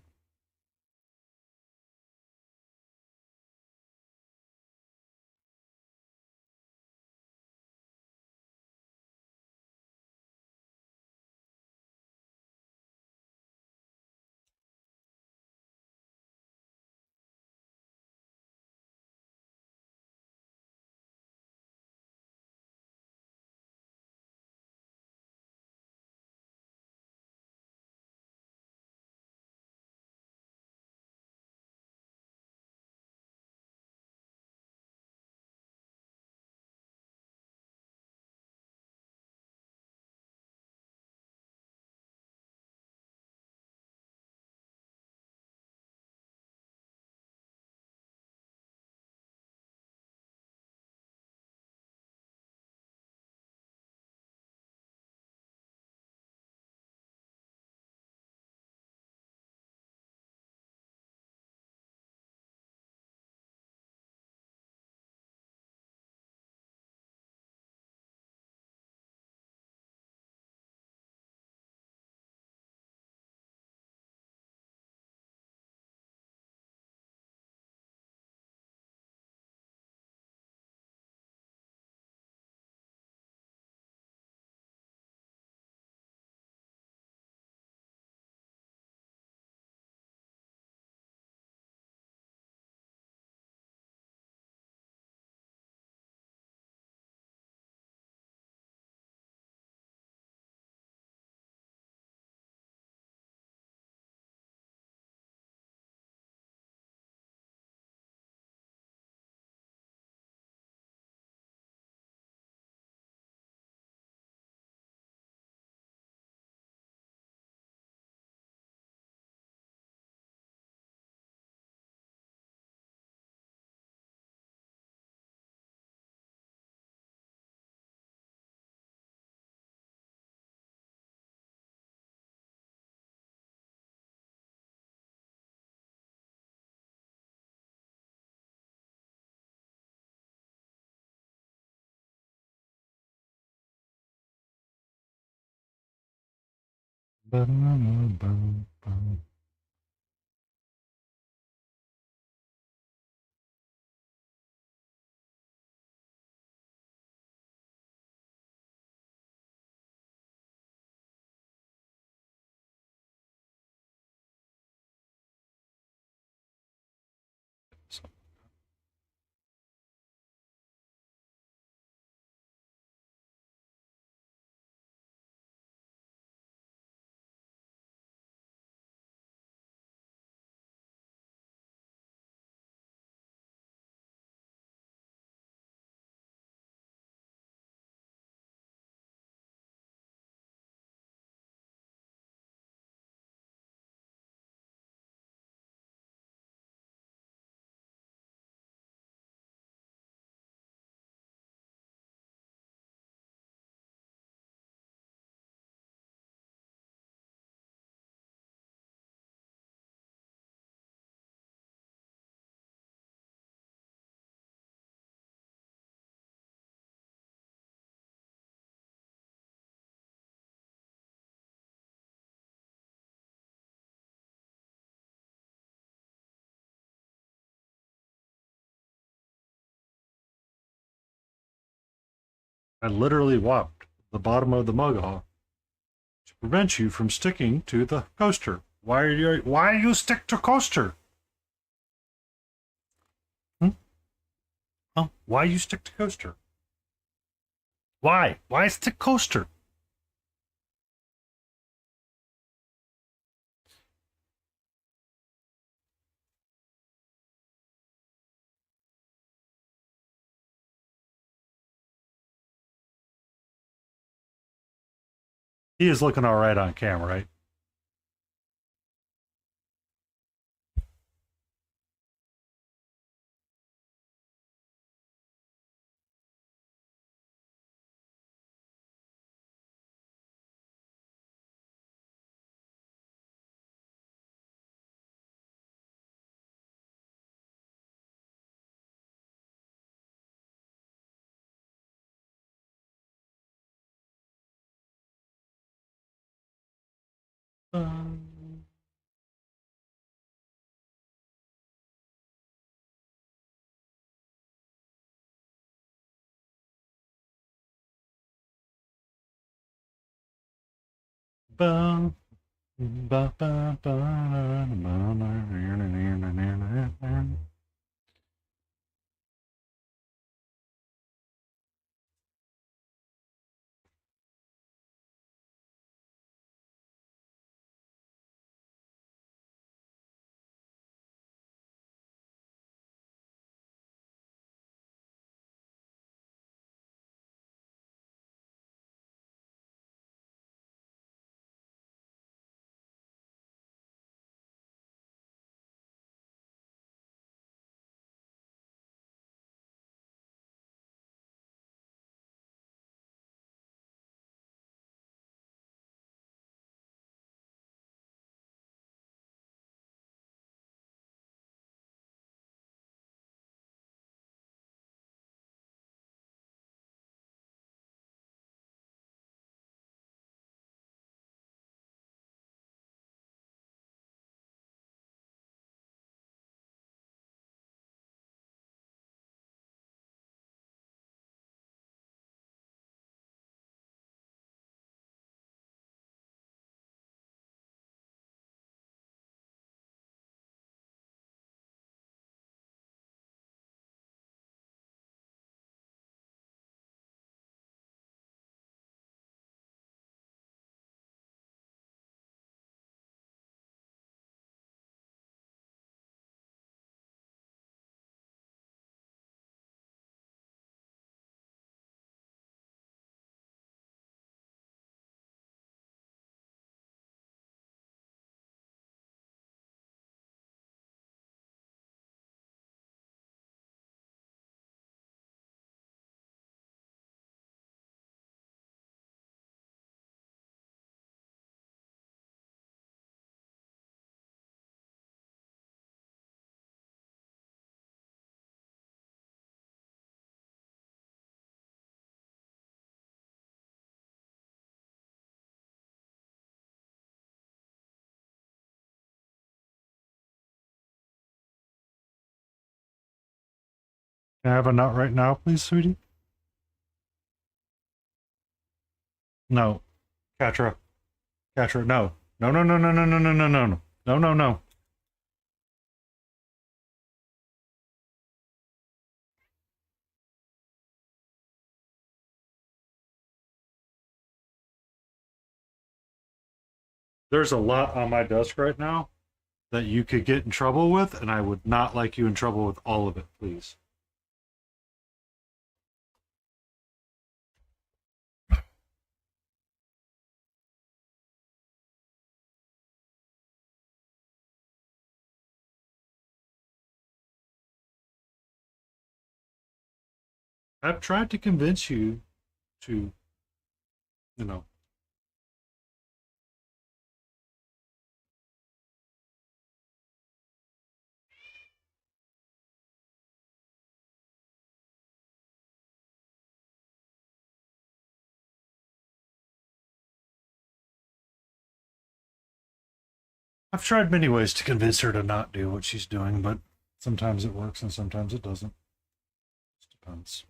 I literally wiped the bottom of the mug off to prevent you from sticking to the coaster. Why you stick to coaster? Oh, why you stick to coaster? Why? Why stick coaster? He is looking all right on camera, right? Um, ba, ba, ba, ba, Can I have a nut right now, please, sweetie? No. Katra. Katra, no. No, no, no, no, no, no, no, no, no, no. No, no, no. There's a lot on my desk right now that you could get in trouble with, and I would not like you in trouble with all of it, please. I've tried to convince you to, you know, I've tried many ways to convince her to not do what she's doing, but sometimes it works and sometimes it doesn't. It depends.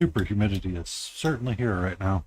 Super humidity is certainly here right now.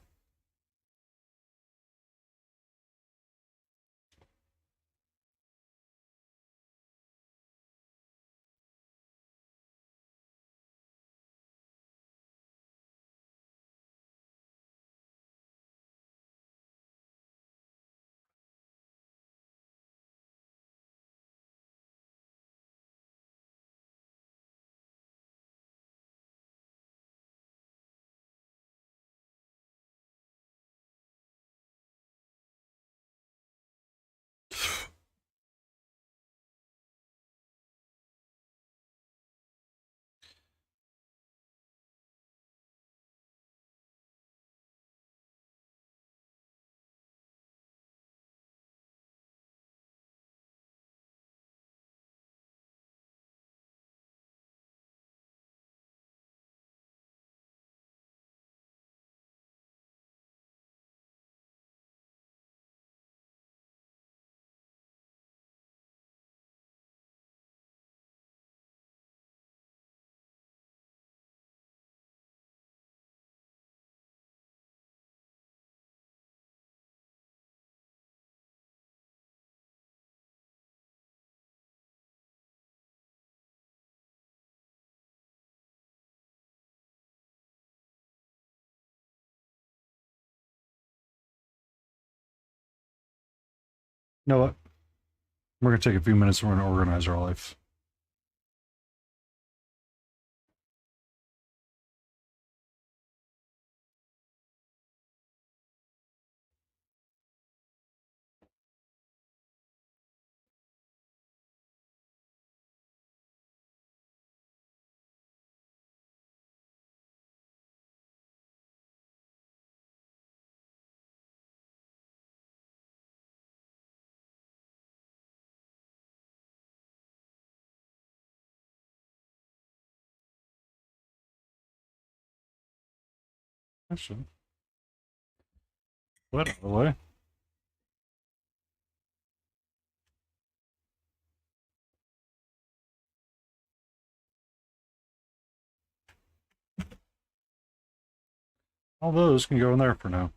You know what? We're going to take a few minutes and we're going to organize our life. Actually, what out of the way? All those can go in there for now.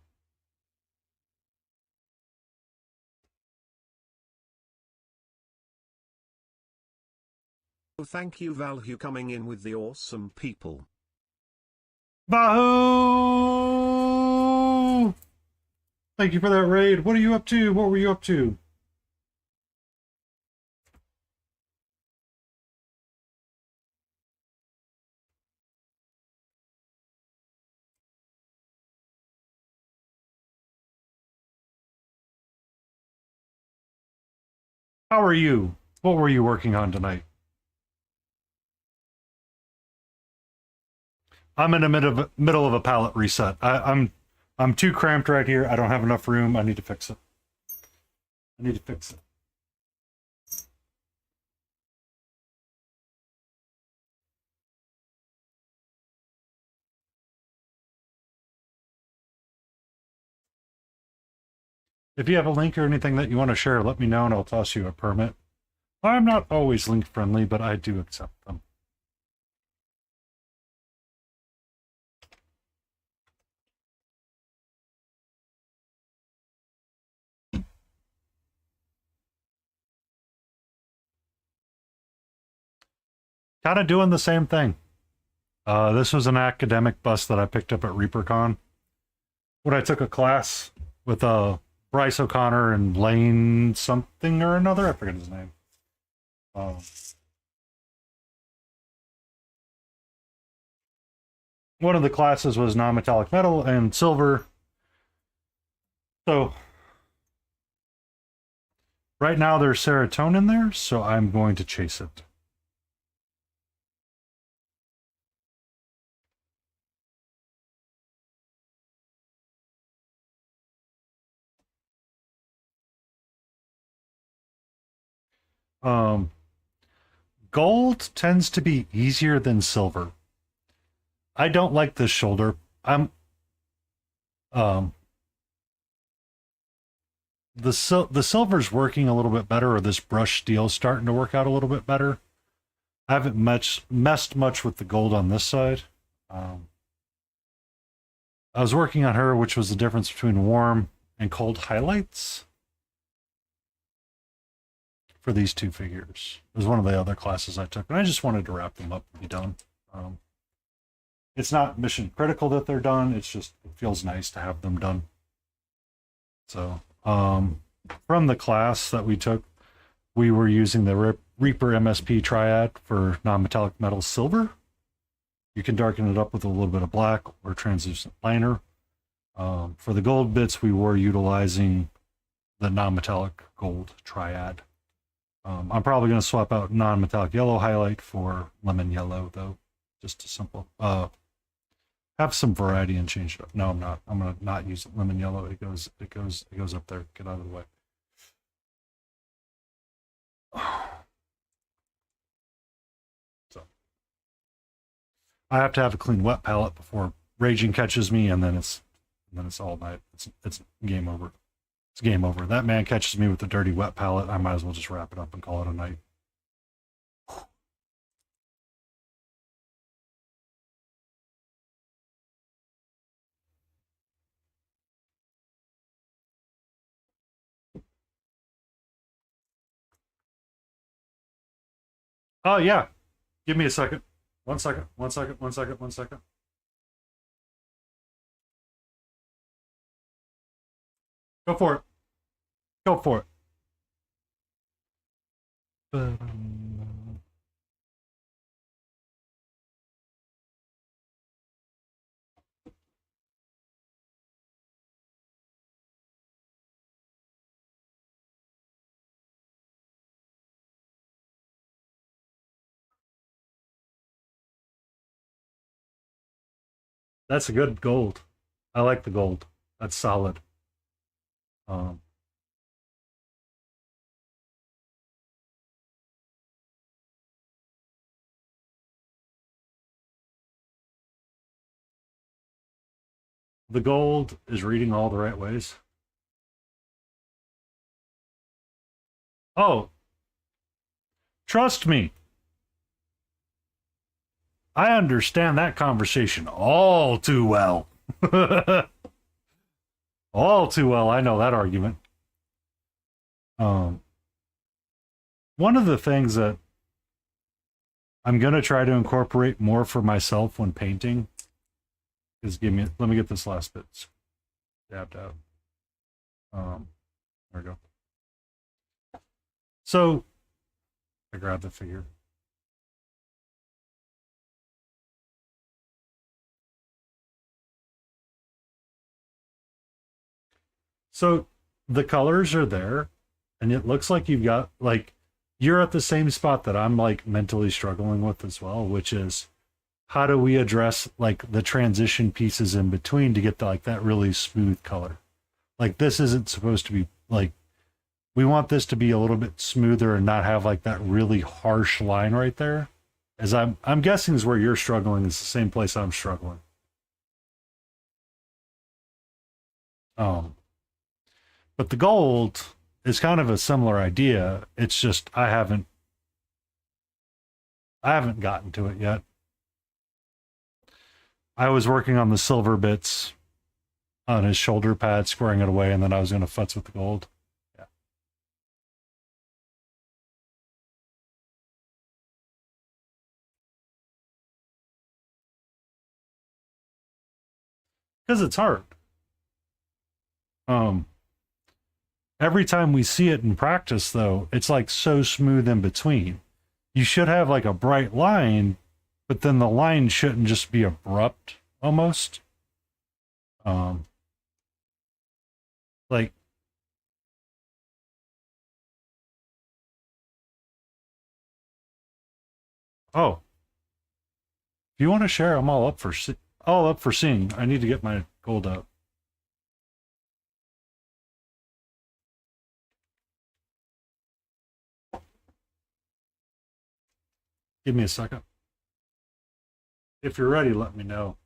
Thank you Valhu coming in with the awesome people. Bahoo! Thank you for that raid. What are you up to? What were you up to? How are you? What were you working on tonight? I'm in the middle of a pallet reset. I'm too cramped right here. I don't have enough room. I need to fix it. I need to fix it. If you have a link or anything that you want to share, let me know and I'll toss you a permit. I'm not always link friendly, but I do accept them. Kind of doing the same thing. This was an academic bus that I picked up at ReaperCon when I took a class with Bryce O'Connor and Lane something or another. I forget his name. One of the classes was non-metallic metal and silver. So right now there's serotonin there, so I'm going to chase it. Gold tends to be easier than silver. I don't like this shoulder. The silver's working a little bit better, or this brush steel's starting to work out a little bit better. I haven't messed much with the gold on this side. I was working on her, which was the difference between warm and cold highlights for these two figures. It was one of the other classes I took, and I just wanted to wrap them up and be done. It's not mission critical that they're done. It's just, it feels nice to have them done. So, from the class that we took, we were using the Reaper MSP Triad for non-metallic metal silver. You can darken it up with a little bit of black or translucent liner. For the gold bits, we were utilizing the non-metallic gold Triad. I'm probably going to swap out non-metallic yellow highlight for lemon yellow, though, just to simple have some variety and change it up. No, I'm not. I'm going to not use lemon yellow. It goes up there. Get out of the way. So I have to have a clean wet palette before raging catches me, and then it's all night. It's game over. It's game over. That man catches me with a dirty wet palette, I might as well just wrap it up and call it a night. Oh yeah. Give me a second. 1 second. 1 second. 1 second. 1 second. Go for it. Go for it. That's a good gold. I like the gold. That's solid. Um, the gold is reading all the right ways. Oh, trust me. I understand that conversation all too well. All too well. I know that argument. Um, One of the things that I'm gonna try to incorporate more for myself when painting is let me get this last bit dabbed out. There we go. So I grabbed the figure. So the colors are there, and it looks like you've got like you're at the same spot that I'm like mentally struggling with as well, which is how do we address like the transition pieces in between to get like that really smooth color? Like this isn't supposed to be like we want this to be a little bit smoother and not have like that really harsh line right there. As I'm guessing is where you're struggling is the same place I'm struggling. But the gold is kind of a similar idea. It's just I haven't gotten to it yet. I was working on the silver bits on his shoulder pad, squaring it away, and then I was going to futz with the gold. Yeah. Because it's hard. Every time we see it in practice, though, it's like so smooth in between. You should have like a bright line, but then the line shouldn't just be abrupt almost. Like, oh, if you want to share, I'm all up for seeing. I need to get my gold out. Give me a second. If you're ready, let me know.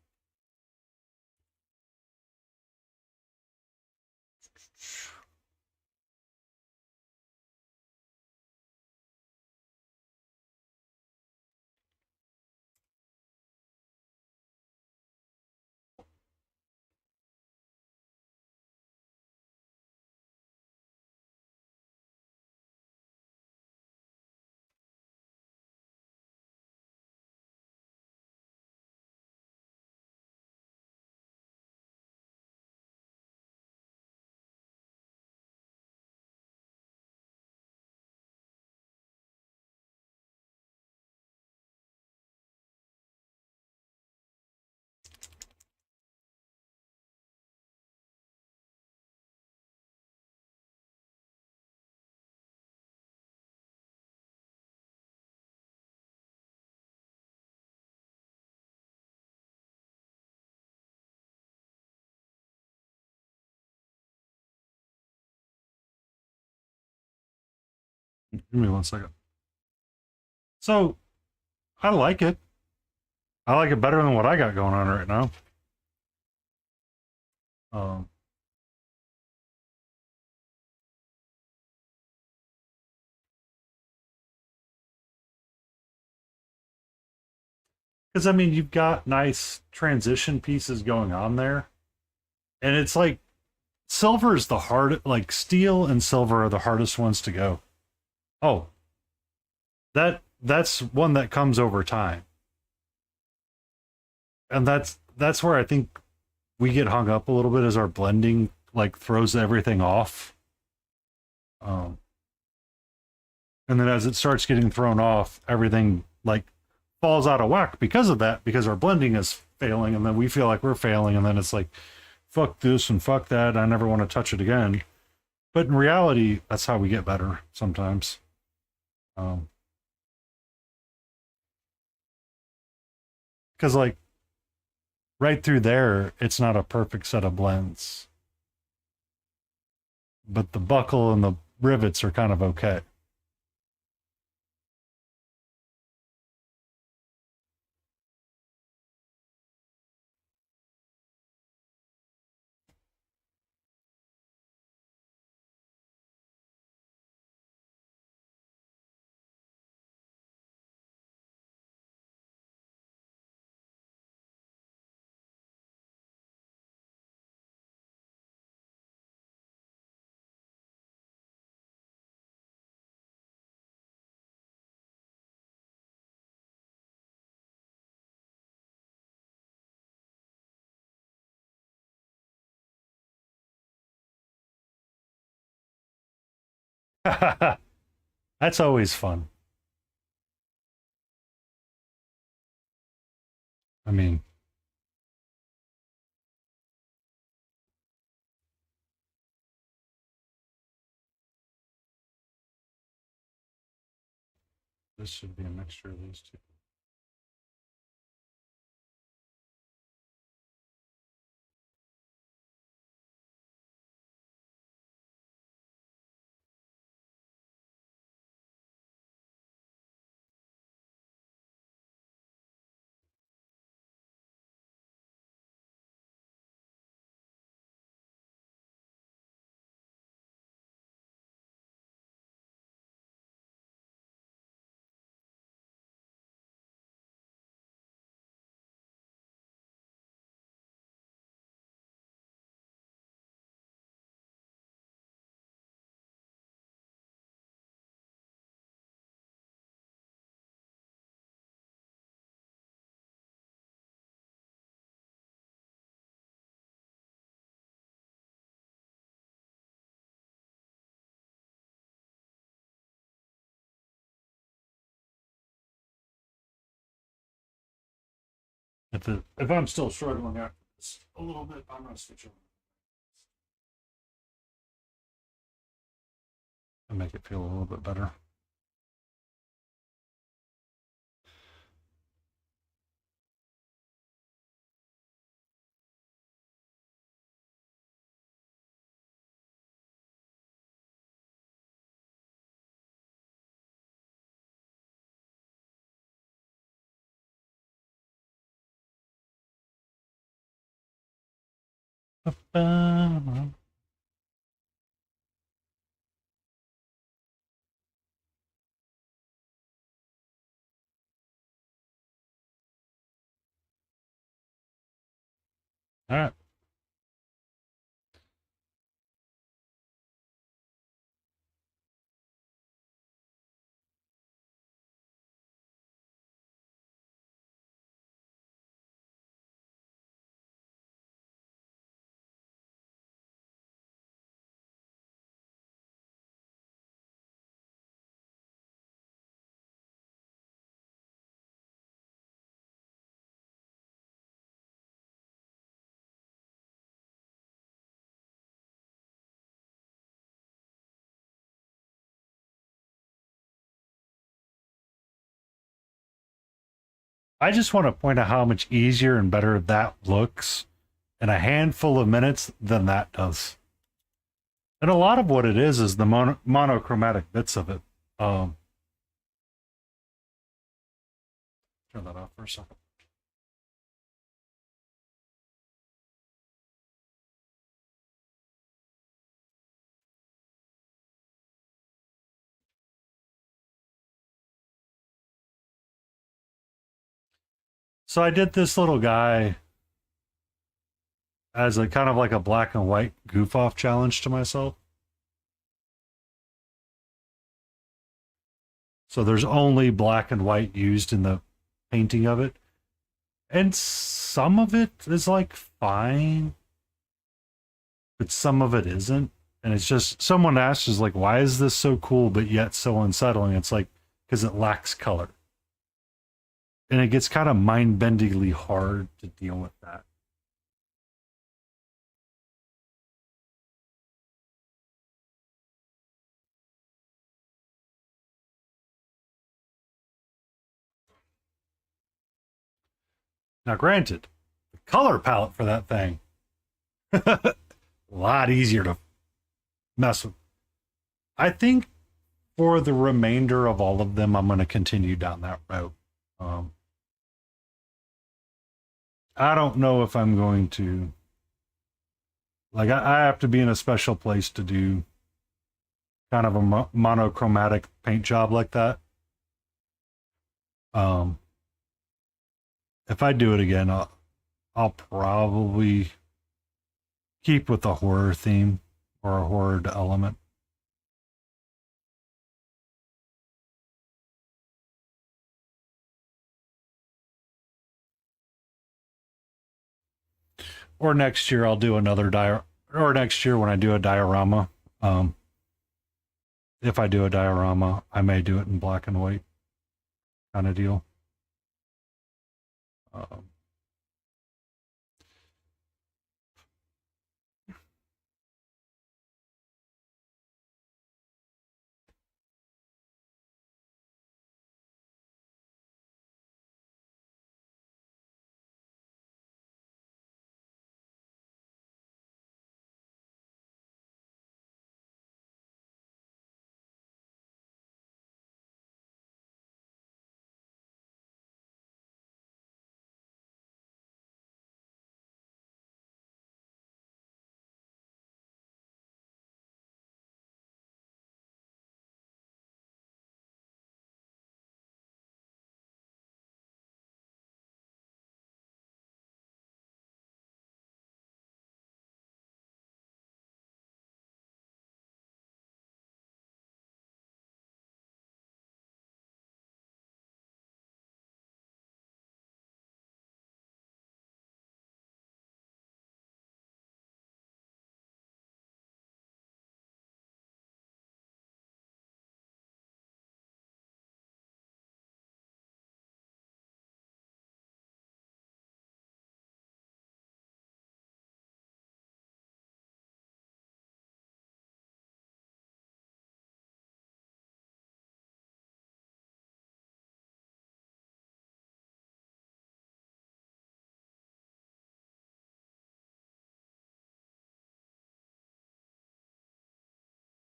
Give me 1 second. So, I like it. I like it better than what I got going on right now. Um, because I mean, you've got nice transition pieces going on there, and it's like silver is the hard, like steel and silver are the hardest ones to go. Oh, that's one that comes over time, and that's where I think we get hung up a little bit as our blending like throws everything off. Um, and then as it starts getting thrown off, everything like falls out of whack because of that, because our blending is failing, and then we feel like we're failing, and then it's like, fuck this and fuck that. I never want to touch it again. But in reality, that's how we get better sometimes. Because like right through there, it's not a perfect set of blends, but the buckle and the rivets are kind of okay. That's always fun. I mean, this should be a mixture of these two. If I'm still struggling after this a little bit, I'm gonna switch over and make it feel a little bit better. All right. I just want to point out how much easier and better that looks in a handful of minutes than that does. And a lot of what it is the monochromatic bits of it. Um, turn that off for a second. So I did this little guy as a kind of like a black and white goof off challenge to myself. So there's only black and white used in the painting of it. And some of it is like fine, but some of it isn't. And it's just someone asked is like, why is this so cool but yet so unsettling? It's like because it lacks color. And it gets kind of mind-bendingly hard to deal with that. Now, granted, the color palette for that thing a lot easier to mess with. I think for the remainder of all of them, I'm going to continue down that route. Um, I don't know if I'm going to like. I have to be in a special place to do kind of a monochromatic paint job like that. Um, if I do it again, I'll probably keep with the horror theme or a horror element. Or next year I'll do another or next year when I do a diorama. Um, if I do a diorama, I may do it in black and white kind of deal. Um,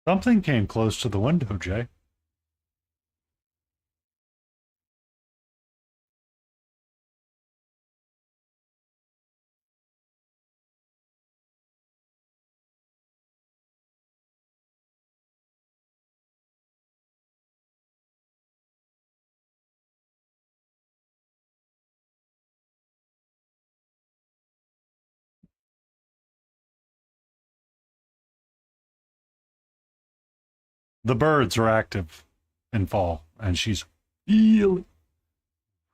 Something came close to the window, Jay. The birds are active in fall, and she's really,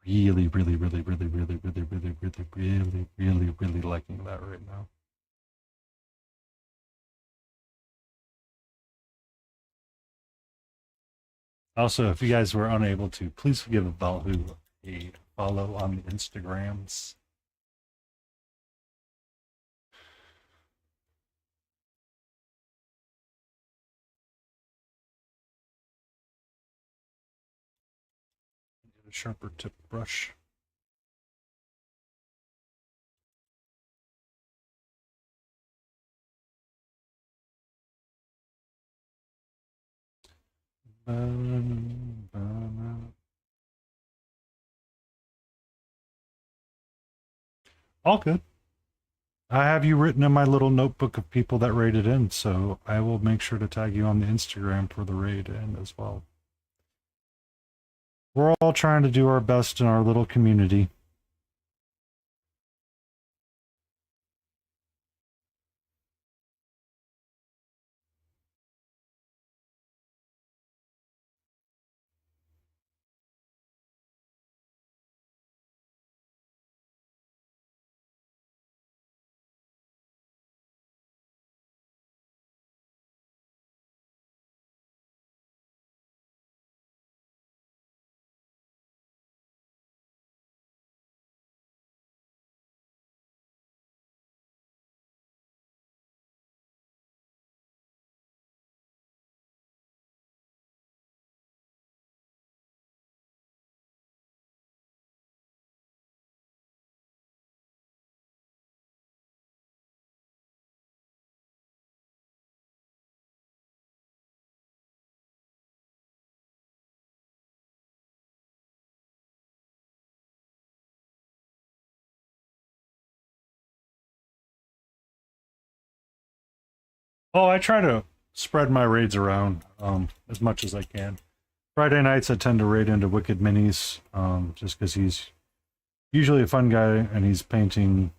really, really, really, really, really, really, really, really, really, really, really liking that right now. Also, if you guys were unable to, please give Balhu a follow on the Instagrams. Get a sharper tip brush. All good. I have you written in my little notebook of people that raided in, so I will make sure to tag you on the Instagram for the raid in as well. We're all trying to do our best in our little community. Oh, I try to spread my raids around as much as I can. Friday nights I tend to raid into Wicked Minis, just because he's usually a fun guy and he's painting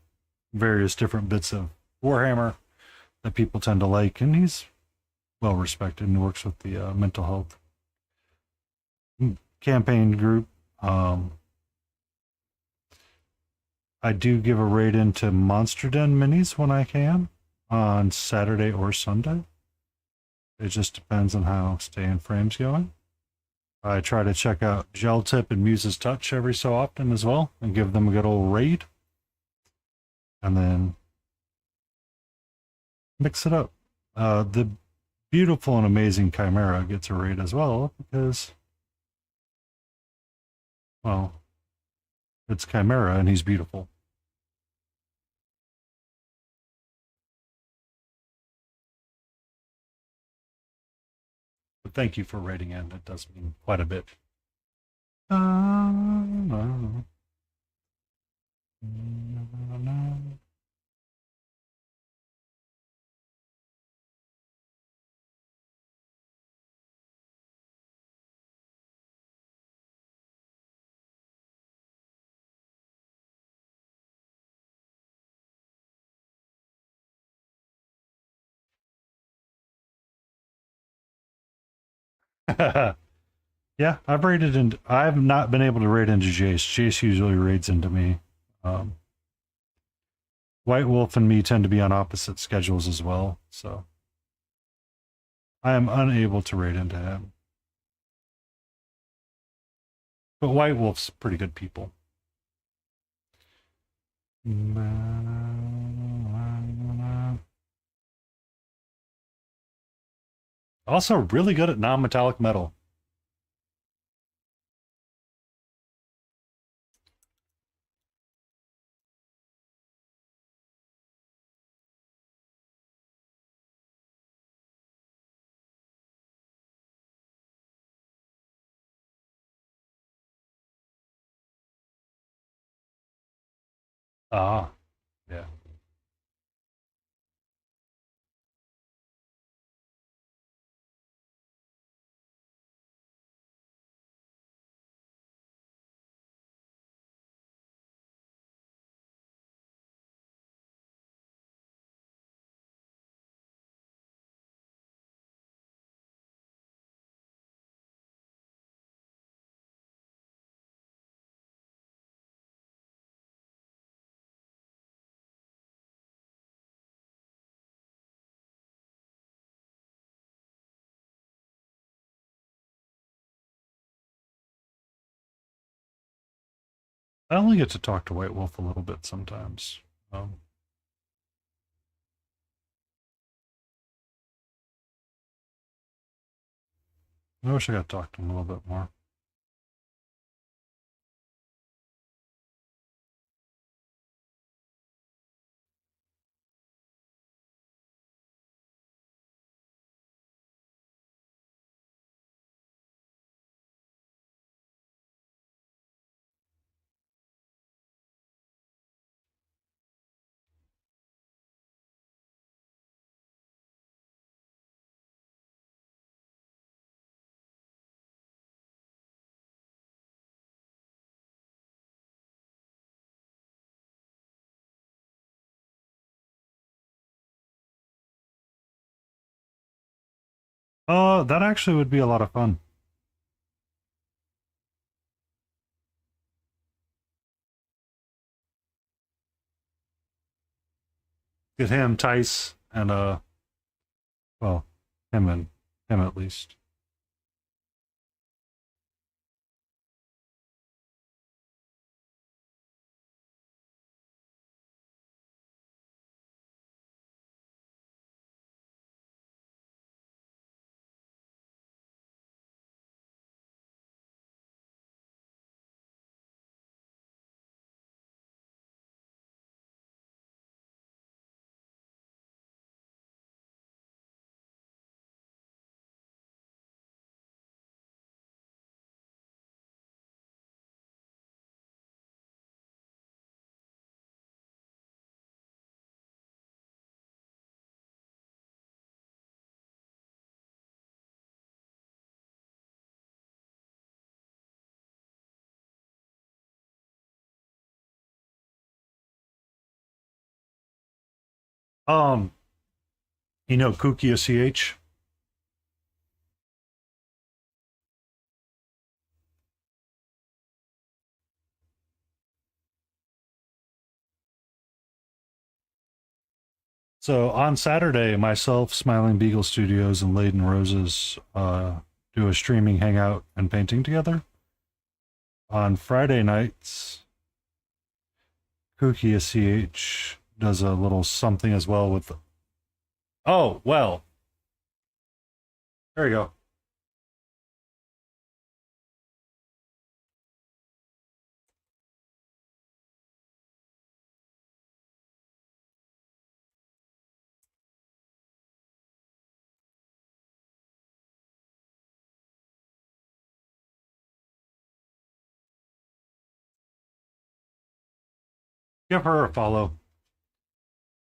various different bits of Warhammer that people tend to like, and he's well respected and works with the mental health campaign group. I do give a raid into Monster Den Minis when I can on Saturday or Sunday. It just depends on how Stay in Frame's going. I try to check out Gel Tip and Muse's Touch every so often as well and give them a good old raid. And then mix it up. The beautiful and amazing Chimera gets a raid as well because, well, it's Chimera and he's beautiful. But thank you for raiding in. It does mean quite a bit. Yeah, I've raided into. I've not been able to raid into Jace. Jace usually raids into me. Um, White Wolf and me tend to be on opposite schedules as well, so I am unable to raid into him. But White Wolf's pretty good people. Also, really good at non-metallic metal. Ah, yeah. I only get to talk to White Wolf a little bit sometimes. I wish I got to talk to him a little bit more. That actually would be a lot of fun. Get him, Tice, and well, him at least. Um, you know Kukia CH? So on Saturday, myself, Smiling Beagle Studios, and Laden Roses do a streaming hangout and painting together. On Friday nights, Kukia CH does a little something as well with. Oh, well, there you go. Give her a follow.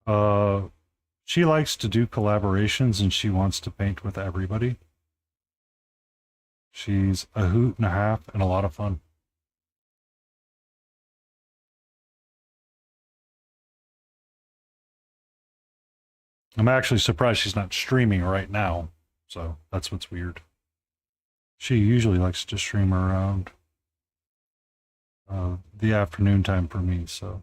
Uh, she likes to do collaborations and she wants to paint with everybody. She's a hoot and a half and a lot of fun. I'm actually surprised she's not streaming right now. So that's what's weird. She usually likes to stream around the afternoon time for me. So,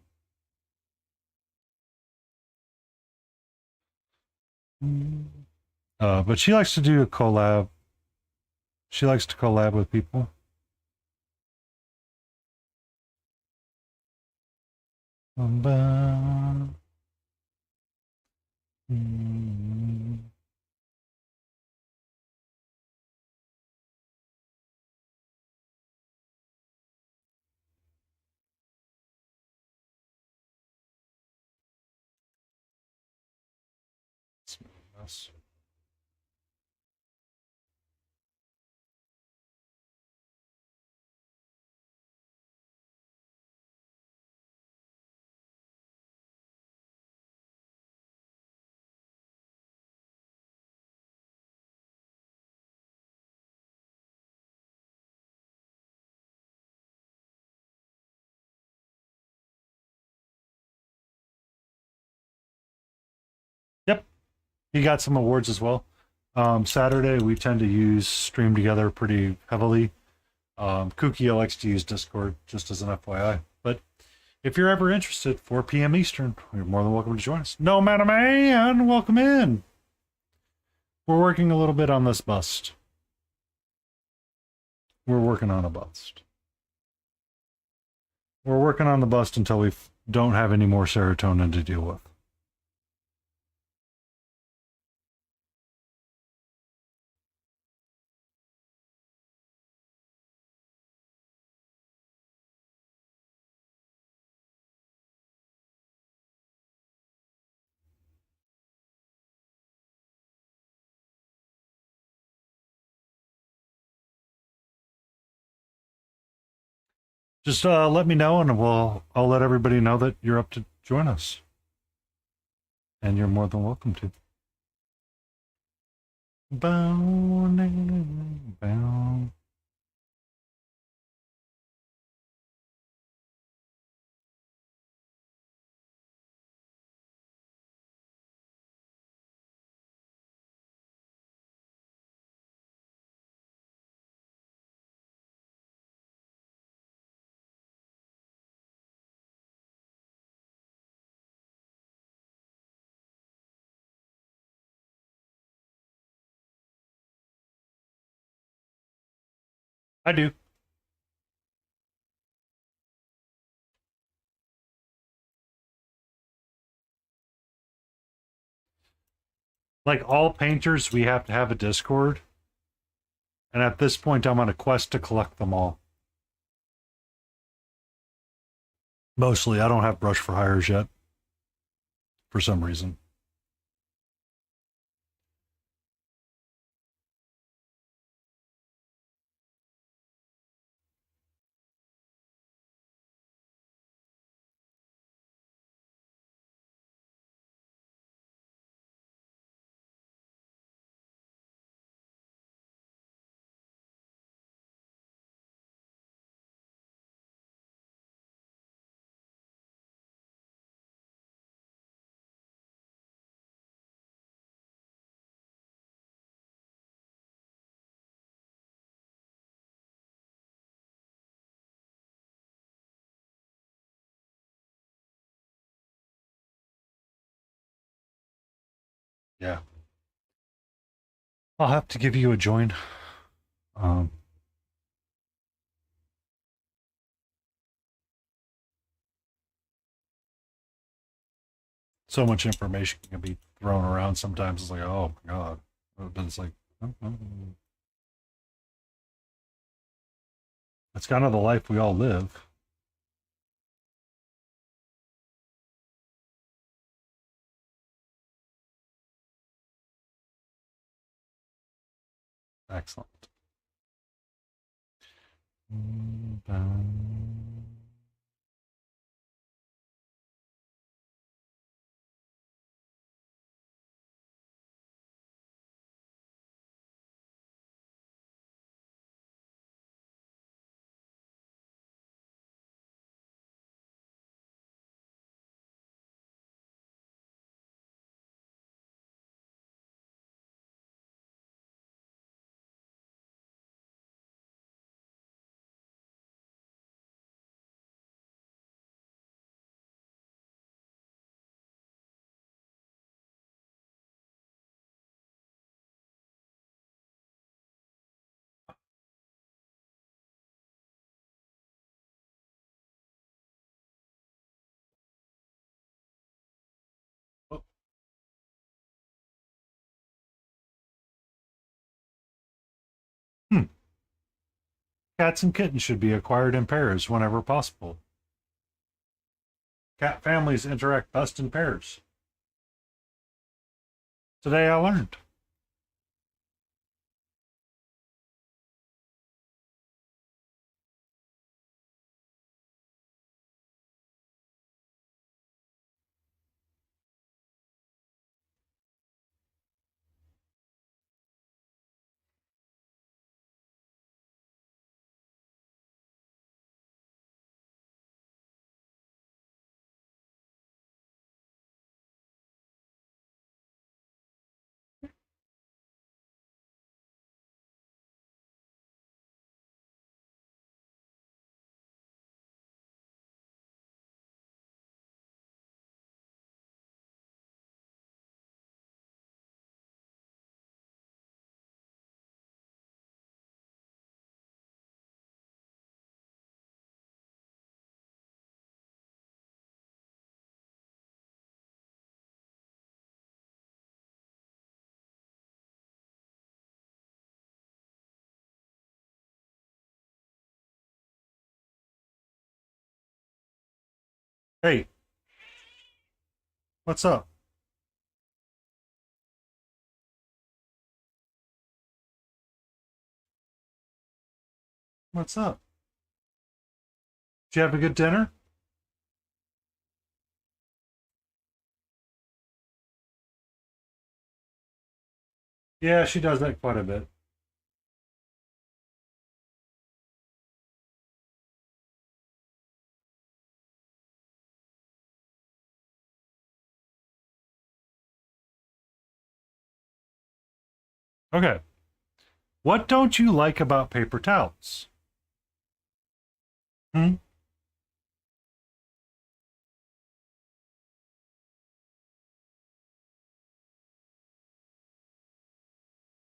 but she likes to do a collab. She likes to collab with people. Yep, he got some awards as well. Saturday we tend to use Stream Together pretty heavily. Kukia likes to use Discord, just as an FYI. But if you're ever interested, 4 p.m. Eastern, you're more than welcome to join us. No, Madam and welcome in. We're working a little bit on this bust. We're working on a bust. We're working on the bust until we don't have any more serotonin to deal with. Just let me know, and I'll let everybody know that you're up to join us, and you're more than welcome to. Bow, bow. I do. Like all painters, we have to have a Discord. And at this point, I'm on a quest to collect them all. Mostly, I don't have brush for hires yet. For some reason. Yeah. I'll have to give you a join. Um, so much information can be thrown around sometimes. It's like, oh my God. But it's like, that's kind of the life we all live. Excellent. Hmm. Cats and kittens should be acquired in pairs whenever possible. Cat families interact best in pairs. Today I learned. Hey, what's up? What's up? Did you have a good dinner? Yeah, she does that quite a bit. Okay. What don't you like about paper towels? Hmm?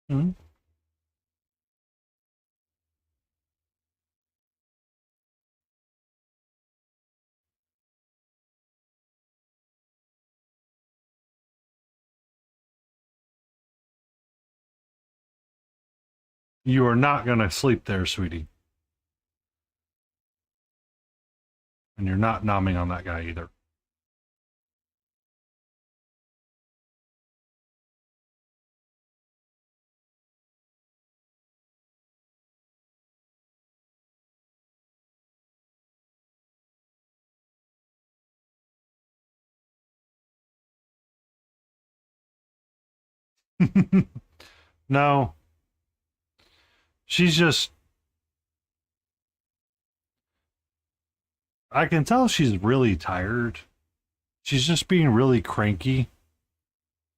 Hmm? You are not going to sleep there, sweetie. And you're not nomming on that guy either. No, she's just. I can tell she's really tired. She's just being really cranky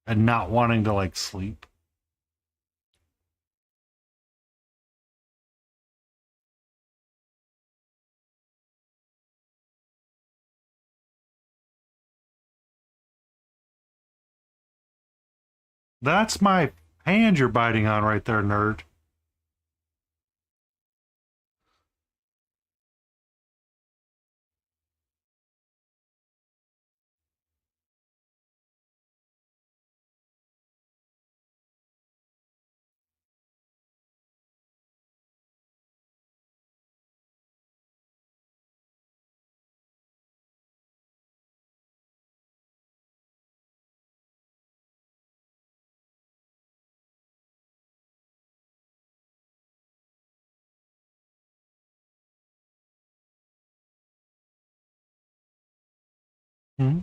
and not wanting to like sleep. That's my hand you're biting on right there, nerd. Hmm?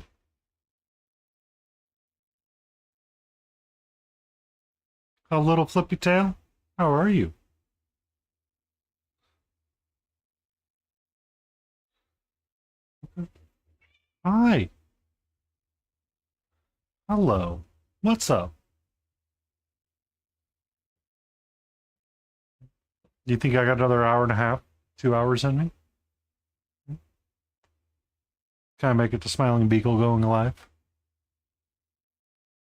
A little flippy tail? How are you? Hi. Hello. What's up? Do you think I got another hour and a half, 2 hours in me? Can I make it to Smiling Beagle going live?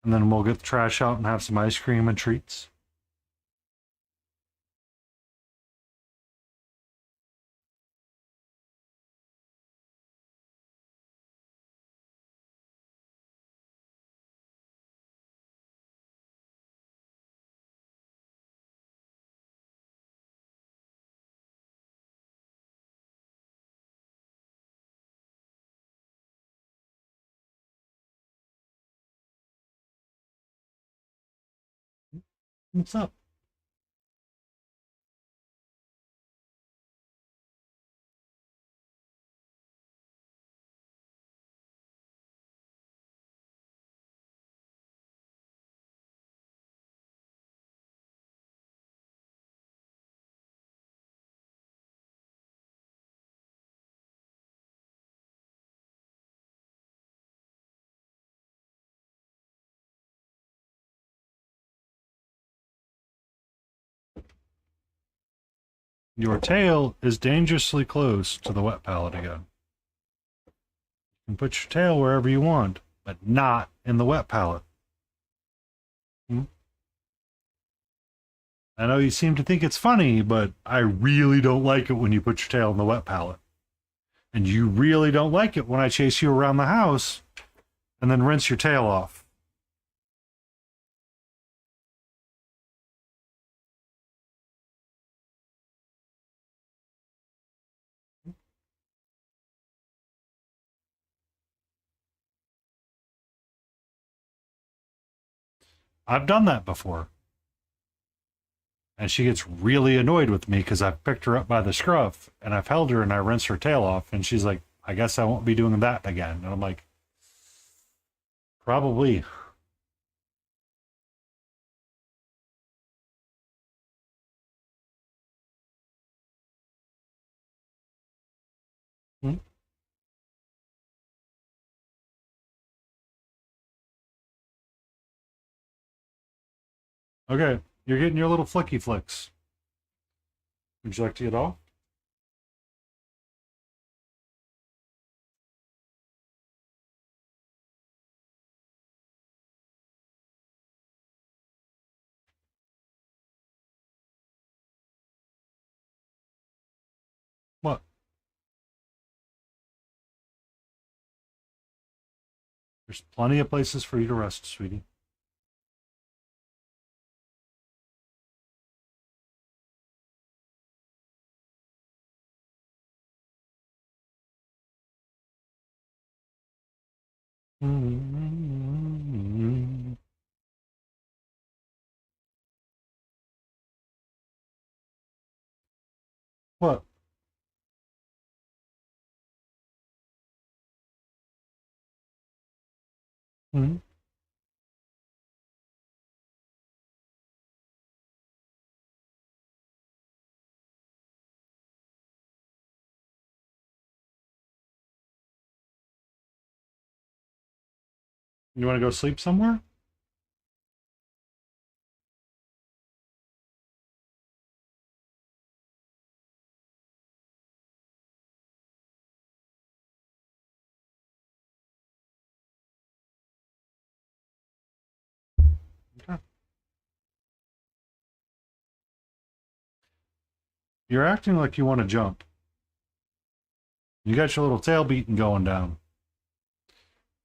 And then we'll get the trash out and have some ice cream and treats. What's up? Your tail is dangerously close to the wet palette again. You can put your tail wherever you want, but not in the wet palette. Hmm? I know you seem to think it's funny, but I really don't like it when you put your tail in the wet palette. And you really don't like it when I chase you around the house and then rinse your tail off. I've done that before. And she gets really annoyed with me because I've picked her up by the scruff and I've held her and I rinse her tail off. And she's like, I guess I won't be doing that again. And I'm like, probably. Hmm? Okay, you're getting your little flicky flicks. Would you like to get off? What? There's plenty of places for you to rest, sweetie. What? Hmm. You want to go sleep somewhere? Okay. You're acting like you want to jump. You got your little tail beating going down.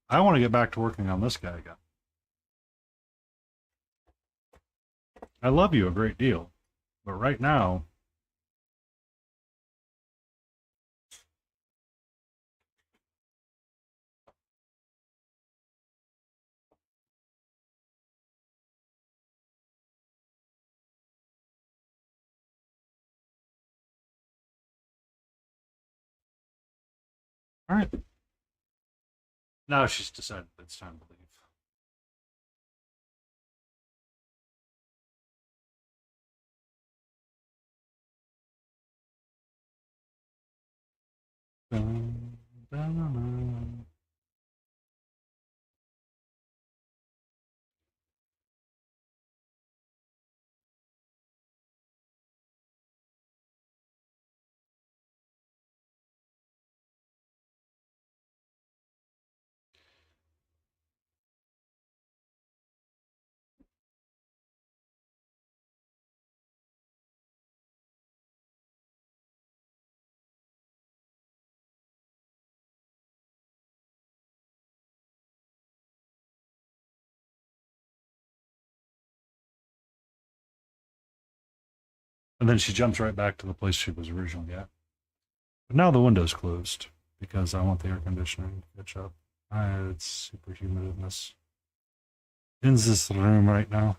I want to get back to working on this guy again. I love you a great deal, but right now, all right. Now she's decided it's time to leave. Dun, dun, dun, dun. And then she jumps right back to the place she was originally at. But now the window's closed because I want the air conditioning to catch up. It's super humid in this room right now.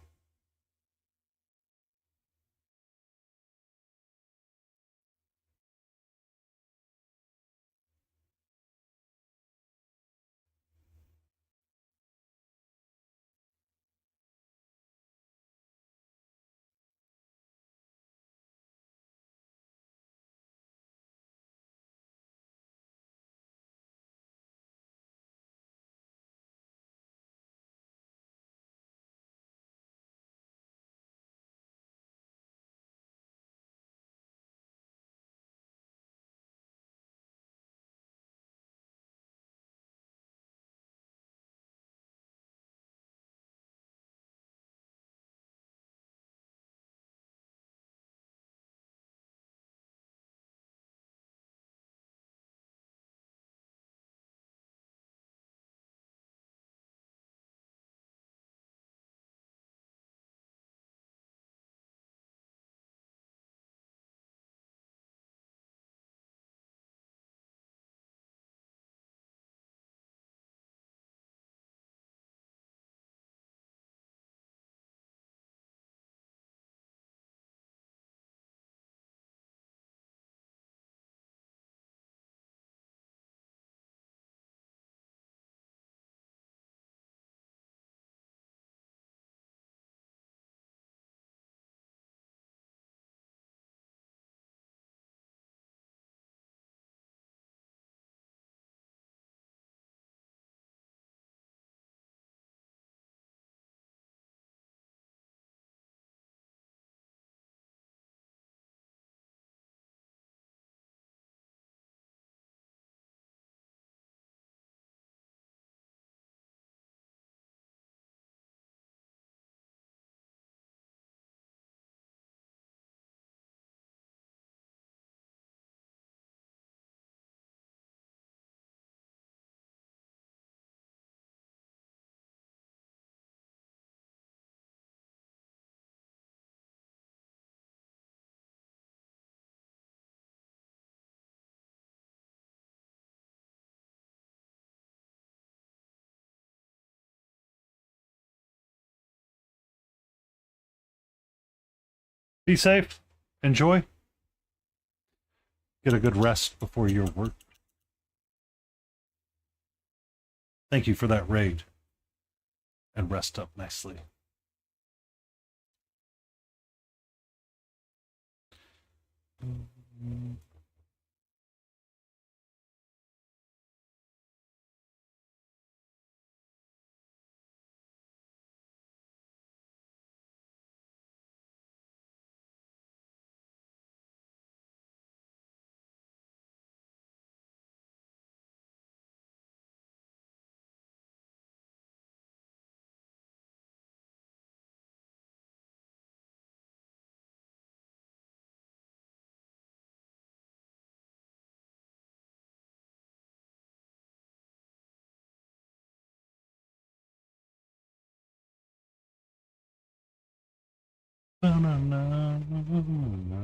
Be safe. Enjoy. get a good rest before your work. Thank you for that raid. And rest up nicely. Ba-na-na-na-na-na.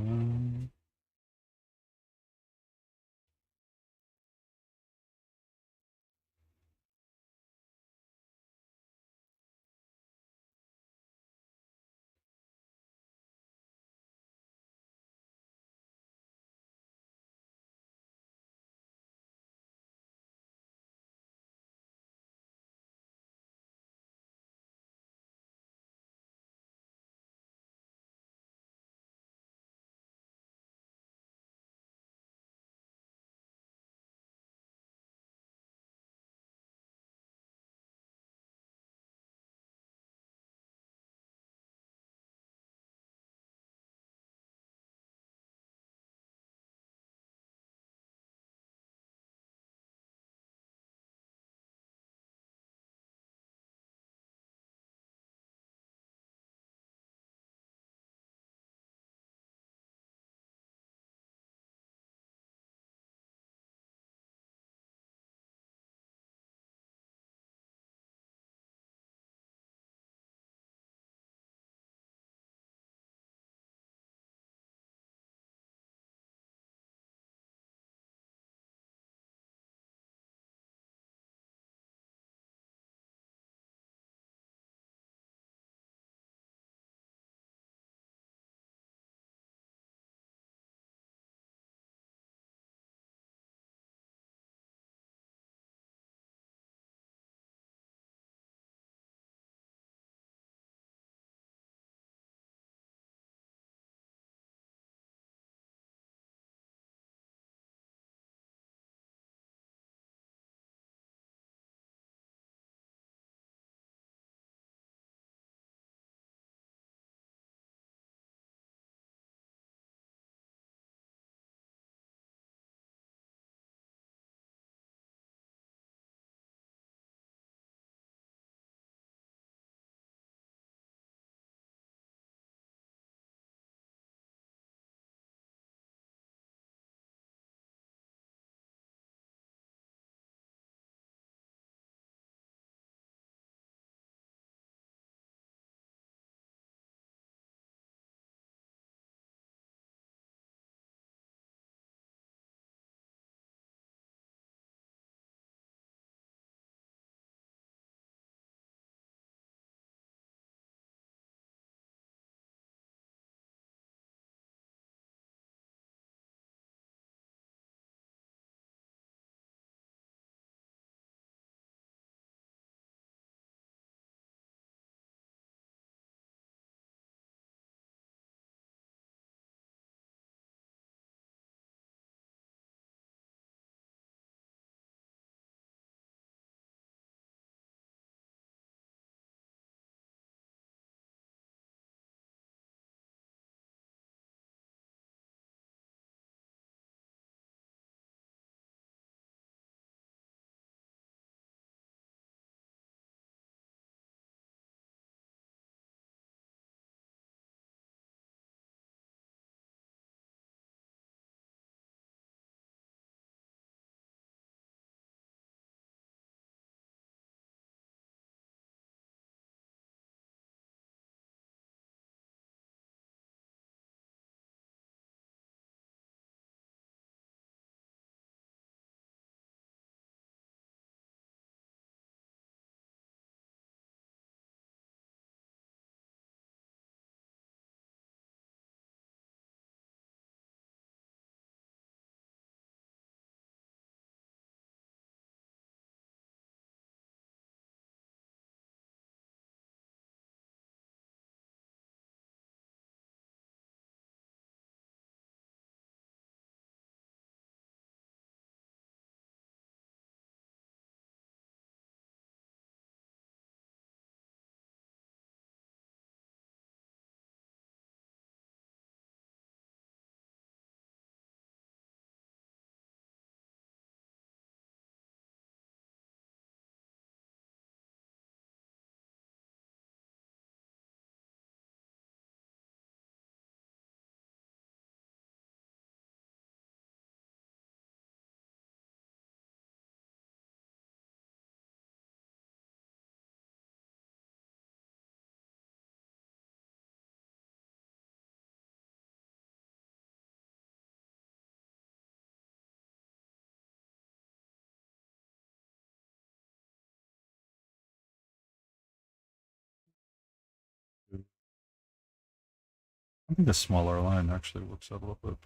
I think the smaller line actually works out a little bit.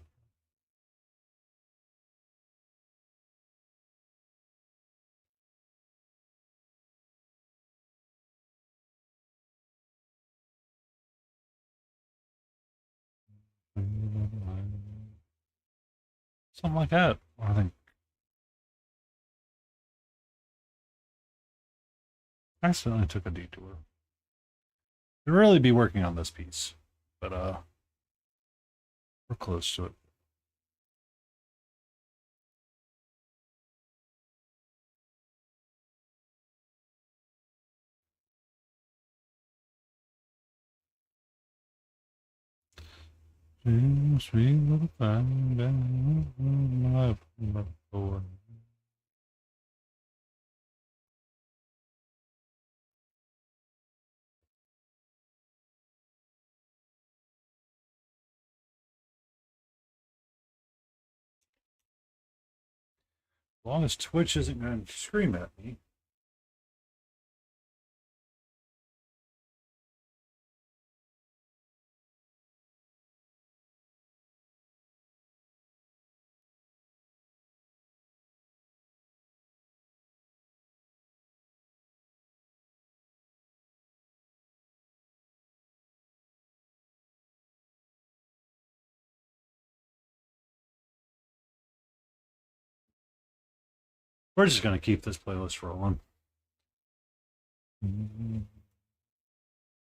Something like that, I think. I accidentally took a detour. Should really be working on this piece, but we're close to it. Sweet little thing down my door. As long as Twitch isn't going to scream at me. We're just going to keep this playlist rolling.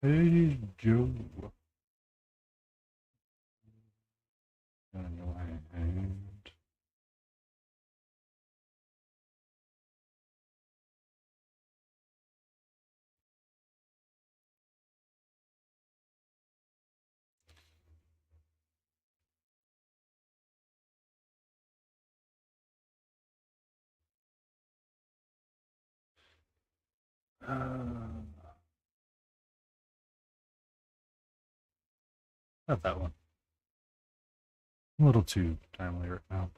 Hey, Joe. And not that one. A little too timely right now.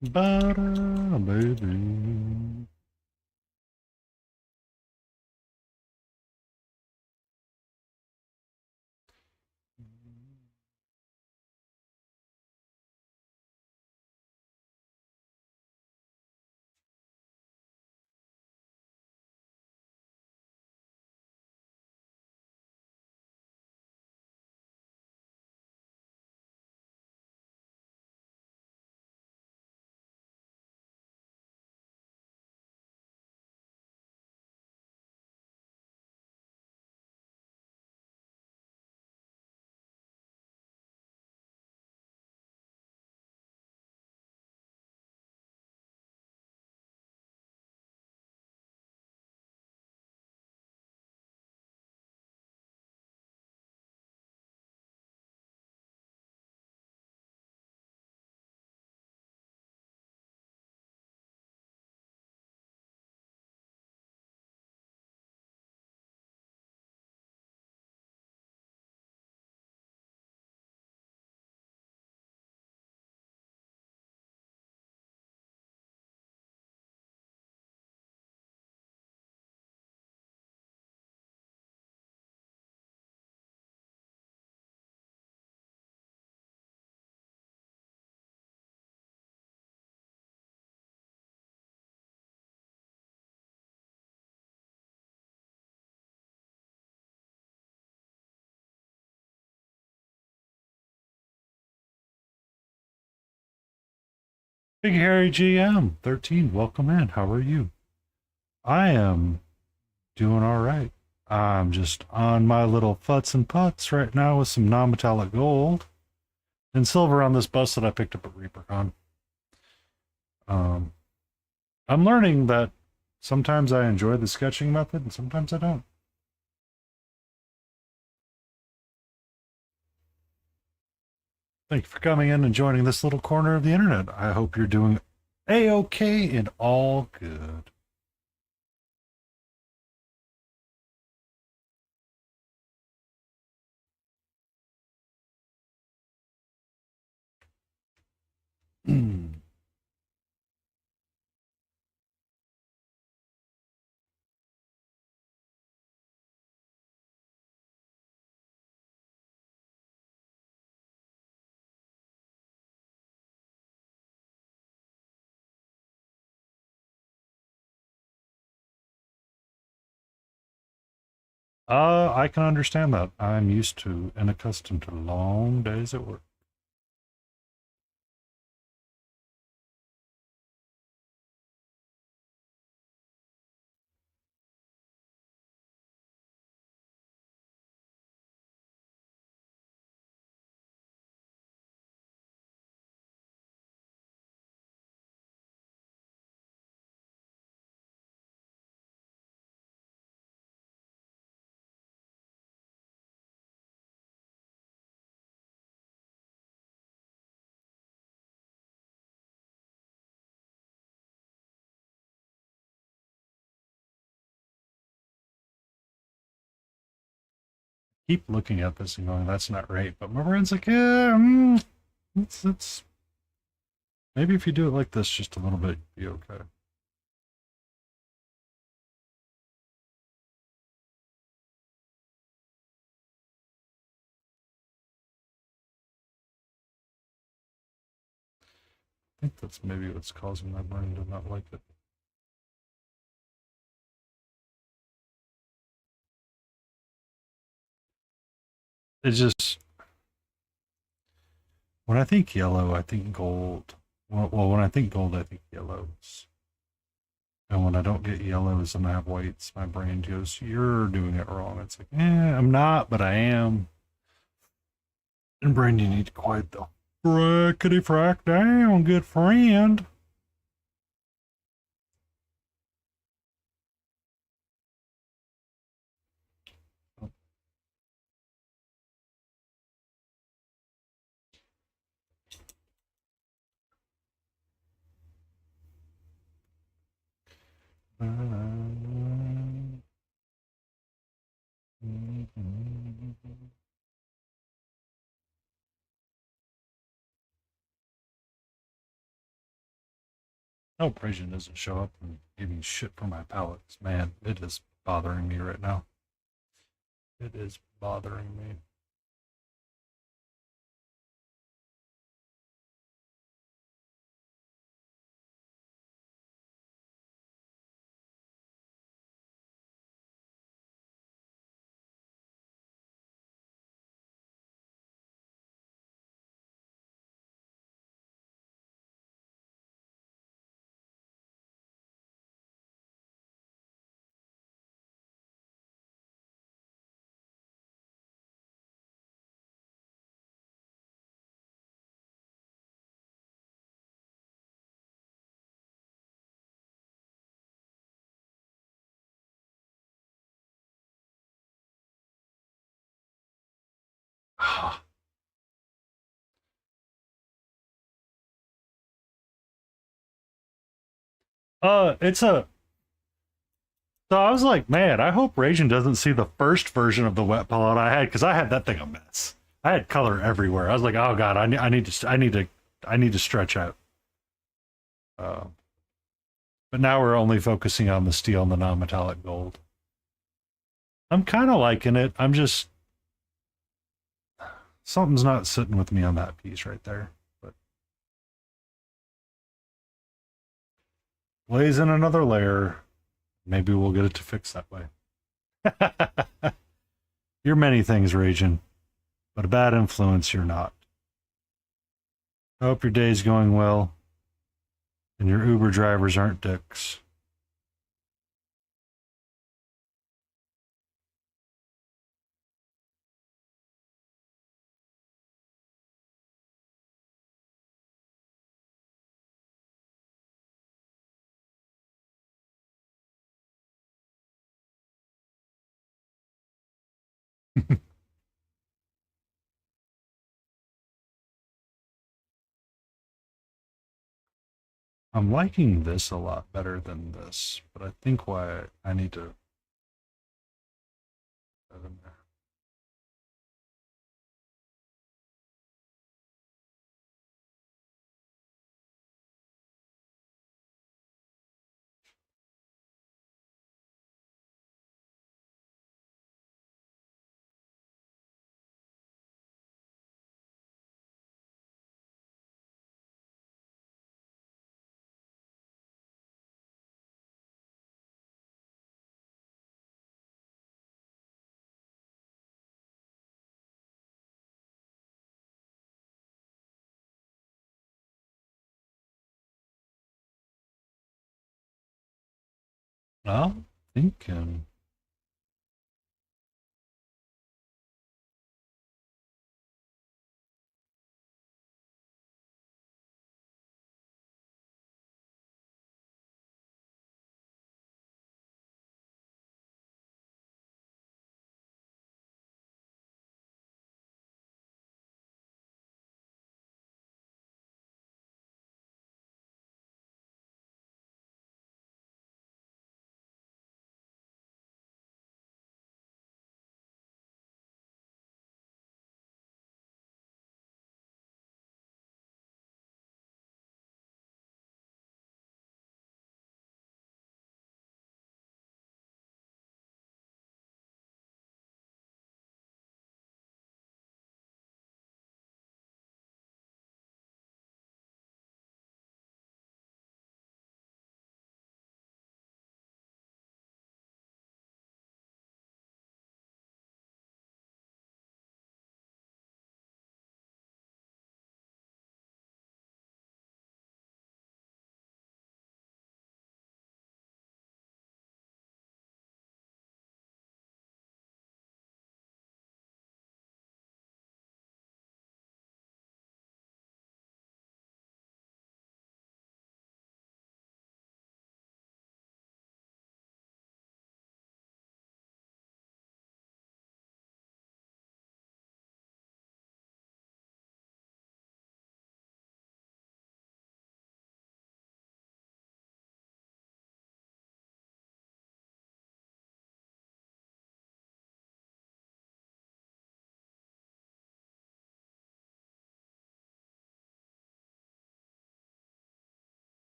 Butter, baby. Big Harry GM 13, welcome in. How are you? I am doing all right. I'm just on my little futs and putts right now with some non-metallic gold and silver on this bus that I picked up at ReaperCon. I'm learning that sometimes I enjoy the sketching method and sometimes I don't. Thank you for coming in and joining this little corner of the internet. I hope you're doing A-okay and all good. I can understand that. I'm used to and accustomed to long days at work. Keep looking at this and going, that's not right. But my brain's like, yeah, it's maybe if you do it like this just a little bit, you'll be okay. I think that's maybe what's causing my brain to not like it. It's just, when I think yellow, I think gold. Well, when I think gold, I think yellows. And when I don't get yellows and I have whites, my brain goes, you're doing it wrong. It's like, I'm not, but I am. And brain, you need to quiet the frackety frack down, good friend. No, Prasian doesn't show up and give me shit for my palettes. Man, it is bothering me right now. It is bothering me. It's a. So I was like, man, I hope Raging doesn't see the first version of the wet palette I had because I had that thing a mess. I had color everywhere. I was like, oh god, I need to stretch out. Uh, but now we're only focusing on the steel and the non-metallic gold. I'm kind of liking it. I'm just something's not sitting with me on that piece right there. But lays in another layer. Maybe we'll get it to fix that way. You're many things, Raging, but a bad influence you're not. I hope your day's going well. And your Uber drivers aren't dicks. I'm liking this a lot better than this, but I think why I need to. I'm thinking.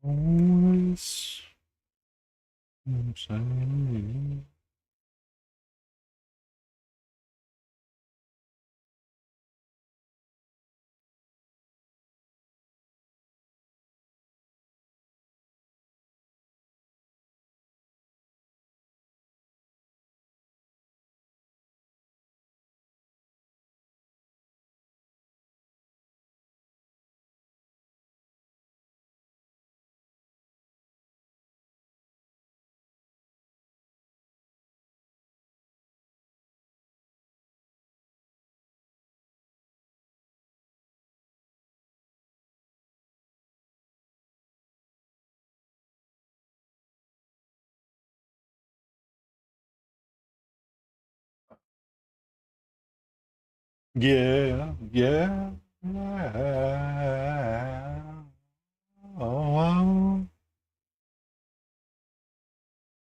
Always say. Yeah, yeah, yeah. Oh,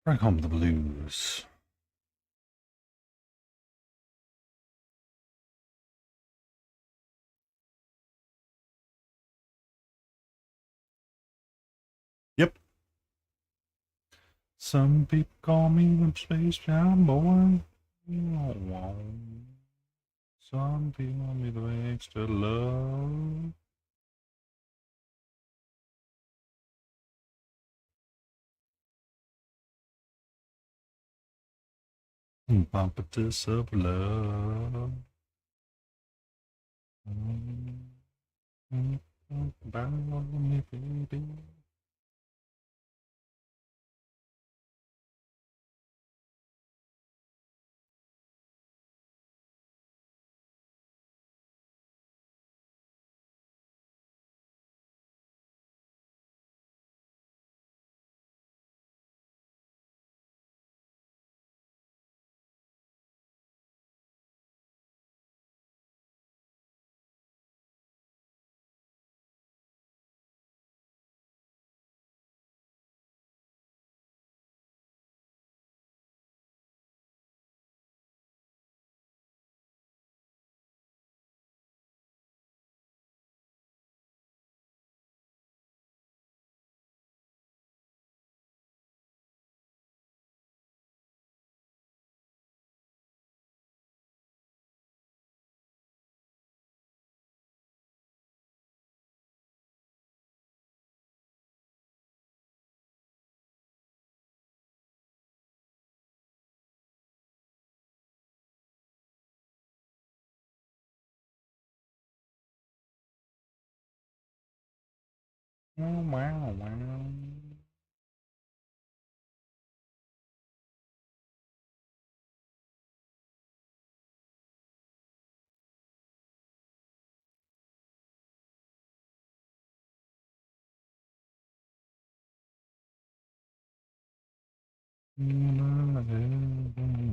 bring home the blues. Yep. Some people call me the Space Jam Boy. Oh, some people call me the extra love. Pompatus of love. About me, baby. Wow, wow, wow.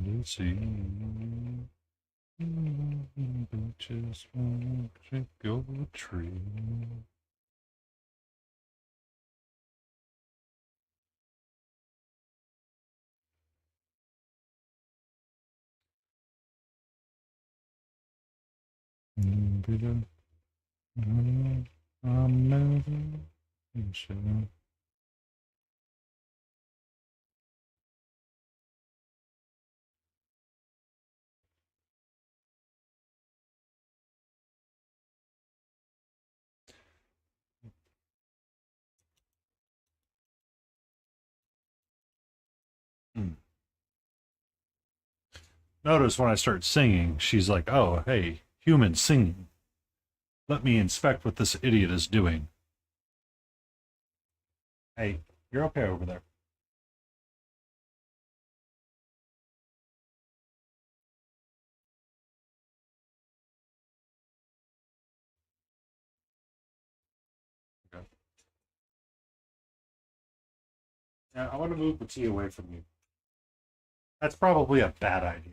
You see, just won't trick your tree. I'm never sure. Notice when I start singing, she's like, oh, hey, human singing. Let me inspect what this idiot is doing. Hey, you're okay over there. Okay. Yeah, I want to move the tea away from you. That's probably a bad idea.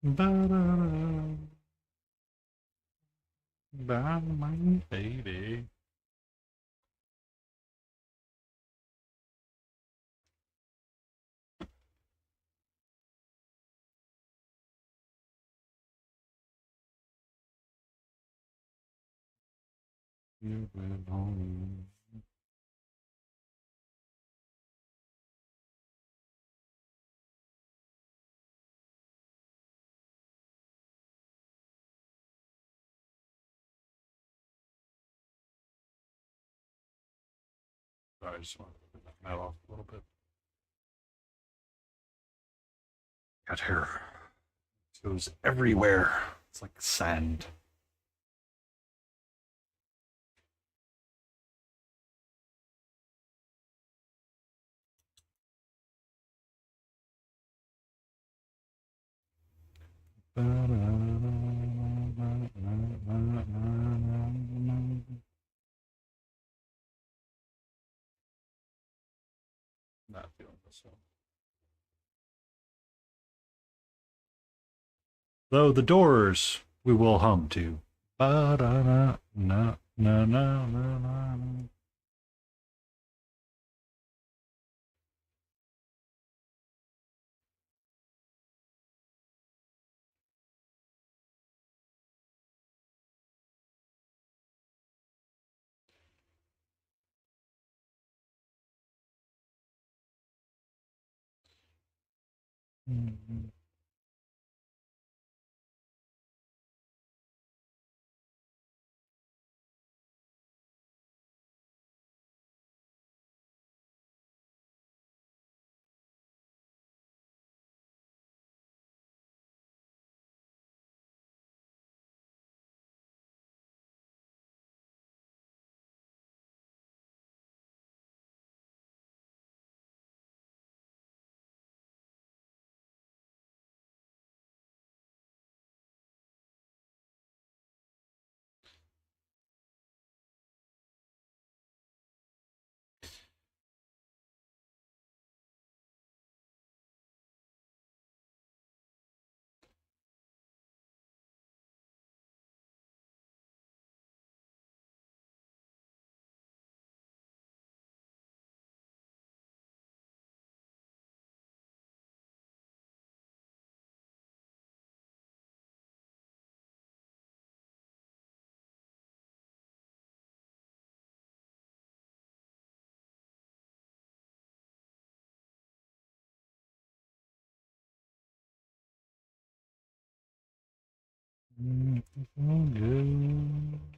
Ba-da-da. Bye, my baby. You belong. Sorry, I just want to put that mat off a little bit. Got hair. It goes everywhere. It's like sand. Not feeling this one. Though the Doors we will hum to. Ba-da-na-na-na-na-na-na. Mhm. Good.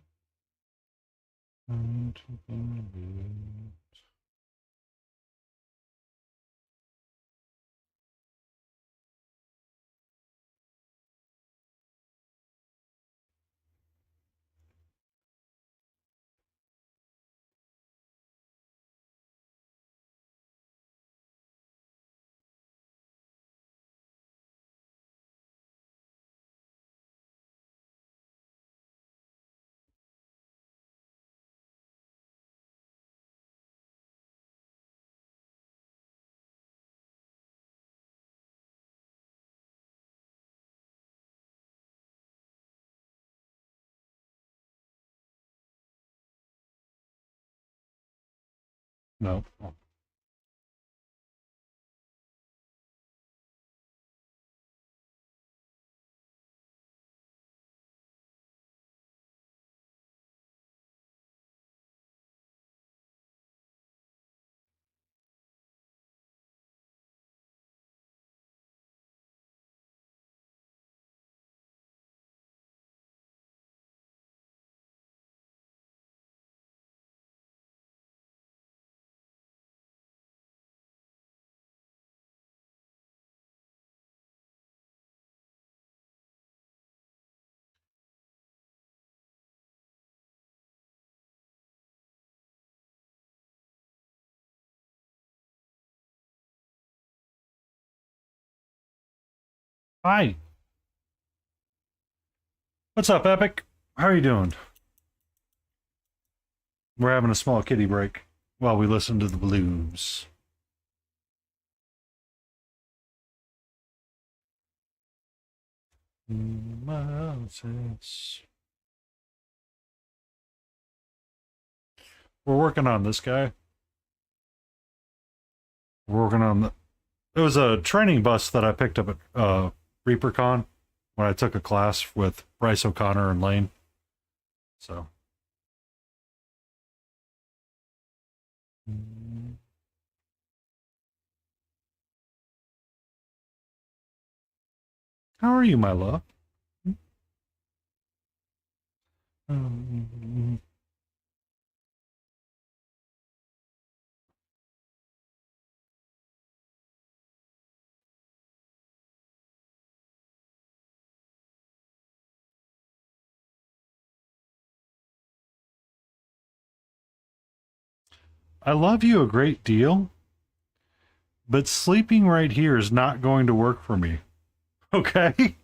No. Oh. Hi. What's up, Epic? How are you doing? We're having a small kitty break while we listen to the blues. Mountains. We're working on this guy. We're working on the. It was a training bus that I picked up at ReaperCon when I took a class with Bryce O'Connor and Lane. So How are you, my love? Um, I love you a great deal, but sleeping right here is not going to work for me. Okay?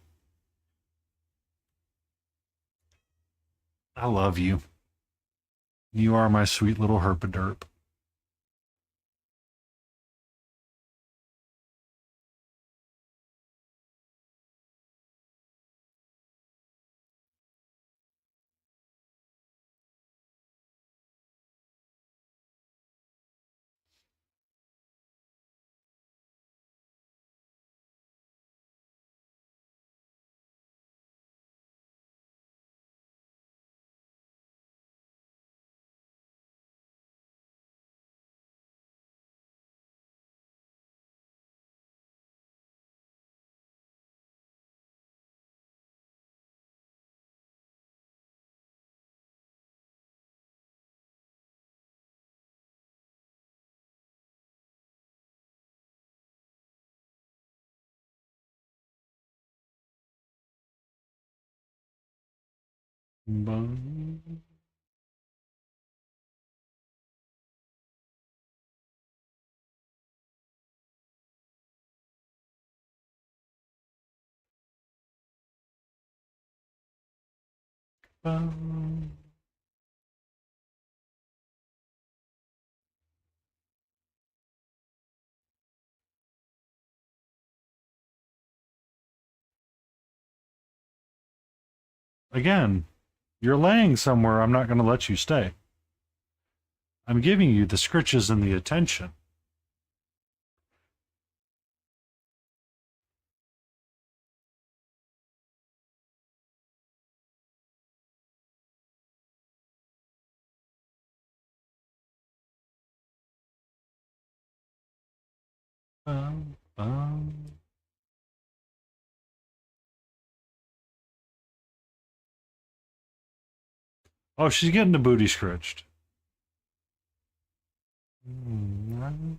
I love you. You are my sweet little herpaderp. Bum. Bum. Again, you're laying somewhere I'm not going to let you stay. I'm giving you the scritches and the attention. Bum, bum. Oh, she's getting the booty scratched. Mm.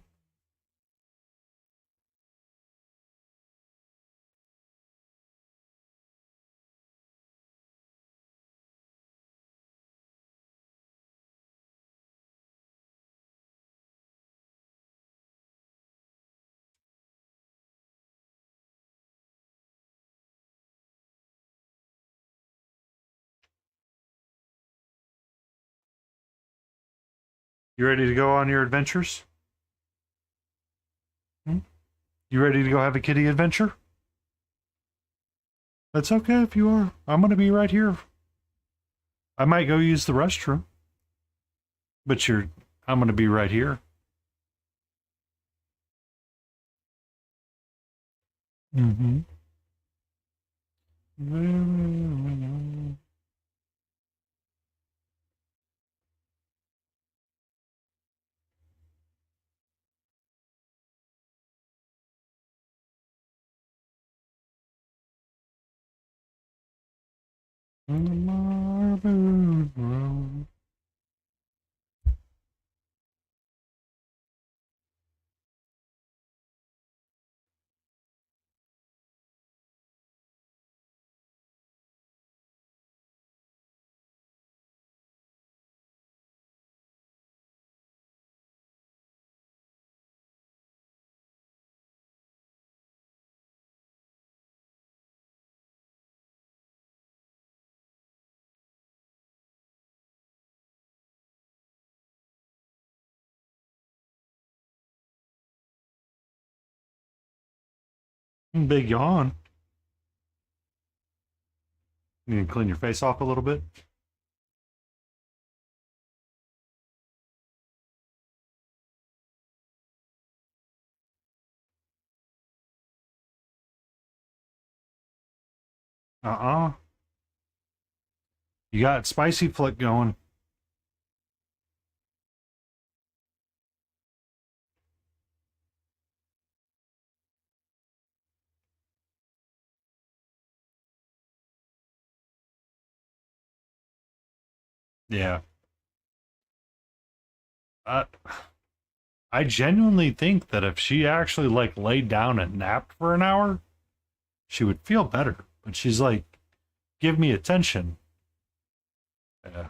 You ready to go on your adventures? Hmm? You ready to go have a kitty adventure? That's okay if you are. I'm going to be right here. I might go use the restroom, but I'm going to be right here. Mm-hmm. Big yawn. You can clean your face off a little bit. Uh-uh. You got spicy flick going. Yeah. I I genuinely think that if she actually like laid down and napped for an hour, she would feel better. But she's like, give me attention. Yeah.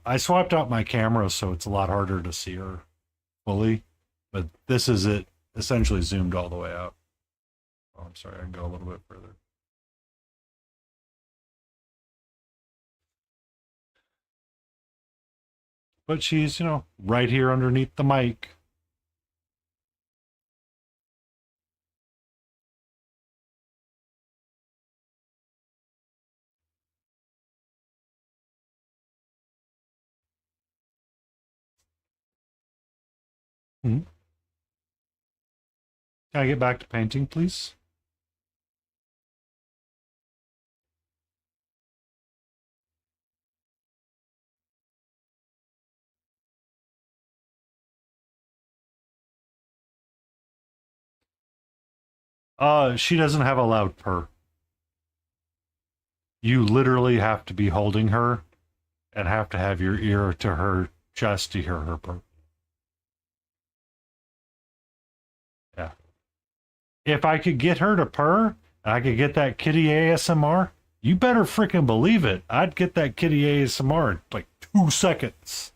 I swapped out my camera so it's a lot harder to see her fully. But this is it essentially zoomed all the way out. Oh, I'm sorry, I can go a little bit further. But she's, right here underneath the mic. Hmm. Can I get back to painting, please? She doesn't have a loud purr. You literally have to be holding her and have to have your ear to her chest to hear her purr. Yeah. If I could get her to purr, and I could get that kitty ASMR, you better freaking believe it. I'd get that kitty ASMR in like 2 seconds.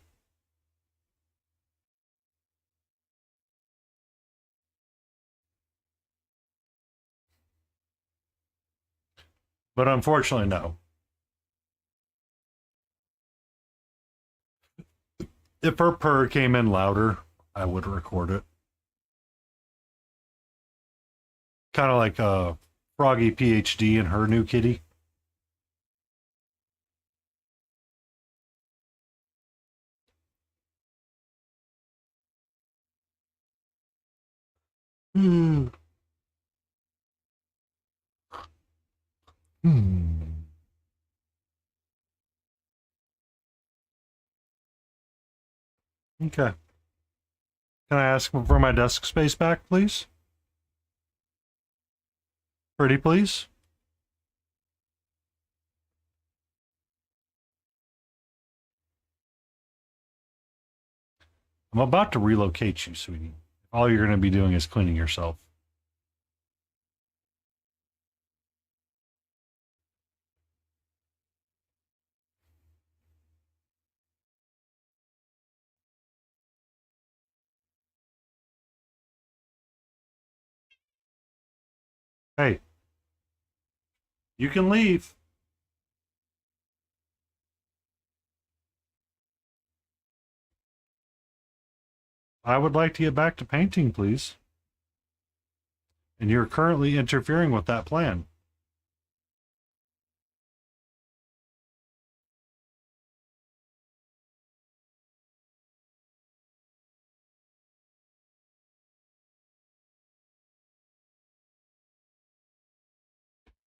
But unfortunately, no. If her purr came in louder, I would record it. Kind of like Froggy PhD and her new kitty. Hmm. Hmm. Okay. Can I ask for my desk space back, please? Pretty please? I'm about to relocate you, sweetie. All you're going to be doing is cleaning yourself. Hey, you can leave. I would like to get back to painting, please. And you're currently interfering with that plan.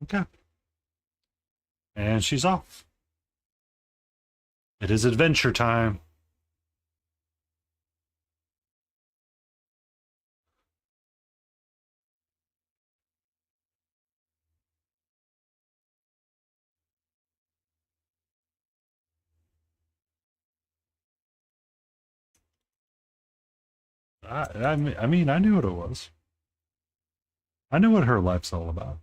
Okay. And she's off. It is adventure time. I mean, I knew what it was. I knew what her life's all about.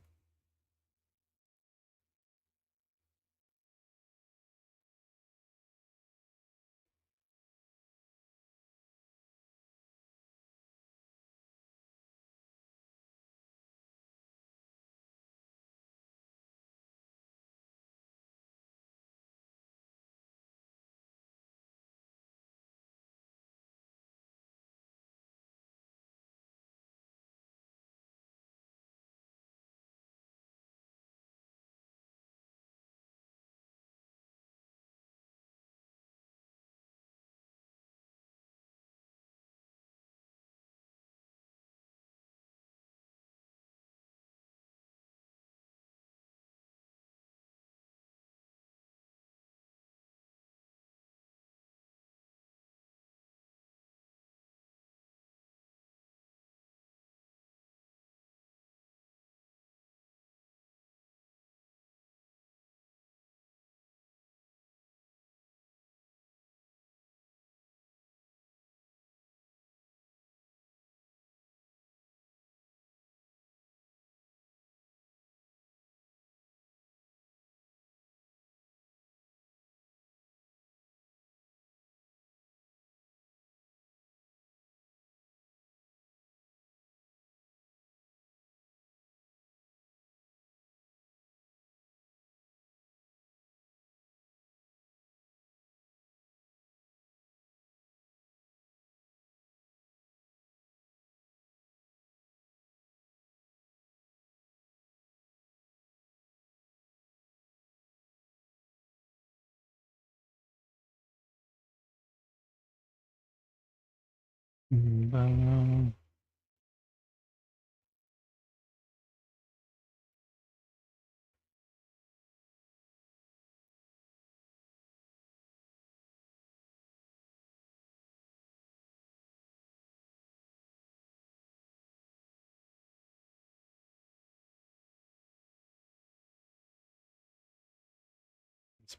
This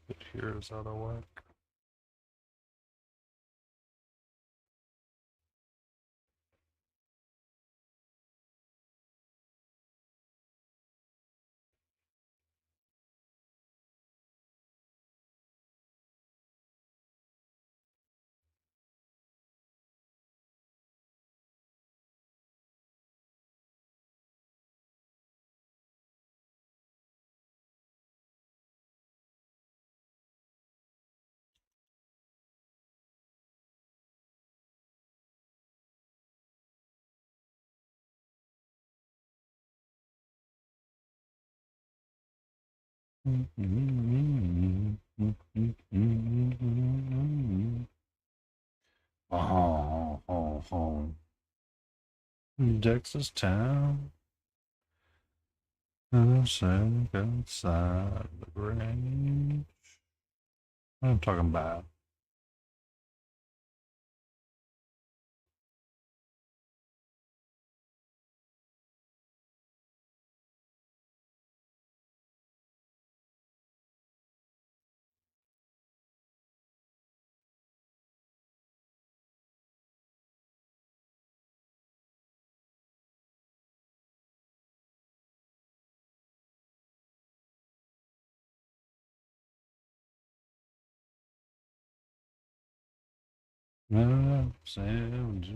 bit here is out of whack. Texas town, outside the range. What I'm talking about. Sounds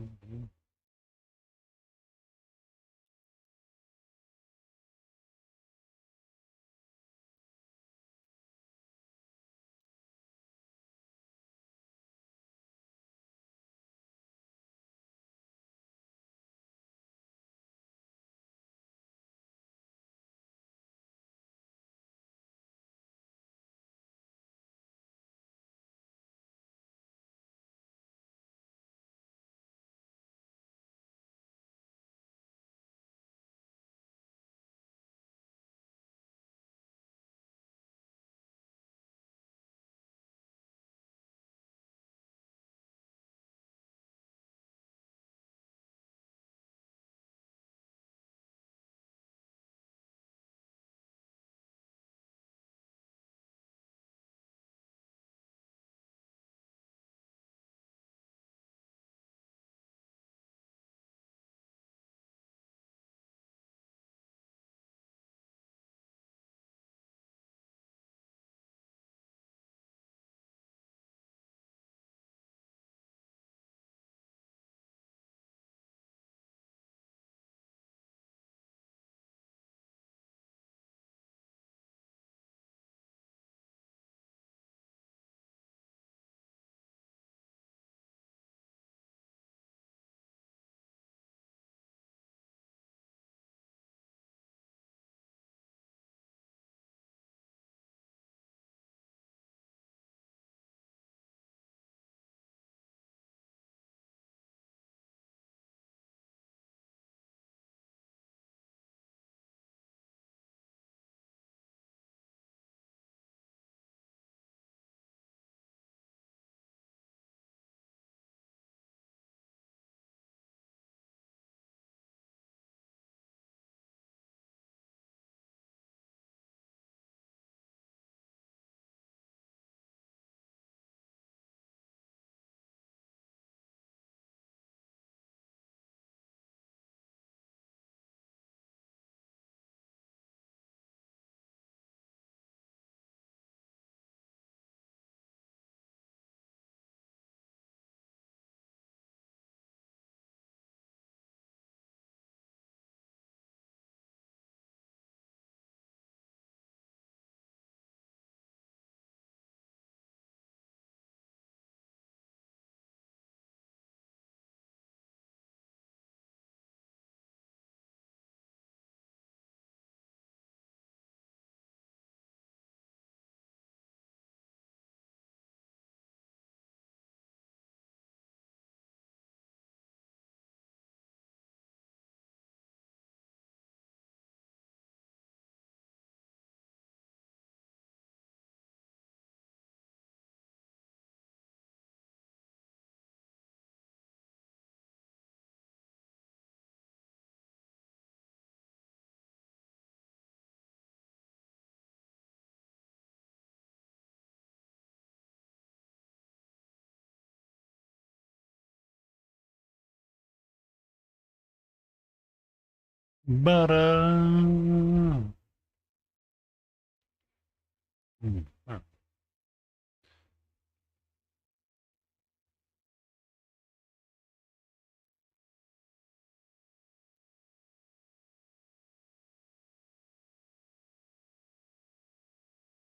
But all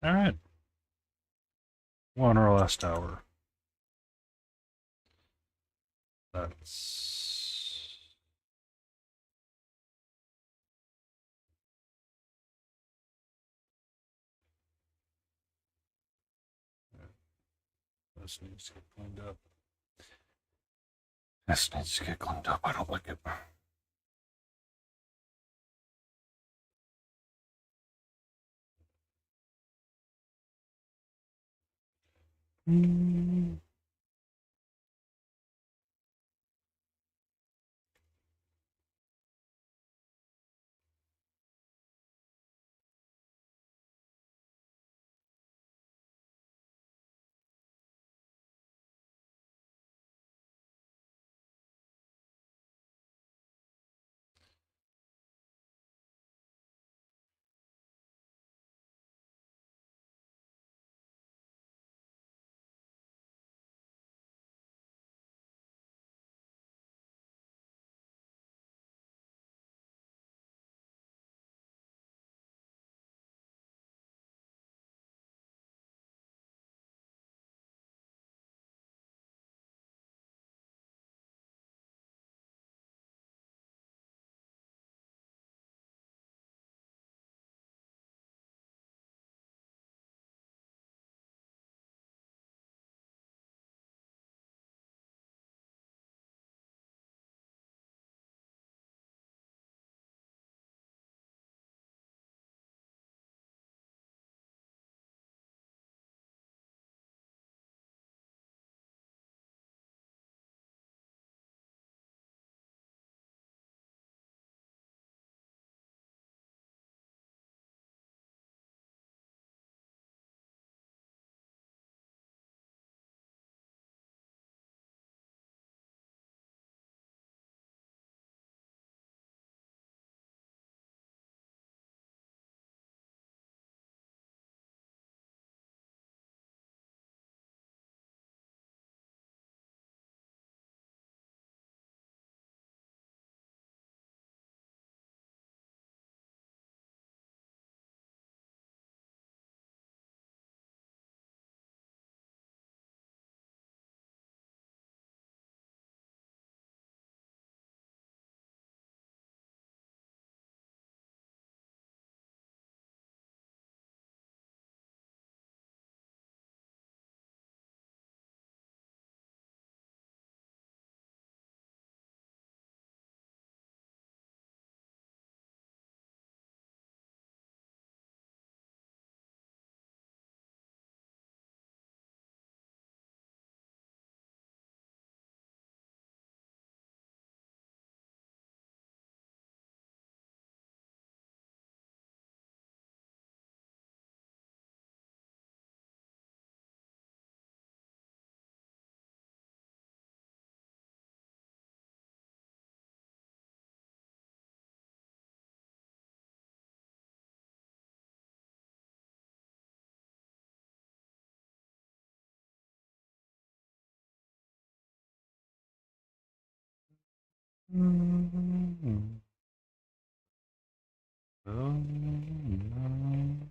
right. One our last hour. That's this needs to get cleaned up. This needs to get cleaned up. I don't like it. Mm. Mm. Oh, no.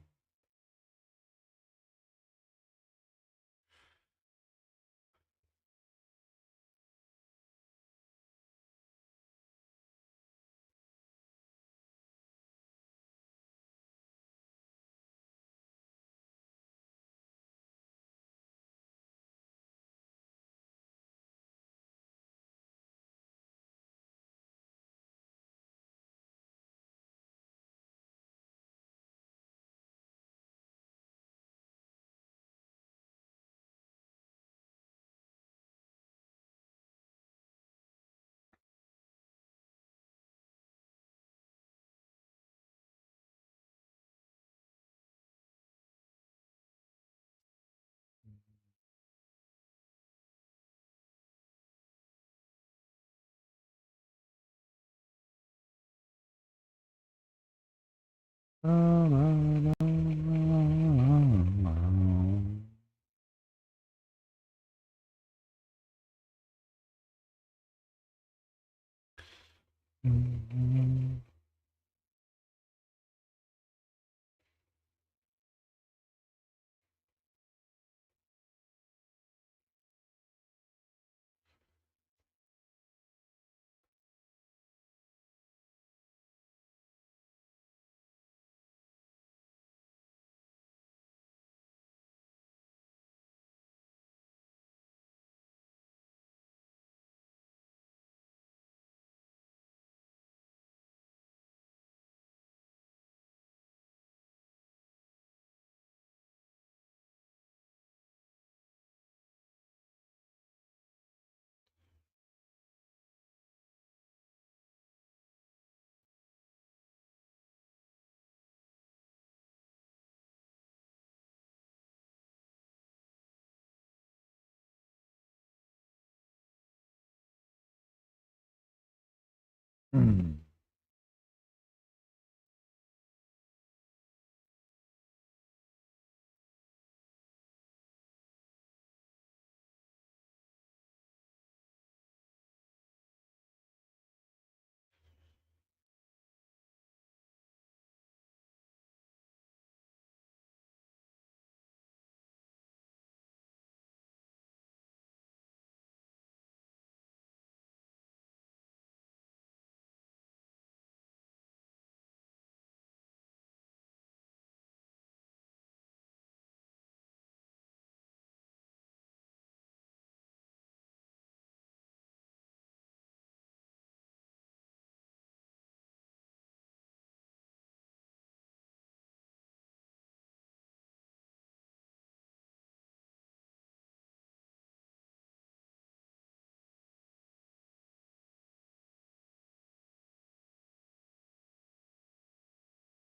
Hmm.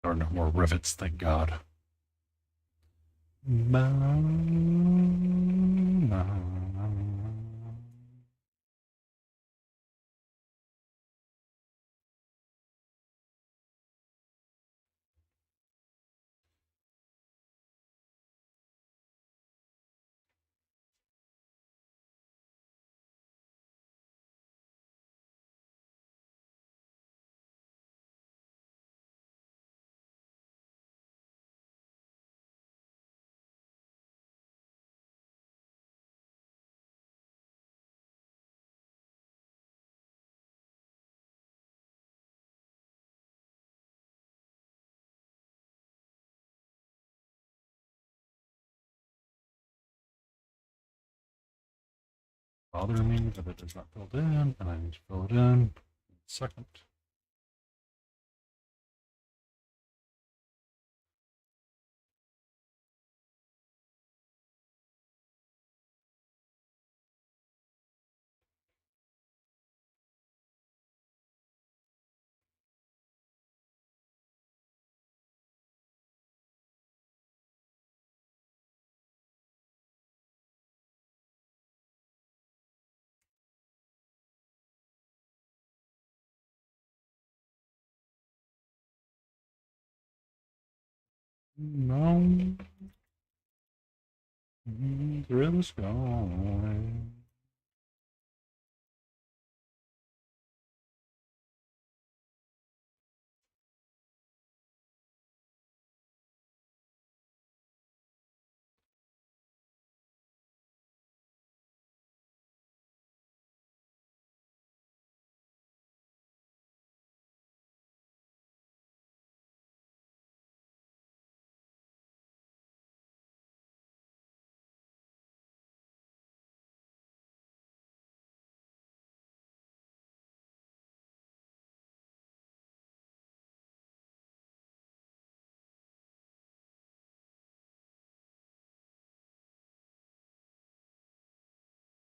There are no more rivets, thank God. Bothering me that it is not filled in, and I need to fill it in. Second. No. Through the sky.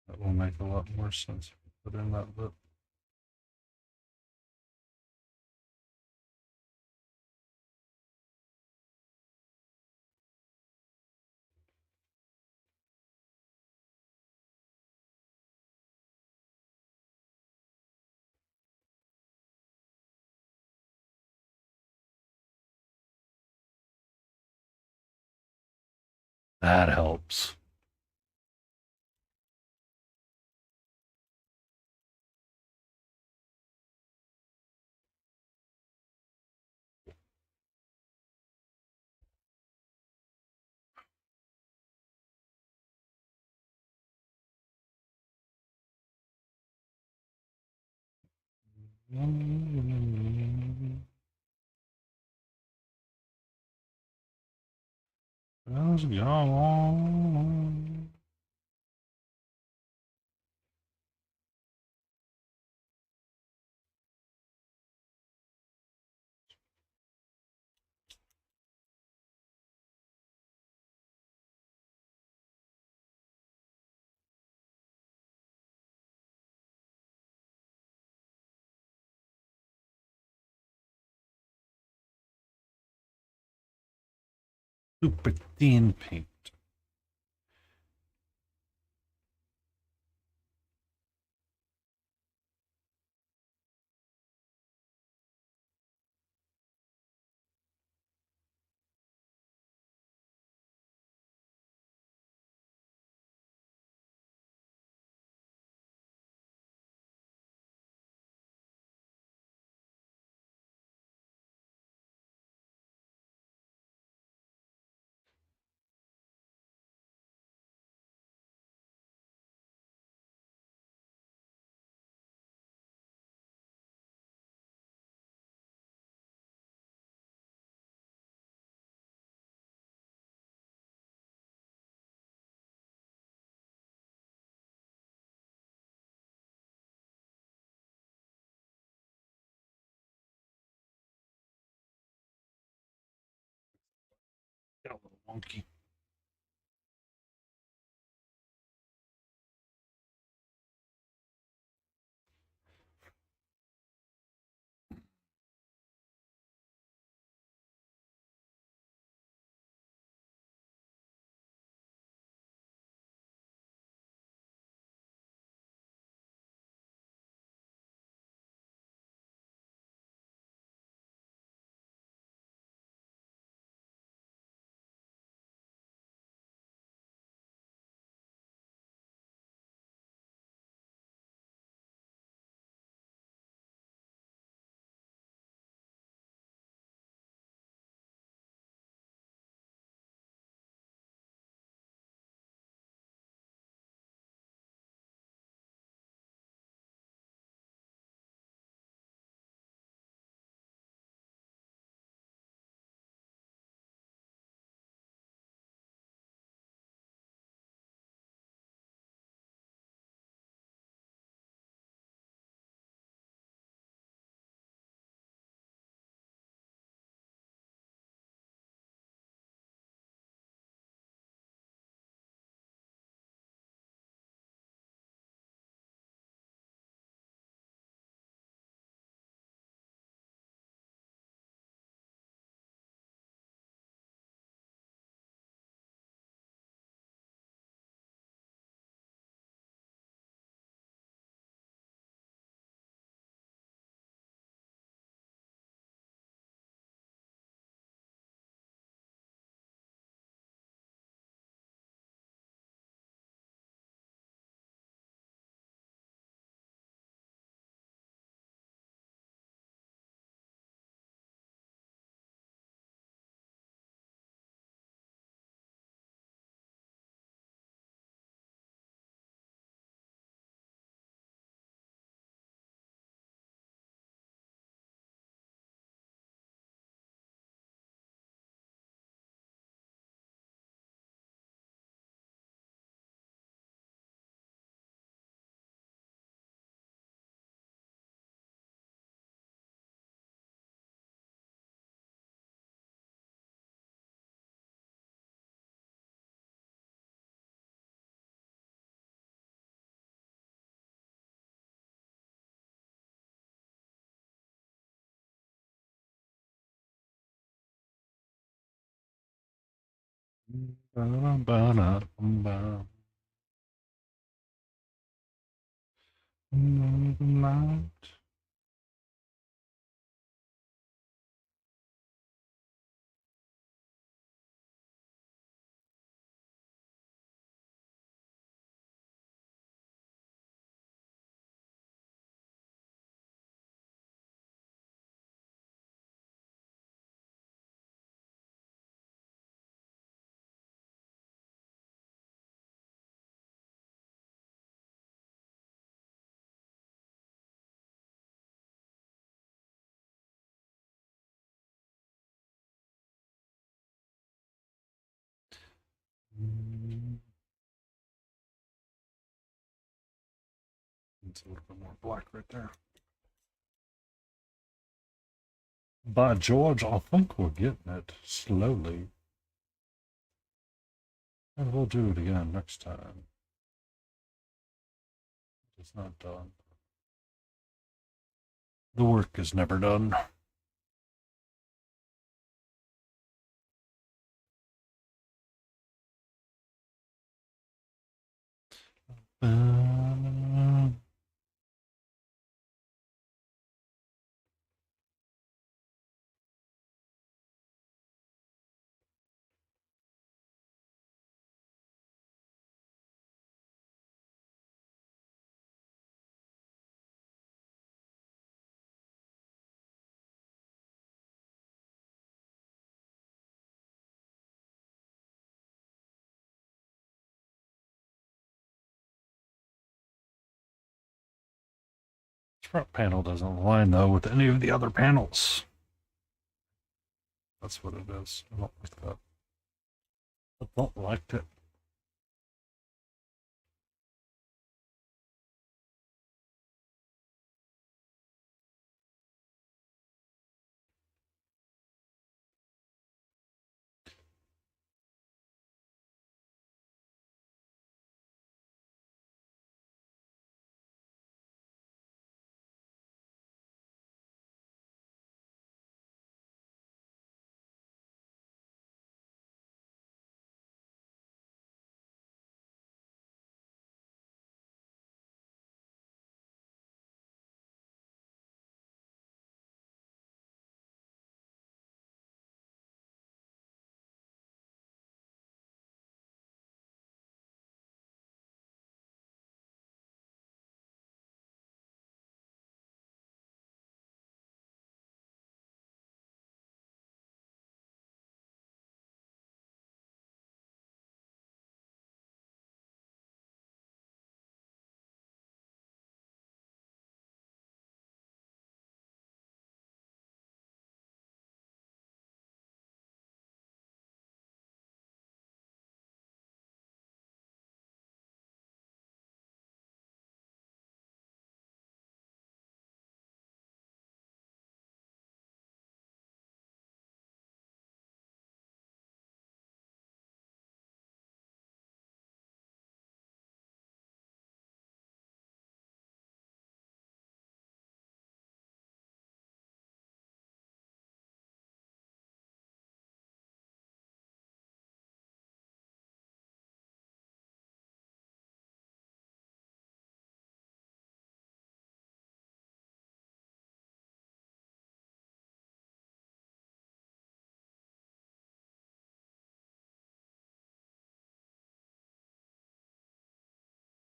That will make a lot more sense if you put in that bit. That helps. How's it going? Super thin paint. Got a little wonky. Ba-da-ba-da-ba. It's a little bit more black right there. By George, I think we're getting it slowly. And we'll do it again next time. It's not done. The work is never done. This front panel doesn't align though with any of the other panels. That's what it is. I don't like that. I don't like it.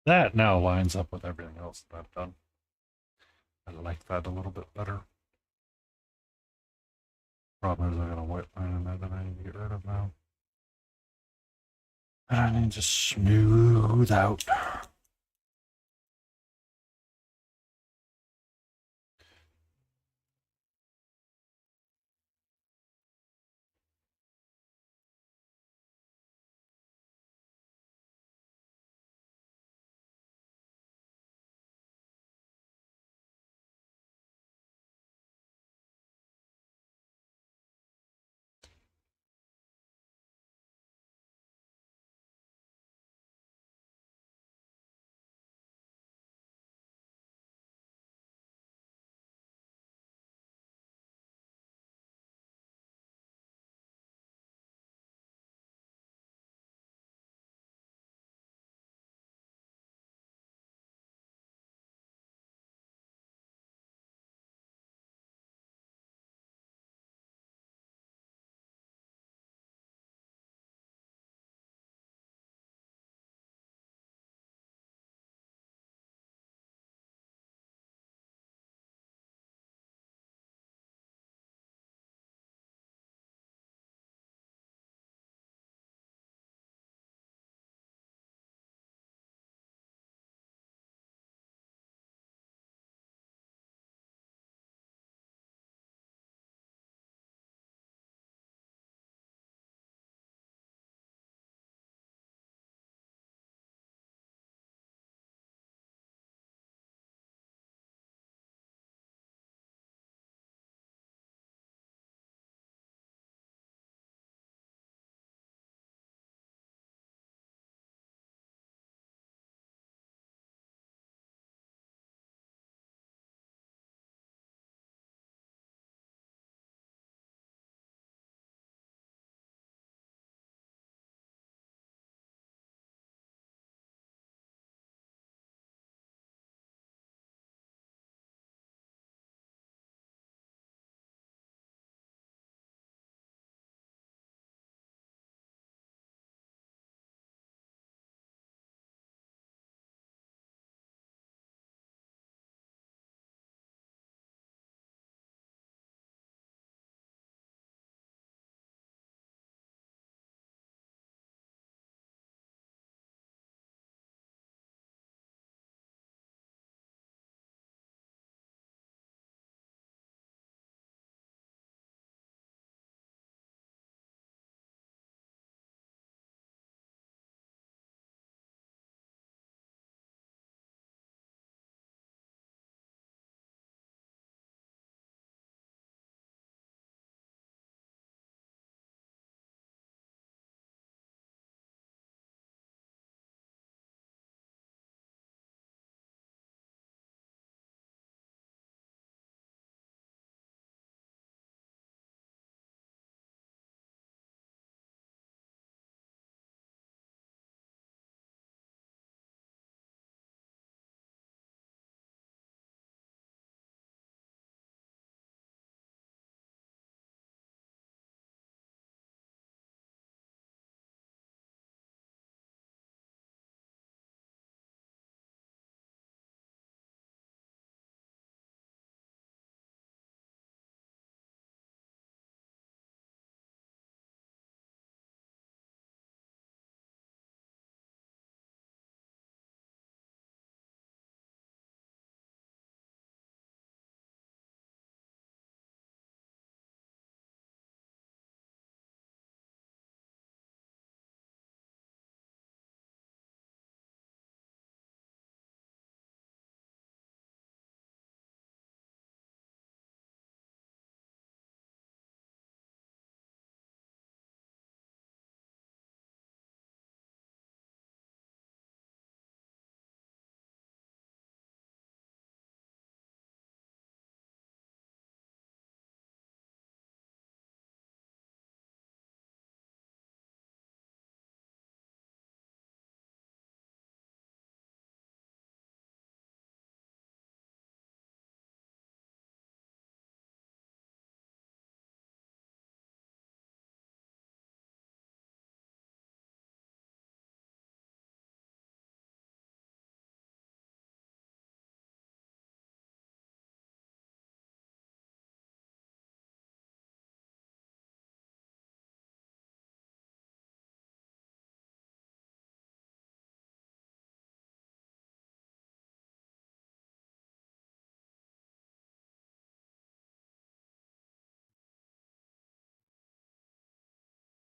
That now lines up with everything else that I've done. I like that a little bit better. Problem is I got a white line in there that I need to get rid of now. And I need to smooth out.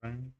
Thumbs.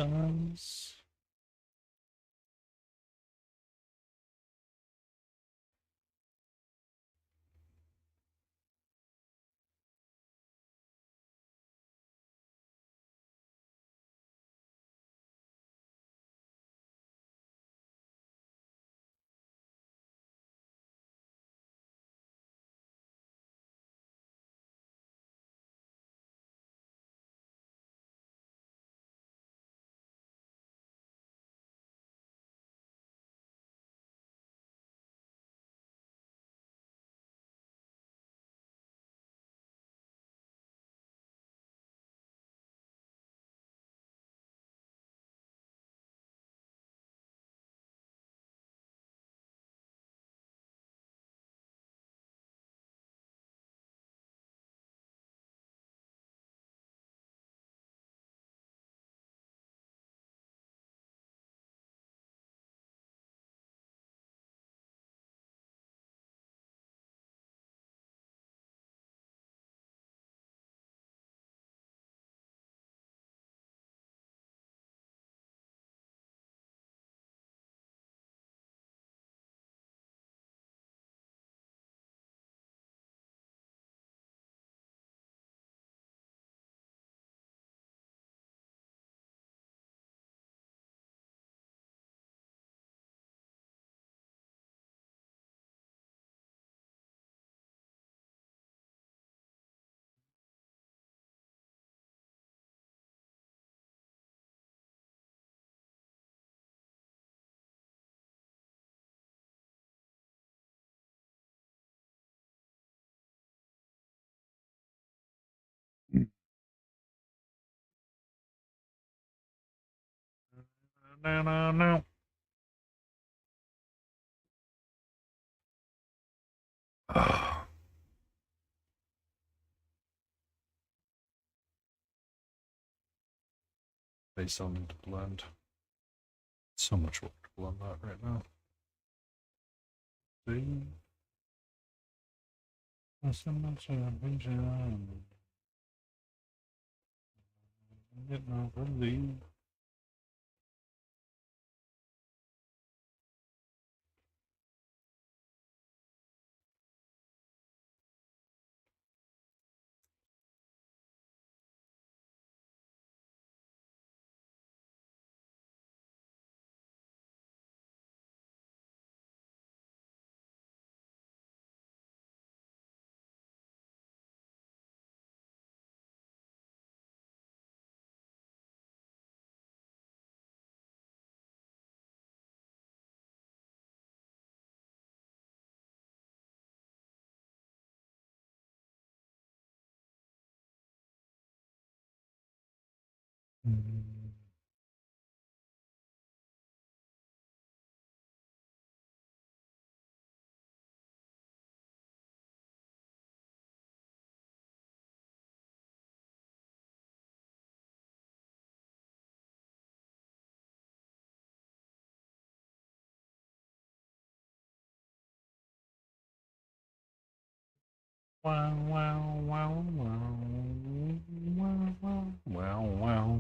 No. They still need to blend. So much work to blend that right now. See? Getting over the wow, wow, wow, wow, wow, wow, wow, wow.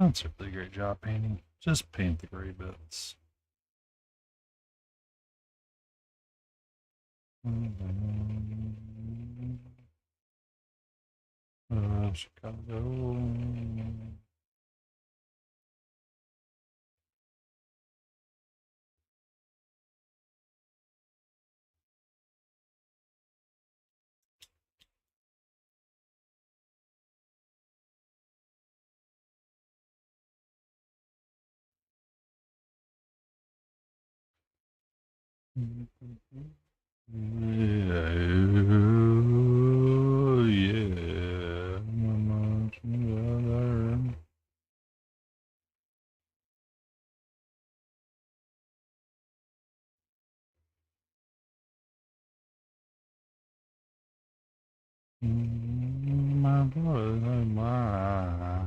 That's a really great job painting. Just paint the gray bits. Chicago. Yeah. My brother, my.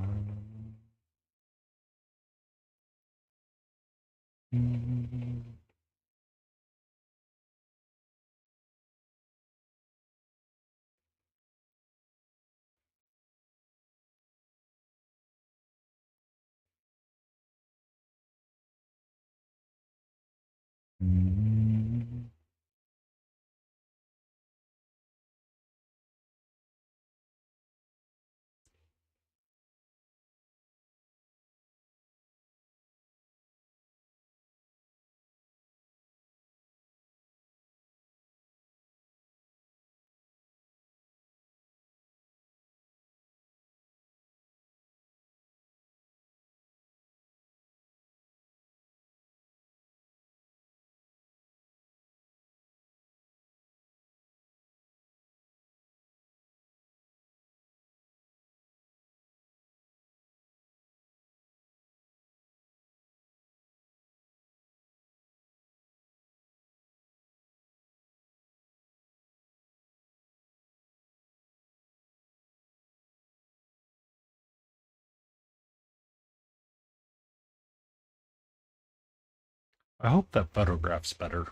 I hope that photograph's better.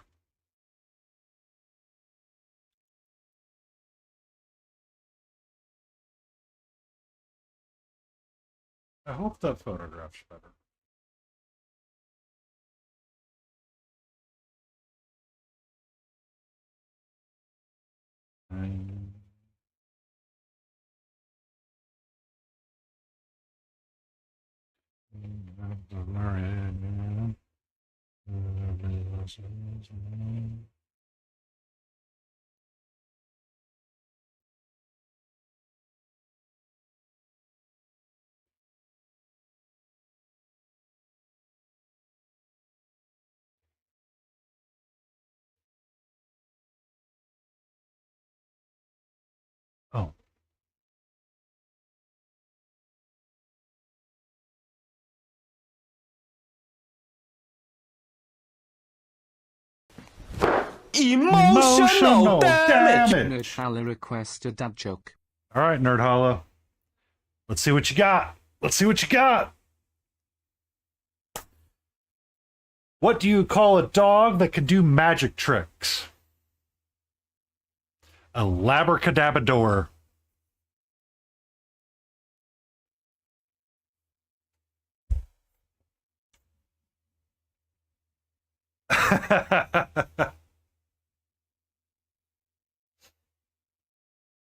I hope that photograph's better. Oh. Emotional damage. damage. Nerd Hollow request a dad joke. All right, Nerd Hollow. Let's see what you got. Let's see what you got. What do you call a dog that can do magic tricks? A labracadabrador.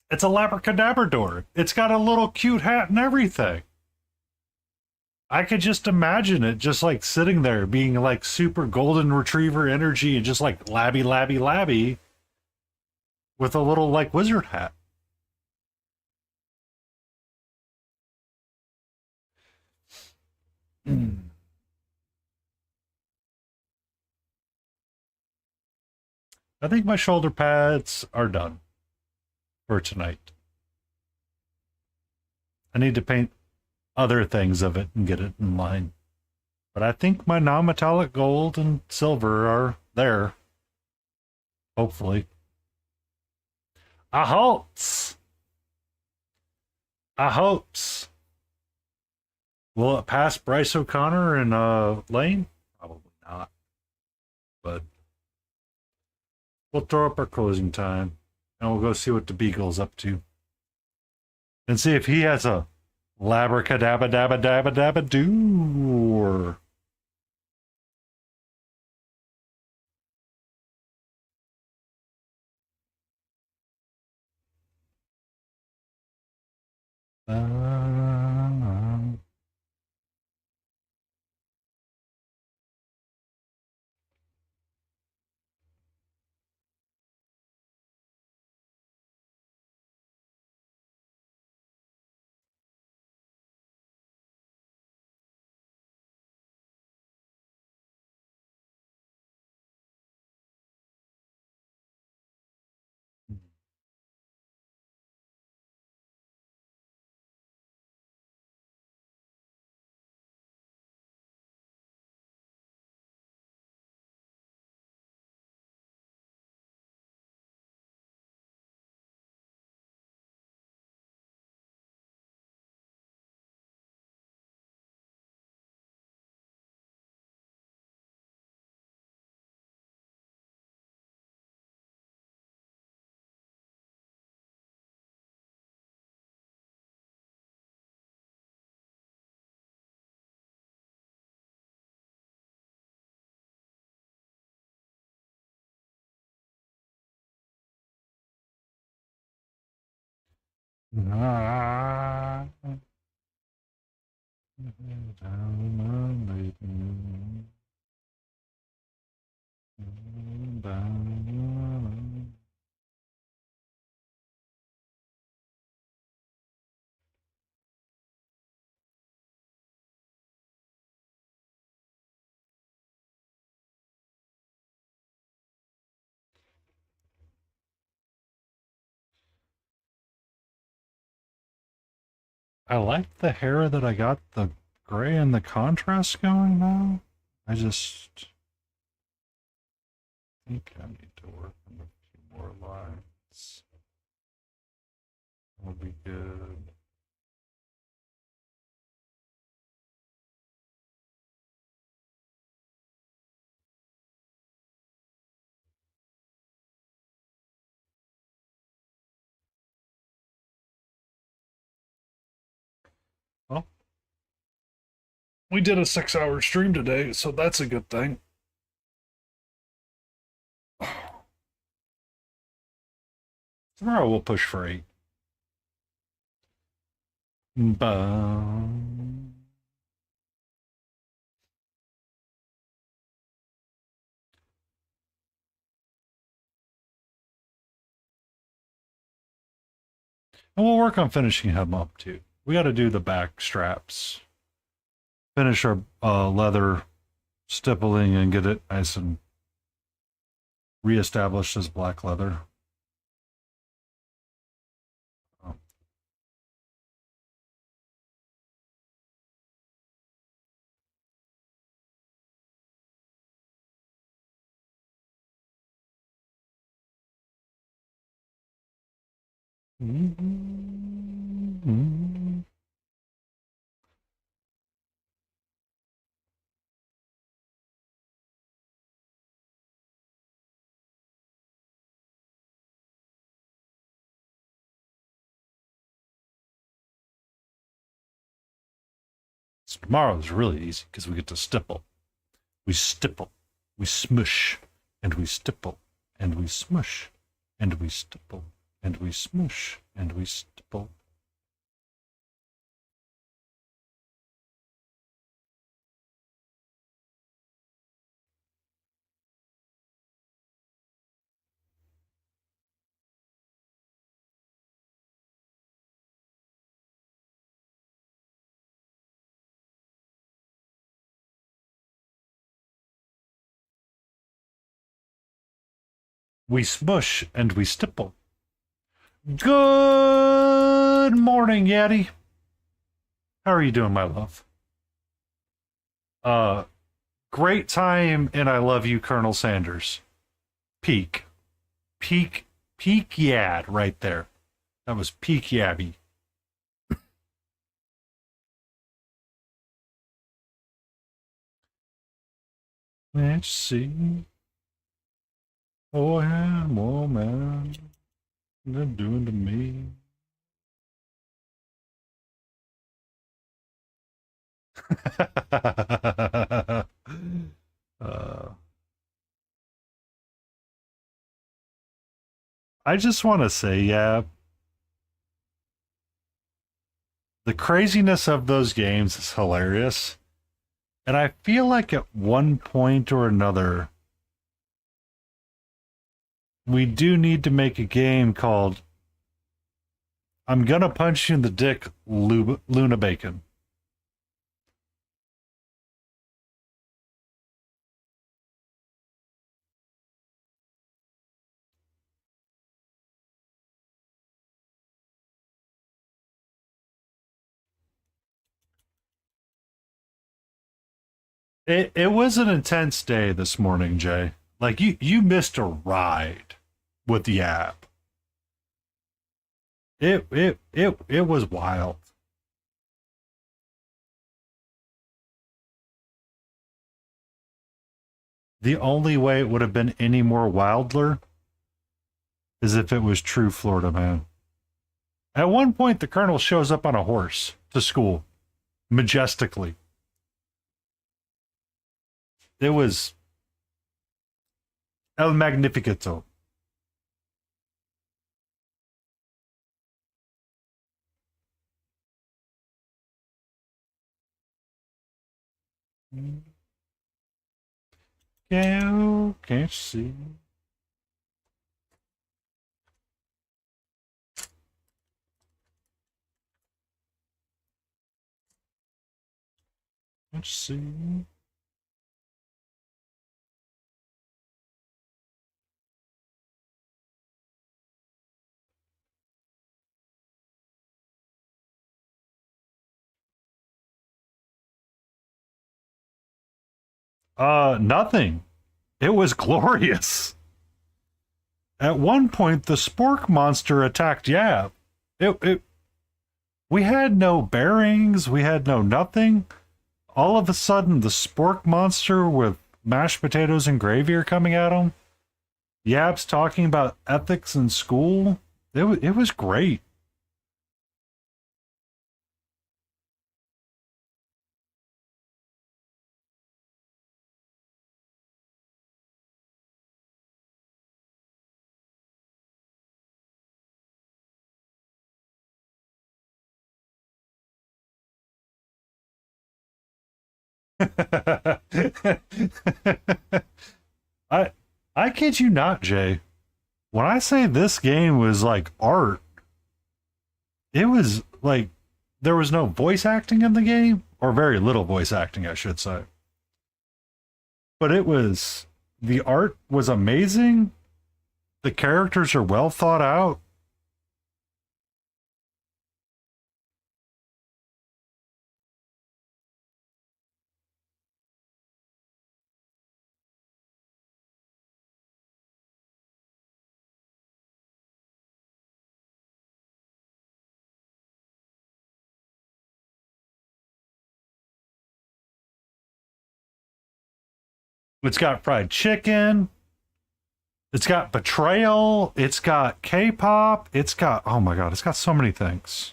It's a labracadabrador. It's got a little cute hat and everything. I could just imagine it just like sitting there being like super golden retriever energy and just like labby, labby, labby with a little like wizard hat. I think my shoulder pads are done for tonight. I need to paint other things of it and get it in line. But I think my non-metallic gold and silver are there. Hopefully. I hopes. I hopes. Will it pass Bryce O'Connor and Lane? Probably not. But we'll throw up our closing time and we'll go see what the Beagle's up to. And see if he has a Labracadabba dabba dabba dabba doo. I like the hair that I got the gray and the contrast going now. I just think I need to work on a few more lines. That would be good. Well, we did a 6-hour stream today, so that's a good thing. Tomorrow we'll push for 8. Bum. And we'll work on finishing him up too. We got to do the back straps, finish our leather stippling, and get it nice and reestablished as black leather. Mm-hmm. So tomorrow's really easy because we get to stipple. We stipple, we smush, and we stipple, and we smush, and we stipple, and we smush, and we stipple. We smush and we stipple. Good morning, Yeti. How are you doing, my love? Great time, and I love you, Colonel Sanders. Peak. Peak Yad right there. That was peak Yabby. Let's see. Oh, man. They're doing to me. uh, I just want to say, yeah, the craziness of those games is hilarious. And I feel like at one point or another, we do need to make a game called I'm Gonna Punch You in the Dick, Luna Bacon. It was an intense day this morning, Jay. Like you missed a ride with the app. It was wild. The only way it would have been any more wilder is if it was true Florida man. At one point, the colonel shows up on a horse to school, majestically. It was El Magnificato. Can't see. Let's see. Nothing. It was glorious. At one point, the spork monster attacked Yab. It we had no bearings, we had no nothing. All of a sudden, the spork monster with mashed potatoes and gravy are coming at him. Yab's talking about ethics in school. It was great. I I kid you not, Jay. When I say this game was like art, it was like there was no voice acting in the game, or very little voice acting, I should say. But it was the art was amazing. The characters are well thought out. It's got fried chicken. It's got betrayal. It's got K-pop. It's got oh my god, it's got so many things.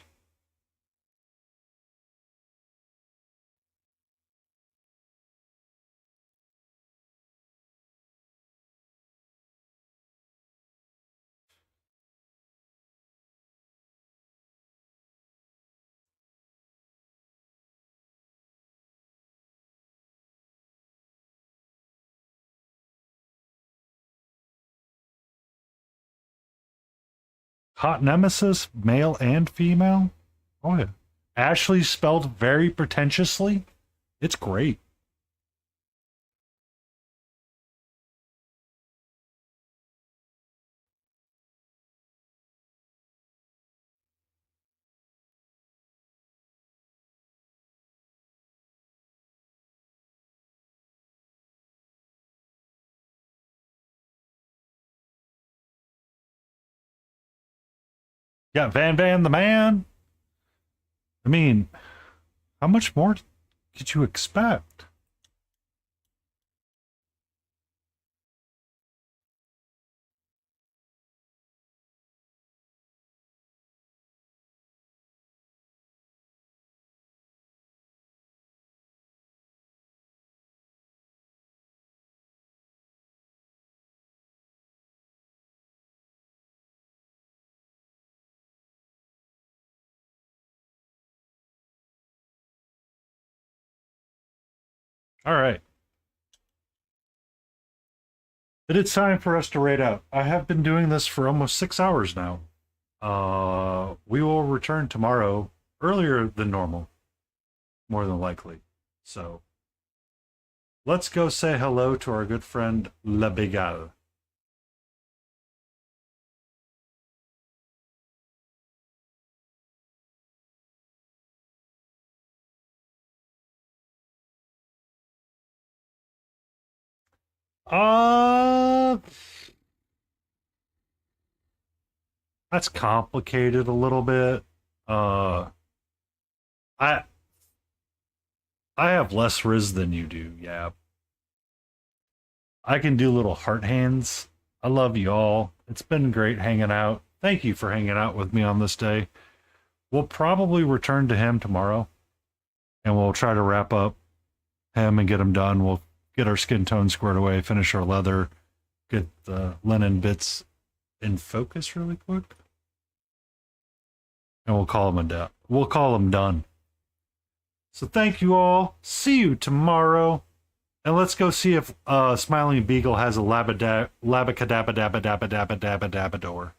Hot nemesis, male and female. Oh yeah. Ashley spelled very pretentiously. It's great. Got Van Van the Man. I mean, how much more could you expect? All right. It is time for us to raid out. I have been doing this for almost 6 hours now. We will return tomorrow earlier than normal, more than likely. So, let's go say hello to our good friend La Bigale. Uh, that's complicated a little bit. I I have less riz than you do, yeah. I can do little heart hands. I love you all. It's been great hanging out. Thank you for hanging out with me on this day. We'll probably return to him tomorrow, and we'll try to wrap up him and get him done. We'll get our skin tone squared away, finish our leather, get the linen bits in focus really quick, and we'll call him done. So thank you all. See you tomorrow. And let's go see if Smiling Beagle has a labacadabadabadabadabadabadabadabador.